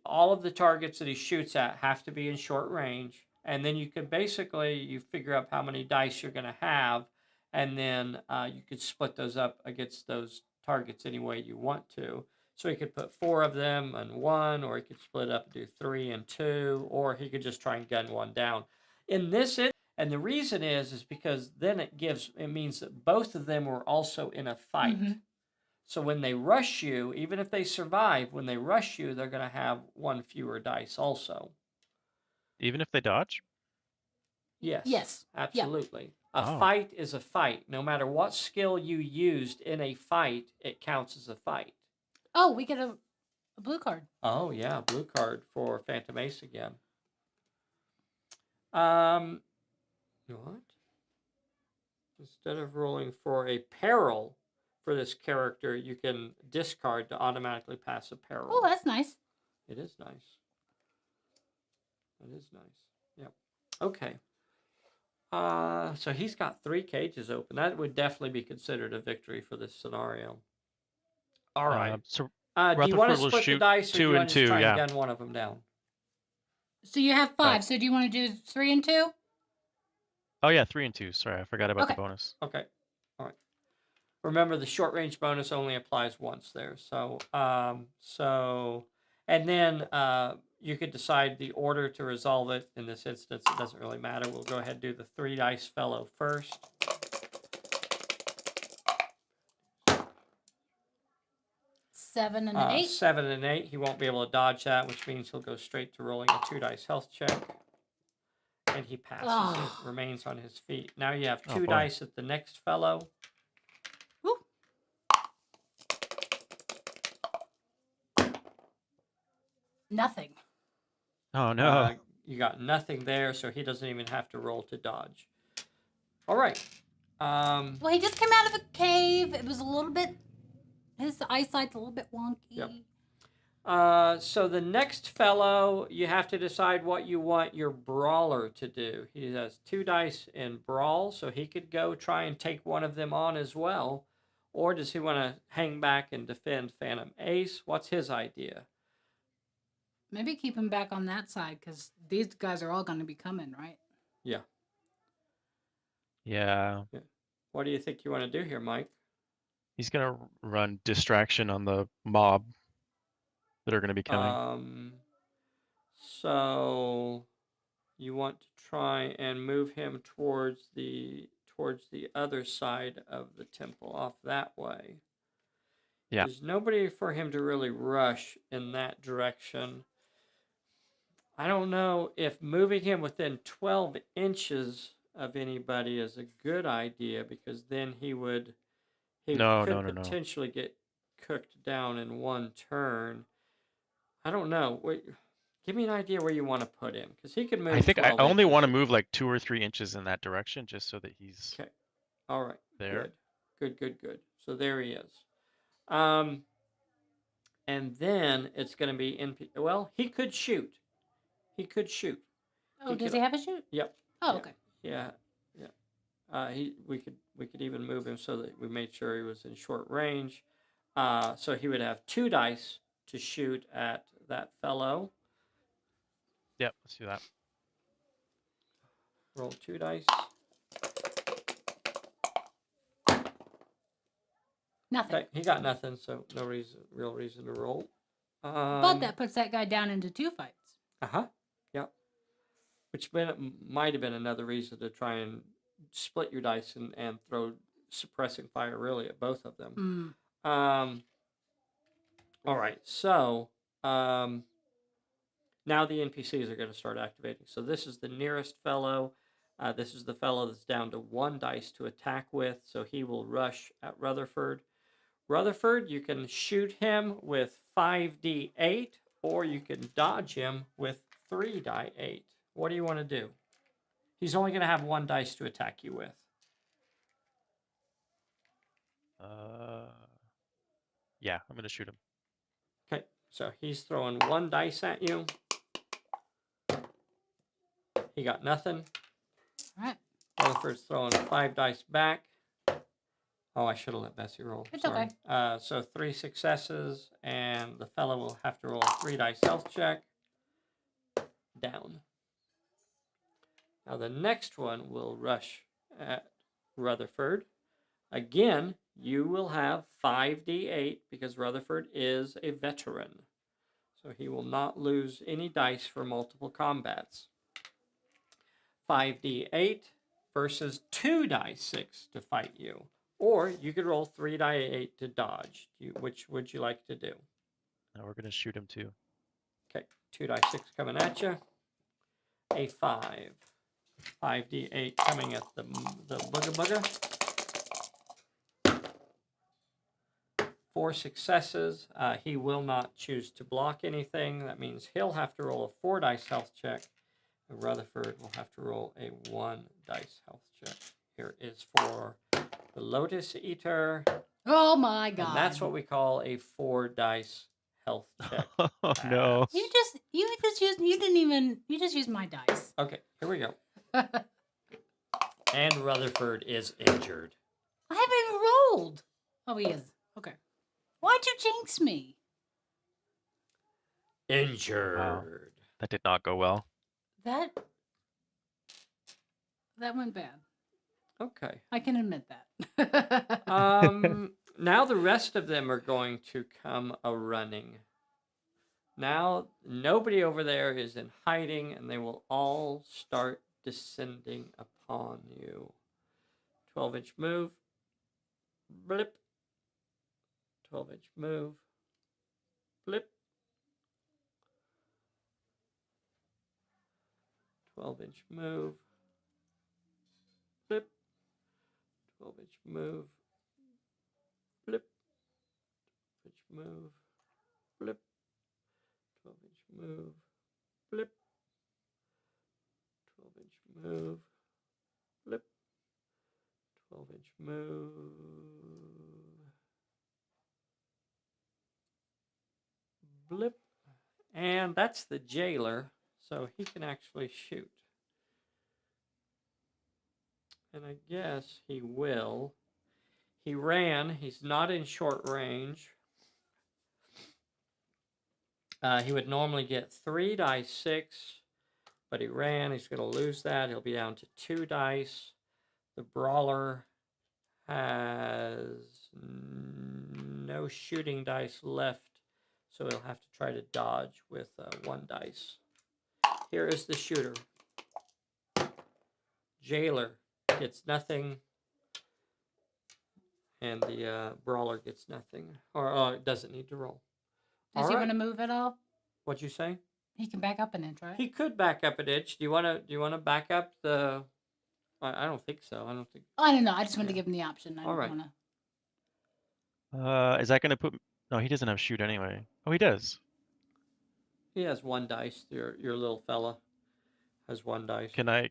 all of the targets that he shoots at have to be in short range, and then you figure out how many dice you're going to have, and then you could split those up against those targets any way you want to. So he could put 4 of them in 1, or he could split up and do 3 and 2, or he could just try and gun 1 down. In this, and the reason is because then it means that both of them were also in a fight. Mm-hmm. So when they rush you, even if they survive, when they rush you, they're going to have 1 fewer dice also. Even if they dodge? Yes. Yes. Absolutely. Yep. A fight is a fight. No matter what skill you used in a fight, it counts as a fight. Oh, we get a blue card. Oh, yeah. Blue card for Phantom Ace again. What? Instead of rolling for a peril for this character, you can discard to automatically pass a peril. Oh, that's nice. It is nice. It is nice. Yep. Okay. So he's got 3 cages open. That would definitely be considered a victory for this scenario. All right. So do you want to split the dice, or do you want to try and gun one of them down? So you have 5. So do you want to do 3 and 2? Oh yeah, 3 and 2. Sorry, I forgot about the bonus. Okay. All right. Remember, the short range bonus only applies once there. So, and then you could decide the order to resolve it. In this instance, it doesn't really matter. We'll go ahead and do the 3 dice fellow first. 7 and 8. 7 and 8. He won't be able to dodge that, which means he'll go straight to rolling a 2 dice health check. And he passes it, remains on his feet. Now you have 2 dice at the next fellow. Woo. Nothing. Oh no. You got nothing there, so he doesn't even have to roll to dodge. All right. Well, he just came out of a cave. It was a little bit. His eyesight's a little bit wonky. Yep. So the next fellow, you have to decide what you want your brawler to do. He has 2 dice in brawl, so he could go try and take one of them on as well. Or does he want to hang back and defend Phantom Ace? What's his idea? Maybe keep him back on that side, because these guys are all going to be coming, right? Yeah. Yeah. What do you think you want to do here, Mike? He's gonna run distraction on the mob that are gonna be coming. So you want to try and move him towards the other side of the temple, off that way. Yeah. There's nobody for him to really rush in that direction. I don't know if moving him within 12 inches of anybody is a good idea, because then he could potentially get cooked down in one turn. I don't know. Wait, give me an idea where you want to put him, because he could move. I think I 12 only inches. want to move like 2 or 3 inches in that direction, just so that he's Okay. All right. there. Good. So there he is. And then it's going to be well, he could shoot. Oh, does he have a shoot? Yep. Oh, okay. Yeah. We could even move him so that we made sure he was in short range. So he would have 2 dice to shoot at that fellow. Yep, let's do that. Roll 2 dice. Nothing. Okay, he got nothing, so no real reason to roll. But that puts that guy down into 2 fights. Yep. Which might have been another reason to try and split your dice and throw suppressing fire really at both of them. All right, so now the NPCs are going to start activating. So this is the nearest fellow. This is the fellow that's down to 1 dice to attack with, so he will rush at Rutherford. Rutherford, you can shoot him with 5d8, or you can dodge him with 3d8. What do you want to do? He's only going to have 1 dice to attack you with. Yeah, I'm gonna shoot him. Okay, so he's throwing 1 dice at you. He got nothing. All right. Rutherford's throwing 5 dice back. Oh, I should have let Bessie roll. It's Sorry. okay. So 3 successes, and the fellow will have to roll a 3 dice health check. Down. Now the next one will rush at Rutherford. Again, you will have 5d8 because Rutherford is a veteran. So he will not lose any dice for multiple combats. 5d8 versus 2d6 to fight you. Or you could roll 3d8 to dodge. Which would you like to do? No, we're gonna shoot him too. Okay, 2d6 coming at you. A 5. 5d8 coming at the booga. 4 successes. He will not choose to block anything. That means he'll have to roll a 4 dice health check. And Rutherford will have to roll a 1 dice health check. Here is for the Lotus Eater. Oh my God. And that's what we call a 4 dice health check. Oh no. You just used my dice. Okay, here we go. And Rutherford is injured. I haven't even rolled. Oh, he is. Okay. Why'd you jinx me? Injured. Wow. That did not go well. That went bad. Okay. I can admit that. Now the rest of them are going to come a-running. Now nobody over there is in hiding, and they will all start descending upon you. 12-inch move. Blip. 12-inch move. Blip. 12-inch move. Blip. 12-inch move. Blip. 12-inch move. Blip. 12-inch move. Blip. move. Blip. 12-inch move. Blip. And that's the jailer, so he can actually shoot. And I guess he will. He ran. He's not in short range. He would normally get 3 dice 6, but he ran. He's going to lose that. He'll be down to 2 dice. The brawler has no shooting dice left, so he'll have to try to dodge with 1 dice. Here is the shooter. Jailer gets nothing, and the brawler gets nothing, or doesn't need to roll. Does he want to move at all? What'd you say? He can back up an inch, right? He could back up an inch. Do you want to back up the? I don't think so. I don't think. I don't know. I just wanted to give him the option. I All right. Want to. Is that going to put? No, he doesn't have shoot anyway. Oh, he does. He has 1 dice. Your little fella has 1 dice. Can I?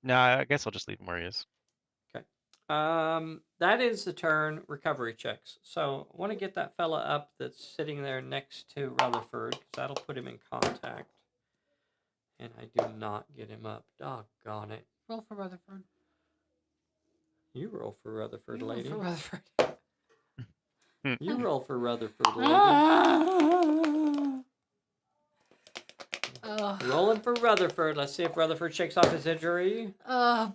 Nah, I guess I'll just leave him where he is. Okay. That is the turn. Recovery checks. So I want to get that fella up that's sitting there next to Rutherford, because that'll put him in contact. And I do not get him up. Doggone it. Roll for Rutherford. You roll for Rutherford, You lady. roll for Rutherford. You roll for Rutherford, lady. Rolling for Rutherford. Let's see if Rutherford shakes off his injury.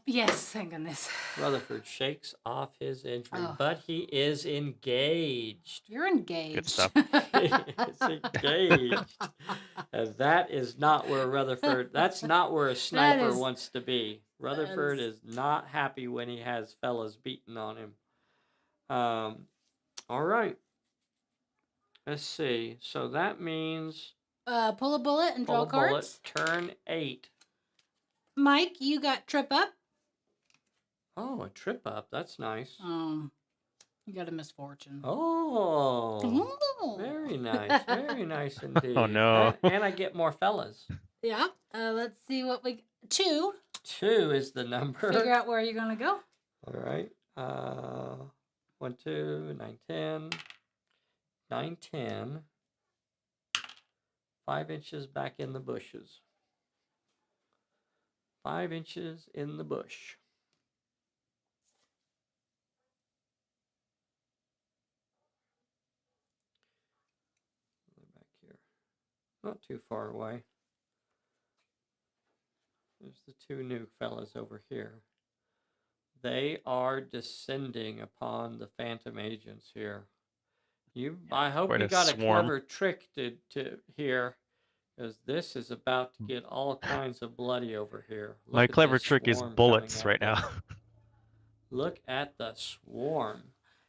Yes, thank goodness. Rutherford shakes off his injury, but he is engaged. You're engaged. Good stuff. He is engaged. And that is not where Rutherford, that's not where a sniper wants to be. Rutherford is not happy when he has fellas beating on him. All right. Let's see. So that means pull a bullet and draw cards. Turn 8. Mike, you got trip up. Oh, a trip up. That's nice. You got a misfortune. Oh, Ooh. Very nice. Very nice indeed. Oh, no. And I get more fellas. Yeah. Let's see what we... 2. 2 is the number. Figure out where you're going to go. All right. 1, 2, 9, 10. 9, 10. 5 inches back in the bushes. 5 inches in the bush. Back here. Not too far away. There's the 2 new fellas over here. They are descending upon the phantom agents here. I hope you got a clever trick to here, because this is about to get all kinds of bloody over here. My clever trick is bullets right now. Look at the swarm.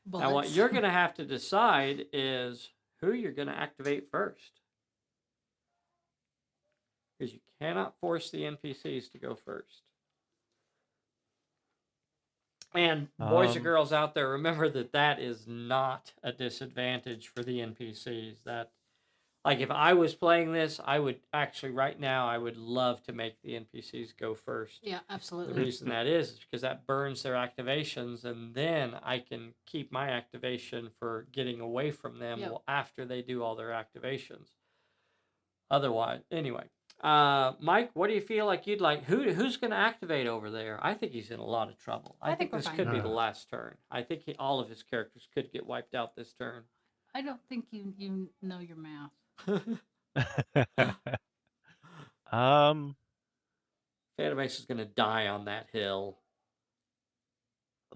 Bullets. Now what you're going to have to decide is who you're going to activate first. Because you cannot force the NPCs to go first. And boys and girls out there, remember that is not a disadvantage for the NPCs. That, like, if I was playing this, I would actually right now I would love to make the NPCs go first. Yeah, absolutely. The reason that is because that burns their activations, and then I can keep my activation for getting away from them after they do all their activations. Otherwise, anyway. Mike, what do you feel like you'd like? Who's going to activate over there? I think he's in a lot of trouble. I think this could be the last turn. I think all of his characters could get wiped out this turn. I don't think you know your math. Phantom Ace is going to die on that hill.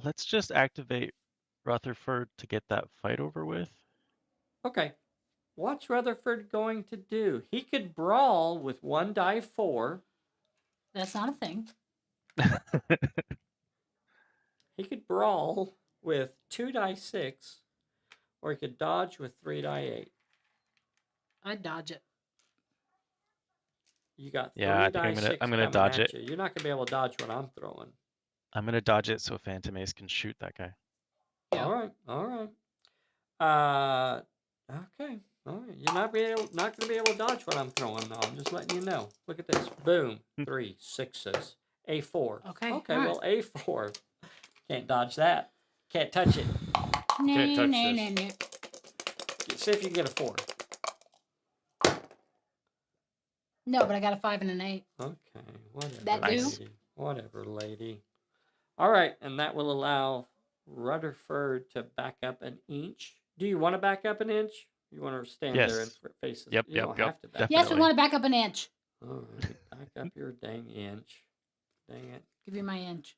Let's just activate Rutherford to get that fight over with. Okay. What's Rutherford going to do? He could brawl with 1 die 4. That's not a thing. He could brawl with 2 die 6, or he could dodge with 3 die 8. I'd dodge it. You got 3 I die think 6 I'm gonna dodge it. You're not going to be able to dodge what I'm throwing. I'm gonna dodge it so Phantom Ace can shoot that guy. Yeah. All right. Okay. All right. you're not going to be able to dodge what I'm throwing, though. I'm just letting you know. Look at this. Boom. 3 6s. A4. Okay. Okay, well, A4. Can't dodge that. Can't touch it. No, Can't touch no, this. no, no. See if you can get a 4. No, but I got a 5 and an 8. Okay, whatever. That do? Lady. Whatever, lady. All right, and that will allow Rutherford to back up an inch. Do you want to back up an inch? You want to stand there and Yes. face it? Yep, You yep, don't yep, have to back definitely. Yes, we want to back up an inch. All right, back up your dang inch. Dang it. Give you my inch.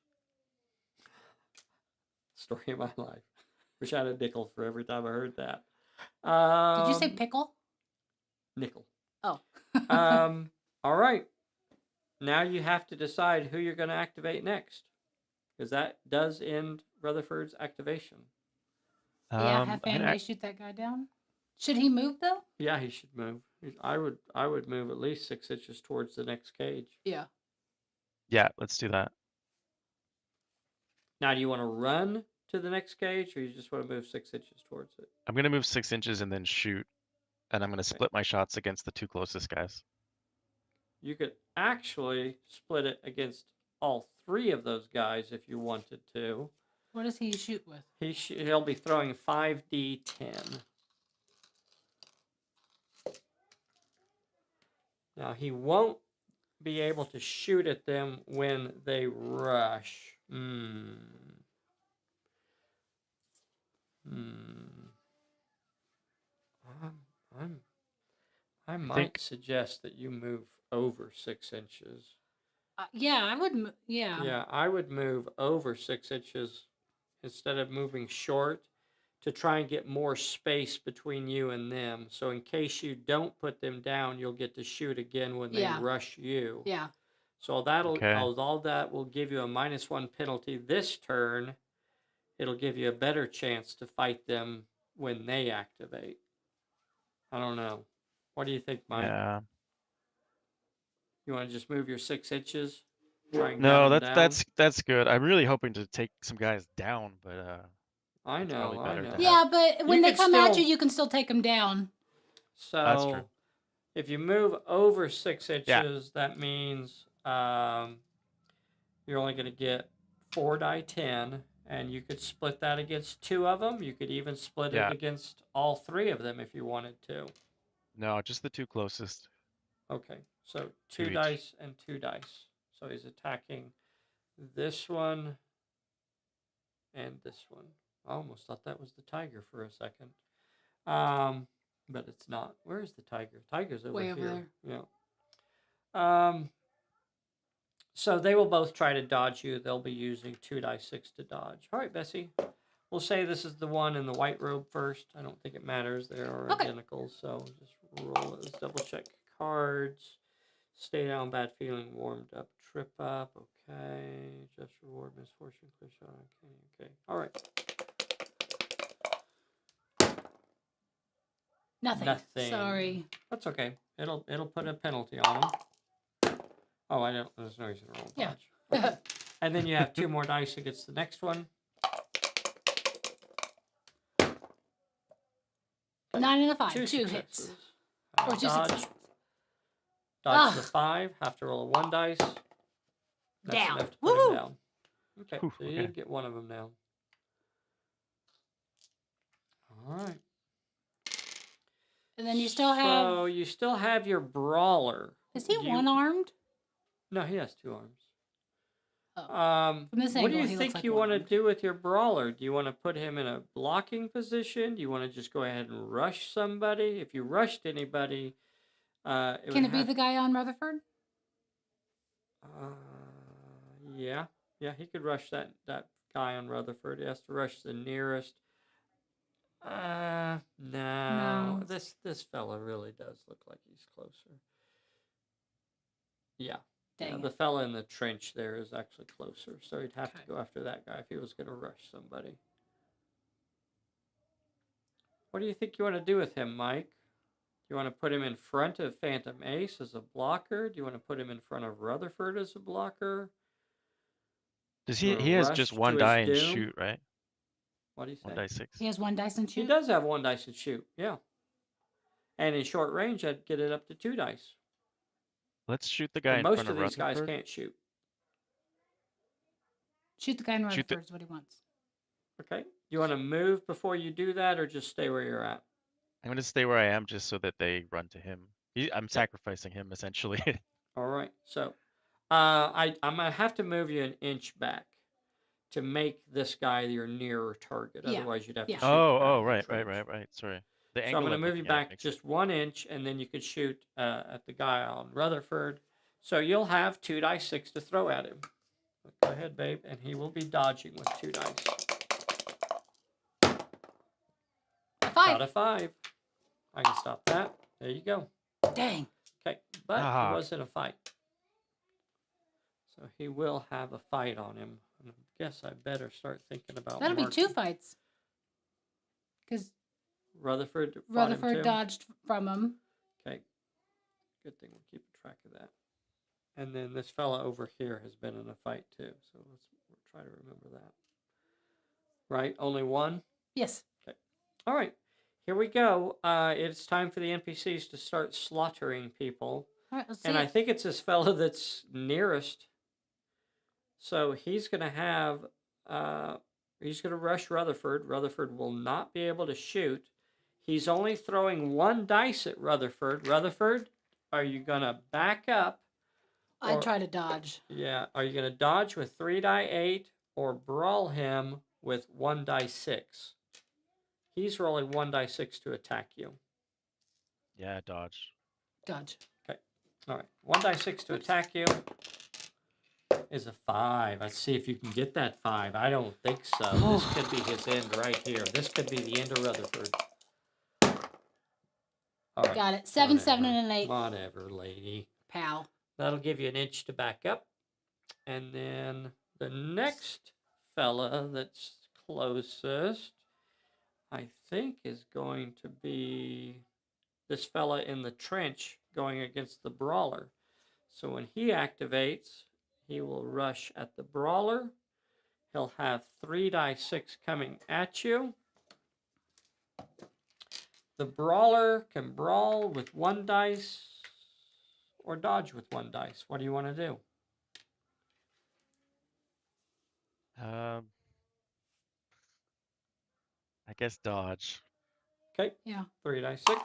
Story of my life. Wish I had a nickel for every time I heard that. Did you say pickle? Nickel. Oh. All right. Now you have to decide who you're going to activate next, because that does end Rutherford's activation. Yeah, have family shoot that guy down. Should he move though? Yeah, he should move. I would move at least 6 inches towards the next cage. Yeah. Yeah, let's do that. Now, do you want to run to the next cage, or you just want to move 6 inches towards it? I'm gonna move 6 inches and then shoot, and I'm gonna split my shots against the 2 closest guys. You could actually split it against all 3 of those guys if you wanted to. What does he shoot with? He'll be throwing 5d10. Now, he won't be able to shoot at them when they rush. I might suggest that you move over 6 inches. Yeah, I would. Yeah. Yeah, I would move over 6 inches instead of moving short to try and get more space between you and them. So in case you don't put them down, you'll get to shoot again when they rush you. Yeah. So all that will give you a -1 penalty this turn. It'll give you a better chance to fight them when they activate. I don't know. What do you think, Mike? Yeah. You want to just move your 6 inches? Try and No, gun them down? that's good. I'm really hoping to take some guys down, but I it's probably know. better to Yeah, but when You they could come at still- you can still take them down. That's So true. if you move over 6 inches, that means you're only going to get 4 die 10, and you could split that against 2 of them. You could even split it against all 3 of them if you wanted to. No, just the 2 closest. Okay, so 2 each. dice and 2 dice. So he's attacking this one and this one. I almost thought that was the tiger for a second. But it's not. Where is the tiger? Tiger's over Way here. over there. Yeah. So they will both try to dodge you. They'll be using 2 die 6 to dodge. All right, Bessie. We'll say this is the one in the white robe first. I don't think it matters. They are identical. So just roll it. Let's double check cards. Stay down, bad feeling, warmed up, trip up. Okay. Just reward, misfortune, clear shot. Okay. All right. Nothing. Sorry. That's okay. It'll put a penalty on them. Oh, I don't. There's no reason to roll dodge. Yeah. Okay. And then you have 2 more dice against the next one. 9 and a 5. 2 2 successes. hits. Or 2 dodge. successes. Dodge the 5. Have to roll a 1 dice. That's Down. enough to put him Woohoo! down. Okay. So you did get one of them down. All right. And then you still have. So you still have your brawler. Is he one-armed? No, he has 2 arms. Oh. From this What do angle, you he looks think like you want to one-armed. do with your brawler? Do you want to put him in a blocking position? Do you want to just go ahead and rush somebody? If you rushed anybody, Can it be the guy on Rutherford? Yeah, he could rush that guy on Rutherford. He has to rush the nearest. No. This fella really does look like he's closer. Yeah. Dang The fella in the trench there is actually closer, so he'd have to go after that guy if he was going to rush somebody. What do you think you want to do with him, Mike? Do you want to put him in front of Phantom Ace as a blocker? Do you want to put him in front of Rutherford as a blocker? Does he has just 1 die and shoot, right? What do you say? 1 die 6. He has 1 dice and shoot? He does have 1 dice and shoot, yeah. And in short range, I'd get it up to 2 dice. Let's shoot the guy And in most front of of these guys Rutherford. can't shoot. Shoot the guy in Shoot the- Rutherford is what he wants. Okay. You want to move before you do that, or just stay where you're at? I'm gonna stay where I am just so that they run to him. I'm sacrificing him essentially. All right. So, I'm gonna have to move you an inch back to make this guy your nearer target. Yeah. Otherwise, you'd have Yeah. to shoot the guy Oh, in the right. trench. Sorry. The So I'm angle going to I'm move you looking at back makes just 1 inch, and then you could shoot at the guy on Rutherford. So you'll have 2 dice 6 to throw at him. Go ahead, babe, and he will be dodging with 2 dice. 5. Got a 5. I can stop that. There you go. Dang. Okay, but it wasn't a fight. So he will have a fight on him. I guess I better start thinking about That'll be 2 marking. fights. Because Rutherford dodged from him. Okay. Good thing we're keeping track of that. And then this fella over here has been in a fight too. So we'll try to remember that. Right? Only 1? Yes. Okay. All right. Here we go. It's time for the NPCs to start slaughtering people. All right, let's see. And I think it's this fella that's nearest. So he's going to have, he's going to rush Rutherford. Rutherford will not be able to shoot. He's only throwing 1 dice at Rutherford. Rutherford, are you going to back up? I'd try to dodge. Yeah. Are you going to dodge with 3 die 8 or brawl him with 1 die 6? He's rolling 1 die 6 to attack you. Yeah, dodge. Dodge. Okay. All right. 1 die 6 to attack you is a 5. Let's see if you can get that 5. I don't think so. This could be his end right here. This could be the end of Rutherford. All right. Got it. 7, Whatever. 7, and an 8. Whatever, lady. Pal. That'll give you an inch to back up. And then the next fella that's closest, I think, is going to be this fella in the trench going against the brawler. So when he activates, he will rush at the brawler. He'll have 3 die 6 coming at you. The brawler can brawl with 1 dice or dodge with 1 dice. What do you want to do? I guess dodge. Okay. Yeah. 3 die 6.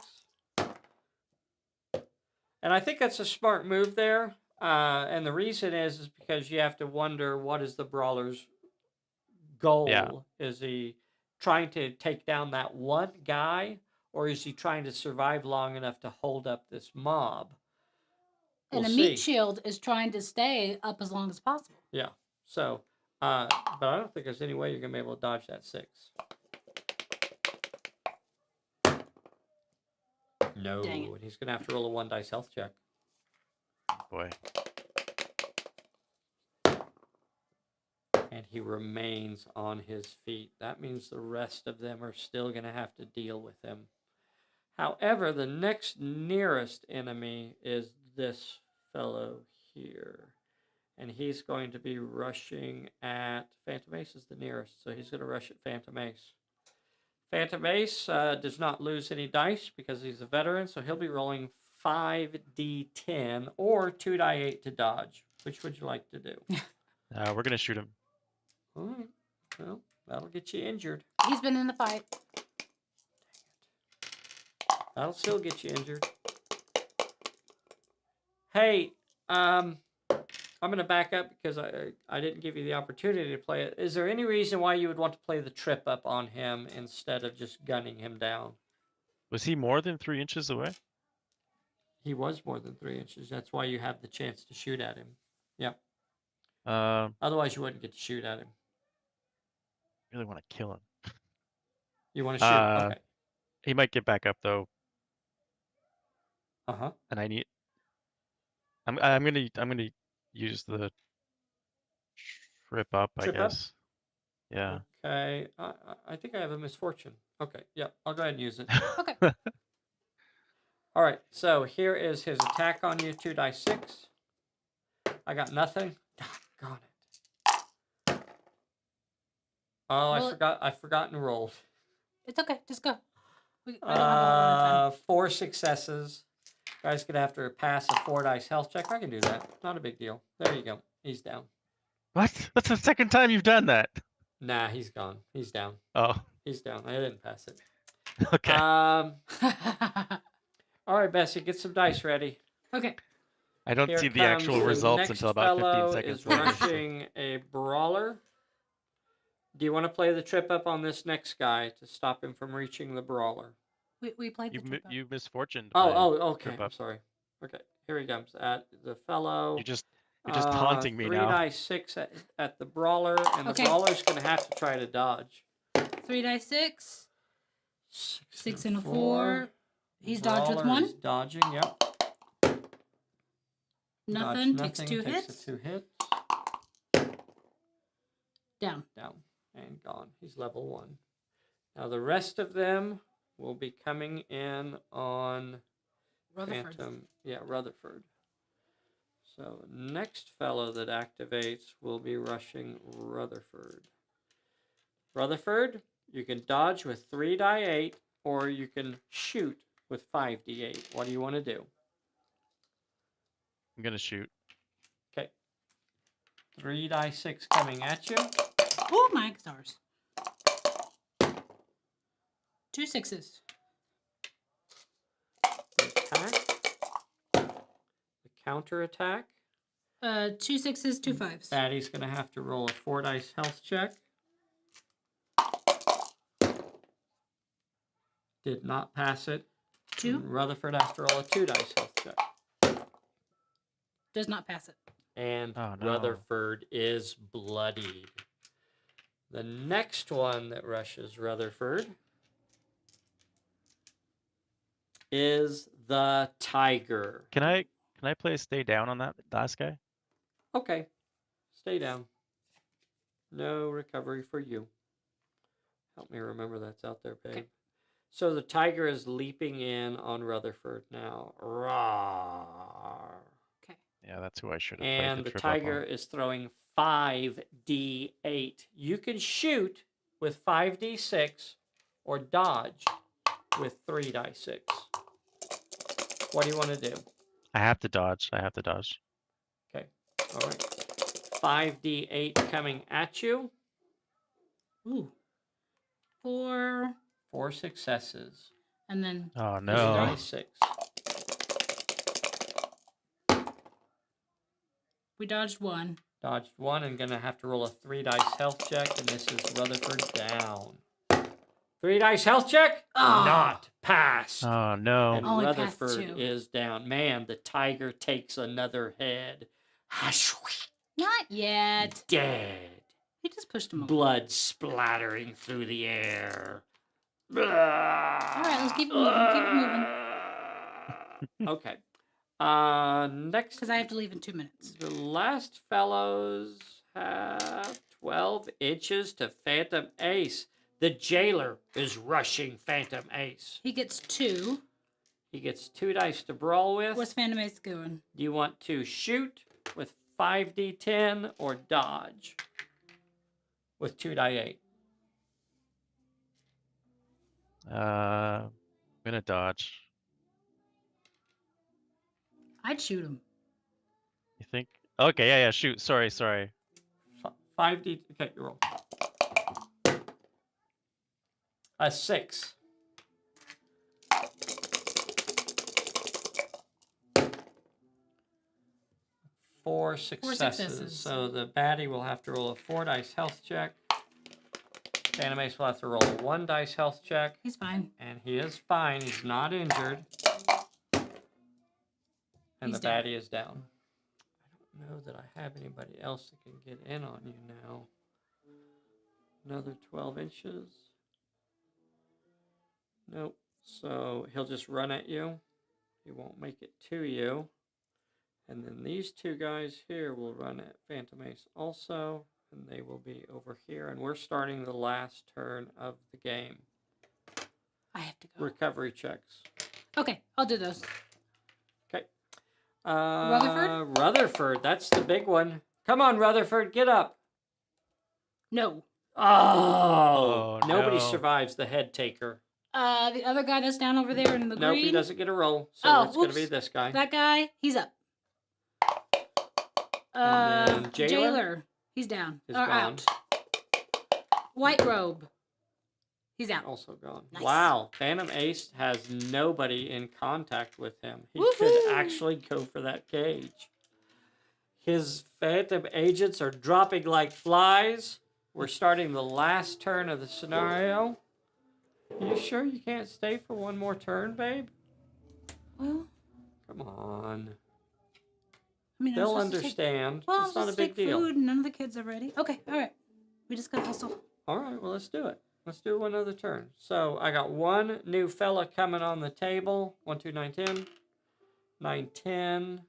And I think that's a smart move there. And the reason is because you have to wonder, what is the brawler's goal? Yeah. Is he trying to take down that one guy, or is he trying to survive long enough to hold up this mob? And a meat shield is trying to stay up as long as possible. Yeah. So, but I don't think there's any way you're going to be able to dodge that 6. No, Dang it. and he's going to have to roll a 1 dice health check. Boy. And he remains on his feet. That means the rest of them are still going to have to deal with him. However, the next nearest enemy is this fellow here. And he's going to be rushing at... Phantom Ace is the nearest, so he's going to rush at Phantom Ace. Phantom Ace does not lose any dice because he's a veteran, so he'll be rolling 5d10 or 2 die 8 to dodge. Which would you like to do? We're gonna shoot him. All right. Well, that'll get you injured. He's been in the fight. That'll still get you injured. Hey, I'm going to back up because I didn't give you the opportunity to play it. Is there any reason why you would want to play the trip up on him instead of just gunning him down? Was he more than 3 inches away? He was more than 3 inches. That's why you have the chance to shoot at him. Yep. Otherwise, you wouldn't get to shoot at him. Really want to kill him. You want to shoot? Okay. He might get back up though. Uh-huh. And I need. I'm gonna use the trip up, I guess. Yeah. Okay. I think I have a misfortune. Okay. Yep. I'll go ahead and use it. Okay. All right. So here is his attack on you. 2 die 6. I got nothing. Doggone it. Oh, well, I forgot and rolled. It's okay. Just go. We don't have a lot of time. 4 successes. Guy's going to have to pass a 4 dice health check. I can do that. Not a big deal. There you go. He's down. What? That's the second time you've done that. Nah, he's gone. He's down. Oh, He's down. I didn't pass it. okay. All right, Bessie, get some dice ready. Okay. I don't Here see the actual comes results next until about 15 fellow seconds is later. rushing a brawler. Do you want to play the trip up on this next guy to stop him from reaching the brawler? We played the trip up. You misfortuned. Okay. Trip I'm up. sorry. Okay, here he comes at the fellow. You're just taunting me 3 now. dice 6 at the brawler, and the Okay. brawler's going to have to try to dodge. 3 dice 6. 6 6 and a 4. He's dodged with Brawler 1. is dodging, yep. Nothing. Dodge Takes 2 takes hits. the 2 hits. Down. Down and gone. He's level 1. Now the rest of them will be coming in on Rutherford. Phantom. Yeah, Rutherford. So next fellow that activates will be rushing Rutherford. Rutherford, you can dodge with 3 die 8, or you can shoot with 5d8. What do you want to do? I'm gonna shoot. Okay. 3 die 6 coming at you. Oh my stars. 2 6s. Attack. The counter attack. 2 6s, 2 5s. Baddie's going to have to roll a 4 dice health check. Did not pass it. 2. Rutherford has to roll a 2 dice health check. Does not pass it. And Oh, no. Rutherford is bloodied. The next one that rushes Rutherford is the Tiger. Can I play stay down on that last guy? Okay. Stay down. No recovery for you. Help me remember that's out there, babe. Okay. So the Tiger is leaping in on Rutherford now. Roar. Okay. Yeah, that's who I should have played. And the Tiger is throwing 5d8. You can shoot with 5d6 or dodge with 3 die 6. What do you want to do? I have to dodge. Okay. All right. 5d8 coming at you. Ooh. 4. 4 successes. And then Oh 3 no. die 6. we dodged 1. Dodged 1 and going to have to roll a 3 dice health check, and this is Rutherford down. 3 dice health check? Oh. Not passed. Oh no. And Only passed Rutherford 2. is down. Man, the Tiger takes another head. Not yet. Dead. He just pushed him over. Blood splattering through the air. All right, let's keep it moving. Okay. Next. Because I have to leave in 2 minutes. The last fellows have 12 inches to Phantom Ace. The jailer is rushing Phantom Ace. He gets 2. He gets 2 dice to brawl with. What's Phantom Ace going? Do you want to shoot with 5d10 or dodge with 2 die 8? I'm gonna dodge. I'd shoot him. You think? Okay, yeah, shoot. Sorry. 5d. Okay, you roll. A 6. Four successes. So the baddie will have to roll a 4 dice health check. Phantom Ace will have to roll a 1 dice health check. He's fine. And he is fine. He's not injured. And He's the down. baddie is down. I don't know that I have anybody else that can get in on you now. Another 12 inches. Nope. So he'll just run at you. He won't make it to you. And then these 2 guys here will run at Phantom Ace also. And they will be over here. And we're starting the last turn of the game. I have to go. Recovery checks. Okay, I'll do those. Okay. Rutherford? Rutherford, that's the big one. Come on, Rutherford, get up. No. Oh, Oh, nobody no. survives the head taker. The other guy that's down over there in the Nope, green. he doesn't get a roll. So it's going to be this guy. That guy, he's up. And then Jailer, he's down. Or out. White robe, he's out. Also gone. Nice. Wow, Phantom Ace has nobody in contact with him. He could actually go for that cage. His Phantom agents are dropping like flies. We're starting the last turn of the scenario. You sure you can't stay for one more turn, babe? Well, come on. I mean, they'll understand. Well, it's not a big deal. Food, none of the kids are ready. Okay, all right. We just got hustle. All right, well, let's do it. Let's do one other turn. So I got one new fella coming on the table. 1, 2, 9, 10. 9, 10.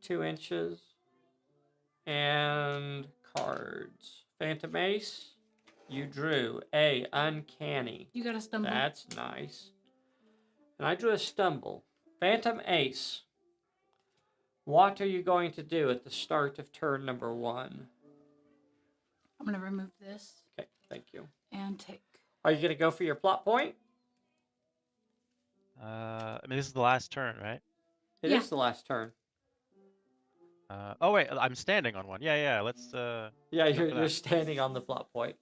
2 inches. And cards. Phantom Ace. You drew a uncanny. You got a stumble. That's nice. And I drew a stumble. Phantom Ace. What are you going to do at the start of turn number 1? I'm going to remove this. Okay, thank you. And take. Are you going to go for your plot point? I mean, this is the last turn, right? It is the last turn. Oh wait, I'm standing on one. Yeah. Let's. Yeah, you're standing on the plot point.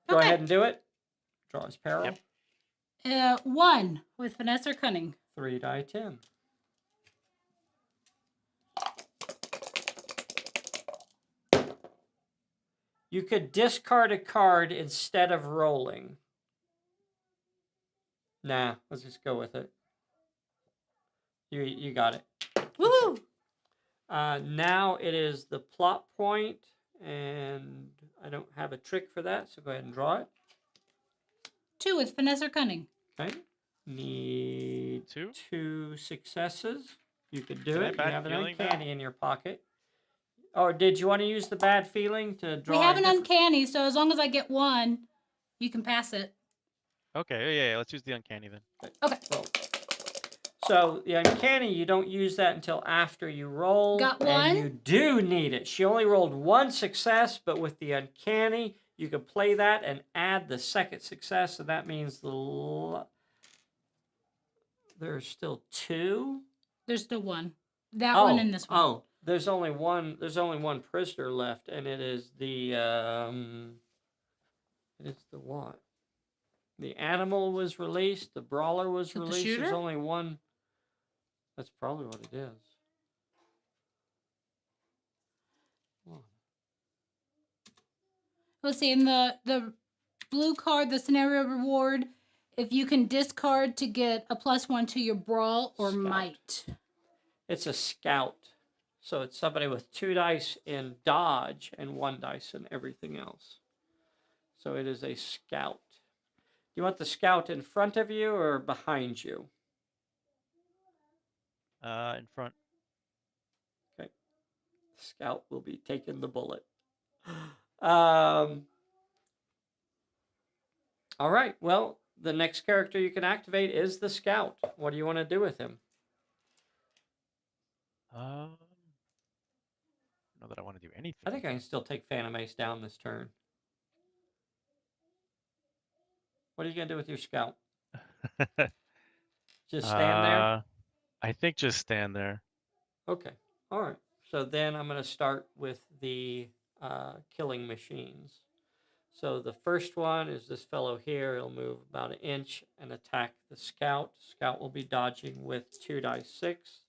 Go ahead and do it. Draw his peril. Yep. 1 with finesse or cunning. 3 die 10. You could discard a card instead of rolling. Nah, let's just go with it. You got it. Woohoo! Now it is the plot point, and I don't have a trick for that, so go ahead and draw it. 2 with finesse or cunning. Okay. Need 2 successes. You could do it. You have an uncanny in your pocket. Or did you want to use the bad feeling to draw? We have an uncanny, so as long as I get 1, you can pass it. Okay, yeah. Let's use the uncanny then. Okay. Roll. So the uncanny, you don't use that until after you roll. Got 1. And you do need it. She only rolled 1 success, but with the uncanny, you can play that and add the second success. So that means there's still 2. There's still 1. That one and this one. Oh, there's only one. There's only one prisoner left, and it is the what? The animal was released. The brawler was released. The shooter? There's only one. That's probably what it is. Let's see, in the blue card, the scenario reward, if you can discard to get a +1 to your brawl or might. It's a scout. So it's somebody with 2 dice in dodge and 1 dice in everything else. So it is a scout. Do you want the scout in front of you or behind you? In front. Okay. The scout will be taking the bullet. All right. Well, the next character you can activate is the scout. What do you want to do with him? I don't know that I want to do anything. I think I can still take Phantom Ace down this turn. What are you going to do with your scout? Just stand there? I think just stand there. Okay. All right. So then I'm going to start with the killing machines. So the first one is this fellow here. He'll move about 1 inch and attack the scout. Scout will be dodging with 2 dice 6.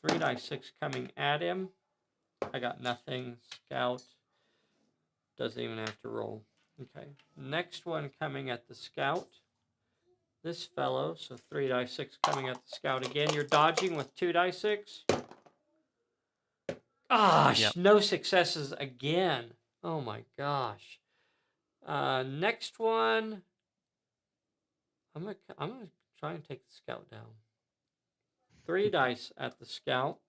3 dice 6 coming at him. I got nothing. Scout doesn't even have to roll. Okay. Next one coming at the scout. This fellow. So 3 dice 6 coming at the scout again. You're dodging with 2 dice 6. Gosh, Yep. No successes again. Oh my gosh. Next one. I'm gonna try and take the scout down. 3 dice at the scout.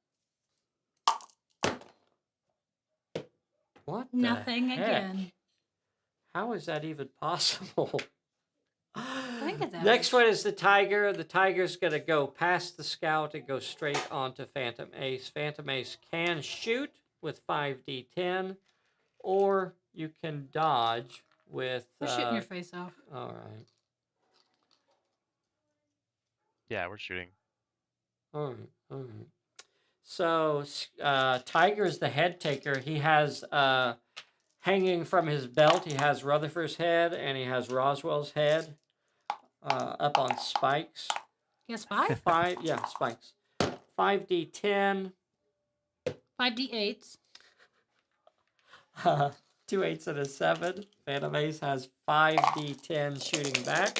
What? Nothing the heck? again. How is that even possible? I think it's Next one is the tiger. The tiger's going to go past the scout and go straight onto Phantom Ace. Phantom Ace can shoot with 5d10, or you can dodge with... We're shooting your face off. All right. Yeah, we're shooting. All right, all right. So, Tiger is the head taker. He has hanging from his belt. He has Rutherford's head and he has Roswell's head up on spikes. Yes, 5? Yeah, spikes. 5d10. 5d8s. 2 8s and a 7. Phantom Ace has 5d10 shooting back.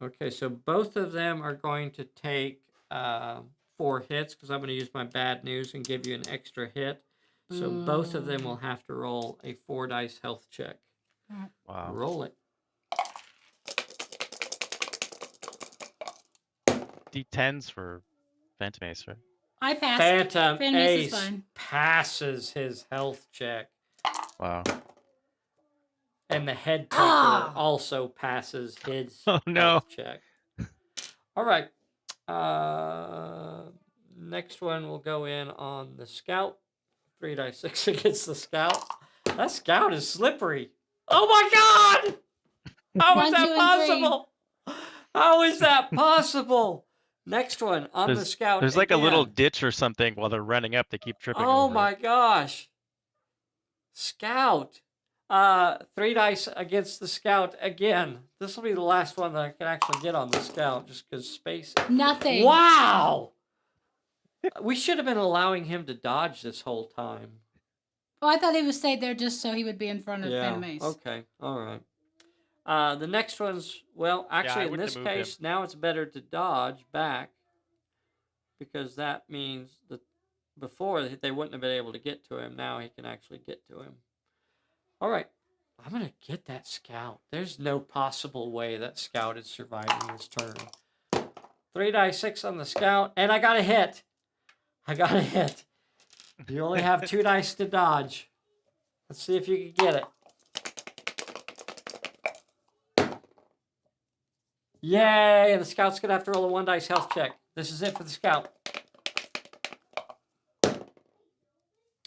Okay, so both of them are going to take 4 hits because I'm going to use my bad news and give you an extra hit. So both of them will have to roll a 4 dice health check. Wow. Roll it. D10s for Phantom Ace, right? I pass. Phantom Ace Ace passes his health check. Wow. And the head taker also passes his health check. All right. Next one will go in on the scout. 3 dice 6 against the scout. That scout is slippery. Oh my God! How is that possible? How is that possible? Next one on the scout. There's like a little ditch or something while they're running up. They keep tripping over. Oh my gosh. Scout. 3 dice against the scout again. This will be the last one that I can actually get on the scout just because space. Nothing. Wow. We should have been allowing him to dodge this whole time. Oh, I thought he would stay there just so he would be in front of Phantom Ace. Okay. All right. The next one's, well, actually, in this case, now it's better to dodge back because that means that before they wouldn't have been able to get to him. Now he can actually get to him. All right. I'm going to get that scout. There's no possible way that scout is surviving this turn. 3 dice 6 on the scout, and I got a hit. You only have 2 dice to dodge. Let's see if you can get it. Yay! And the scout's going to have to roll a 1 dice health check. This is it for the scout.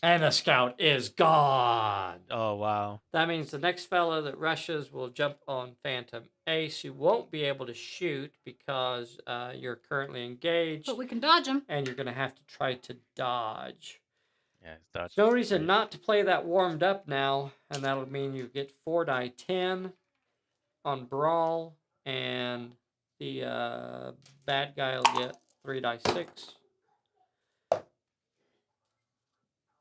And the scout is gone. Oh, wow. That means the next fellow that rushes will jump on Phantom Ace. You won't be able to shoot because you're currently engaged. But we can dodge him. And you're going to have to try to dodge. Yeah, dodge. No reason not to play that warmed up now. And that'll mean you get 4 die 10 on Brawl. And the bad guy will get 3 die 6.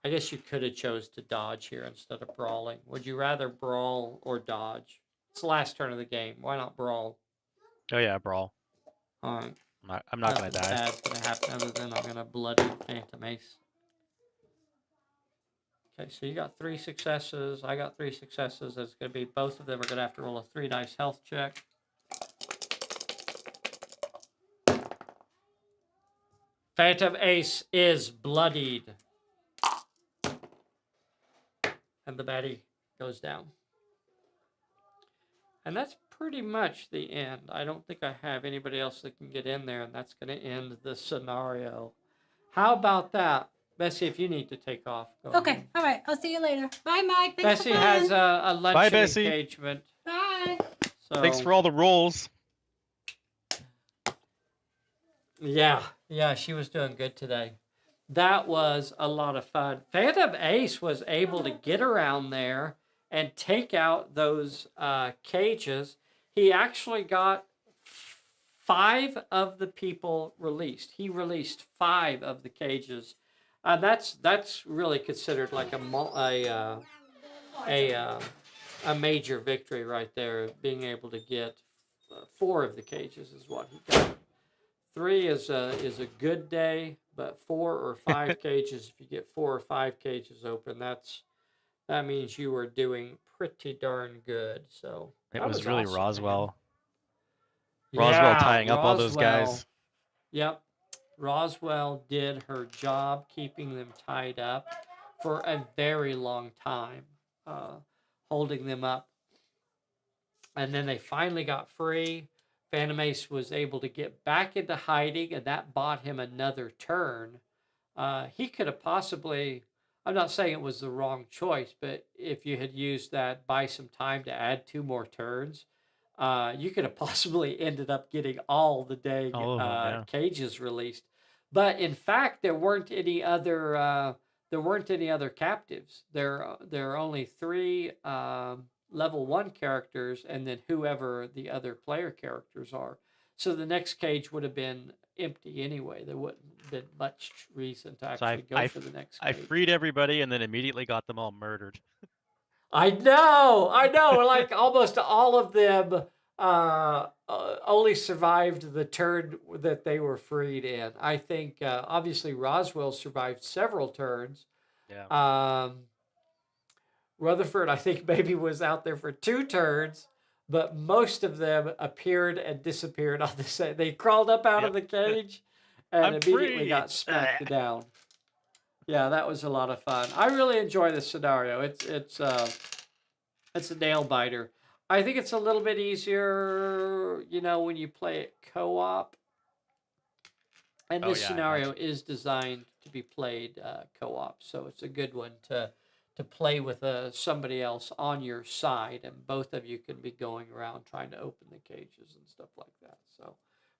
I guess you could have chose to dodge here instead of brawling. Would you rather brawl or dodge? It's the last turn of the game. Why not brawl? Oh yeah, brawl. All right. I'm not going to die. Nothing bad's going to happen other than I'm going to bloody Phantom Ace. Okay, so you got 3 successes. I got 3 successes. It's going to be both of them are going to have to roll a 3 dice health check. Phantom Ace is bloodied. And the baddie goes down. And that's pretty much the end. I don't think I have anybody else that can get in there, and that's going to end the scenario. How about that? Bessie, if you need to take off. Okay, all right. I'll see you later. Bye, Mike. Thanks Bessie has a luncheon engagement. Bye. So, thanks for all the rolls. Yeah, she was doing good today. That was a lot of fun. Phantom Ace was able to get around there and take out those cages. He actually got 5 of the people released. He released 5 of the cages. That's really considered like a major victory right there. Being able to get 4 of the cages is what he got. 3 is a good day, but 4 or 5 cages. If you get 4 or 5 cages open, that means you are doing pretty darn good. So it was really awesome, Roswell. Man. Roswell tying up all those guys. Yep, Roswell did her job keeping them tied up for a very long time, holding them up, and then they finally got free. Phantom Ace was able to get back into hiding, and that bought him another turn. He could have possibly I'm not saying it was the wrong choice, but if you had used that, buy some time to add 2 more turns, you could have possibly ended up getting all the dang All of them, yeah. cages released. But in fact, there weren't any other captives. There are only 3 level 1 characters, and then whoever the other player characters are. So the next cage would have been empty anyway. There wouldn't have been much reason to So actually go for the next I cage. freed everybody and then immediately got them all murdered. I know. Like almost all of them only survived the turn that they were freed in. I think obviously Roswell survived several turns. Yeah. Rutherford, I think, maybe was out there for 2 turns, but most of them appeared and disappeared on the same. They crawled up out of the cage and I'm immediately free. got smacked down. Yeah, that was a lot of fun. I really enjoy this scenario. It's a nail biter. I think it's a little bit easier, when you play it co-op. And this scenario is designed to be played co-op, so it's a good one to play with somebody else on your side, and both of you can be going around trying to open the cages and stuff like that. So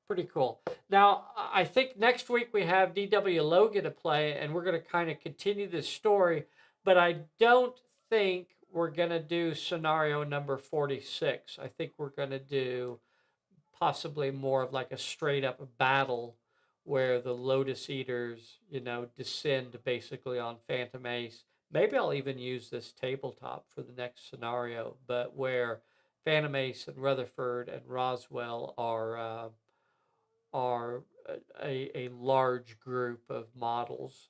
pretty cool. Now, I think next week we have D.W. Logan to play, and we're going to kind of continue this story, but I don't think we're going to do scenario number 46. I think we're going to do possibly more of like a straight up battle where the Lotus Eaters, descend basically on Phantom Ace. Maybe I'll even use this tabletop for the next scenario, but where Phantom Ace and Rutherford and Roswell are a large group of models.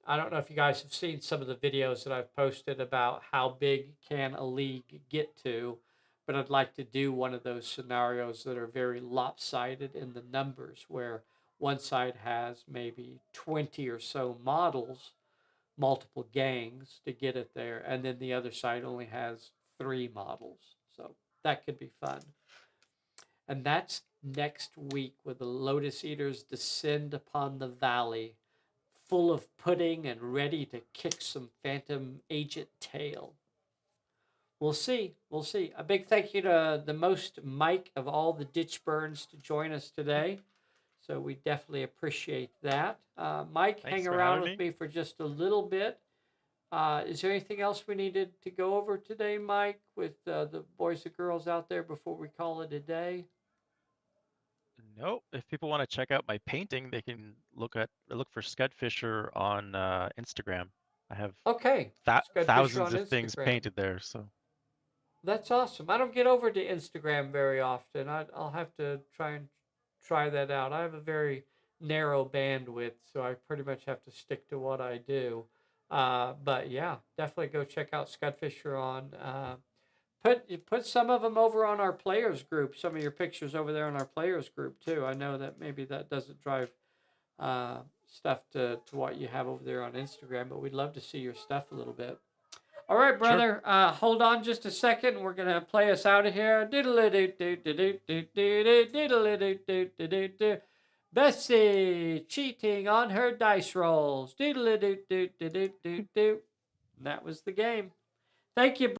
I don't know if you guys have seen some of the videos that I've posted about how big can a league get to, but I'd like to do one of those scenarios that are very lopsided in the numbers, where one side has maybe 20 or so models, multiple gangs to get it there, and then the other side only has 3 models. So that could be fun. And that's next week, where the Lotus Eaters descend upon the valley, full of pudding and ready to kick some Phantom Agent tail. We'll see. We'll see. A big thank you to the most Mike of all the Ditch Burns to join us today. So we definitely appreciate that. Mike, hang around with me for just a little bit. Is there anything else we needed to go over today, Mike, with the boys and girls out there before we call it a day? Nope. If people want to check out my painting, they can look for Scudfisher on Instagram. I have thousands of things painted there. So that's awesome. I don't get over to Instagram very often. I'll have to try that out. I have a very narrow bandwidth, so I pretty much have to stick to what I do. But yeah, definitely go check out Scudfisher on. Put some of them over on our players group. Some of your pictures over there on our players group too. I know that maybe that doesn't drive stuff to what you have over there on Instagram, but we'd love to see your stuff a little bit. All right, brother. Sure. Hold on just a second. We're gonna play us out of here. Bessie cheating on her dice rolls. And that was the game. Thank you.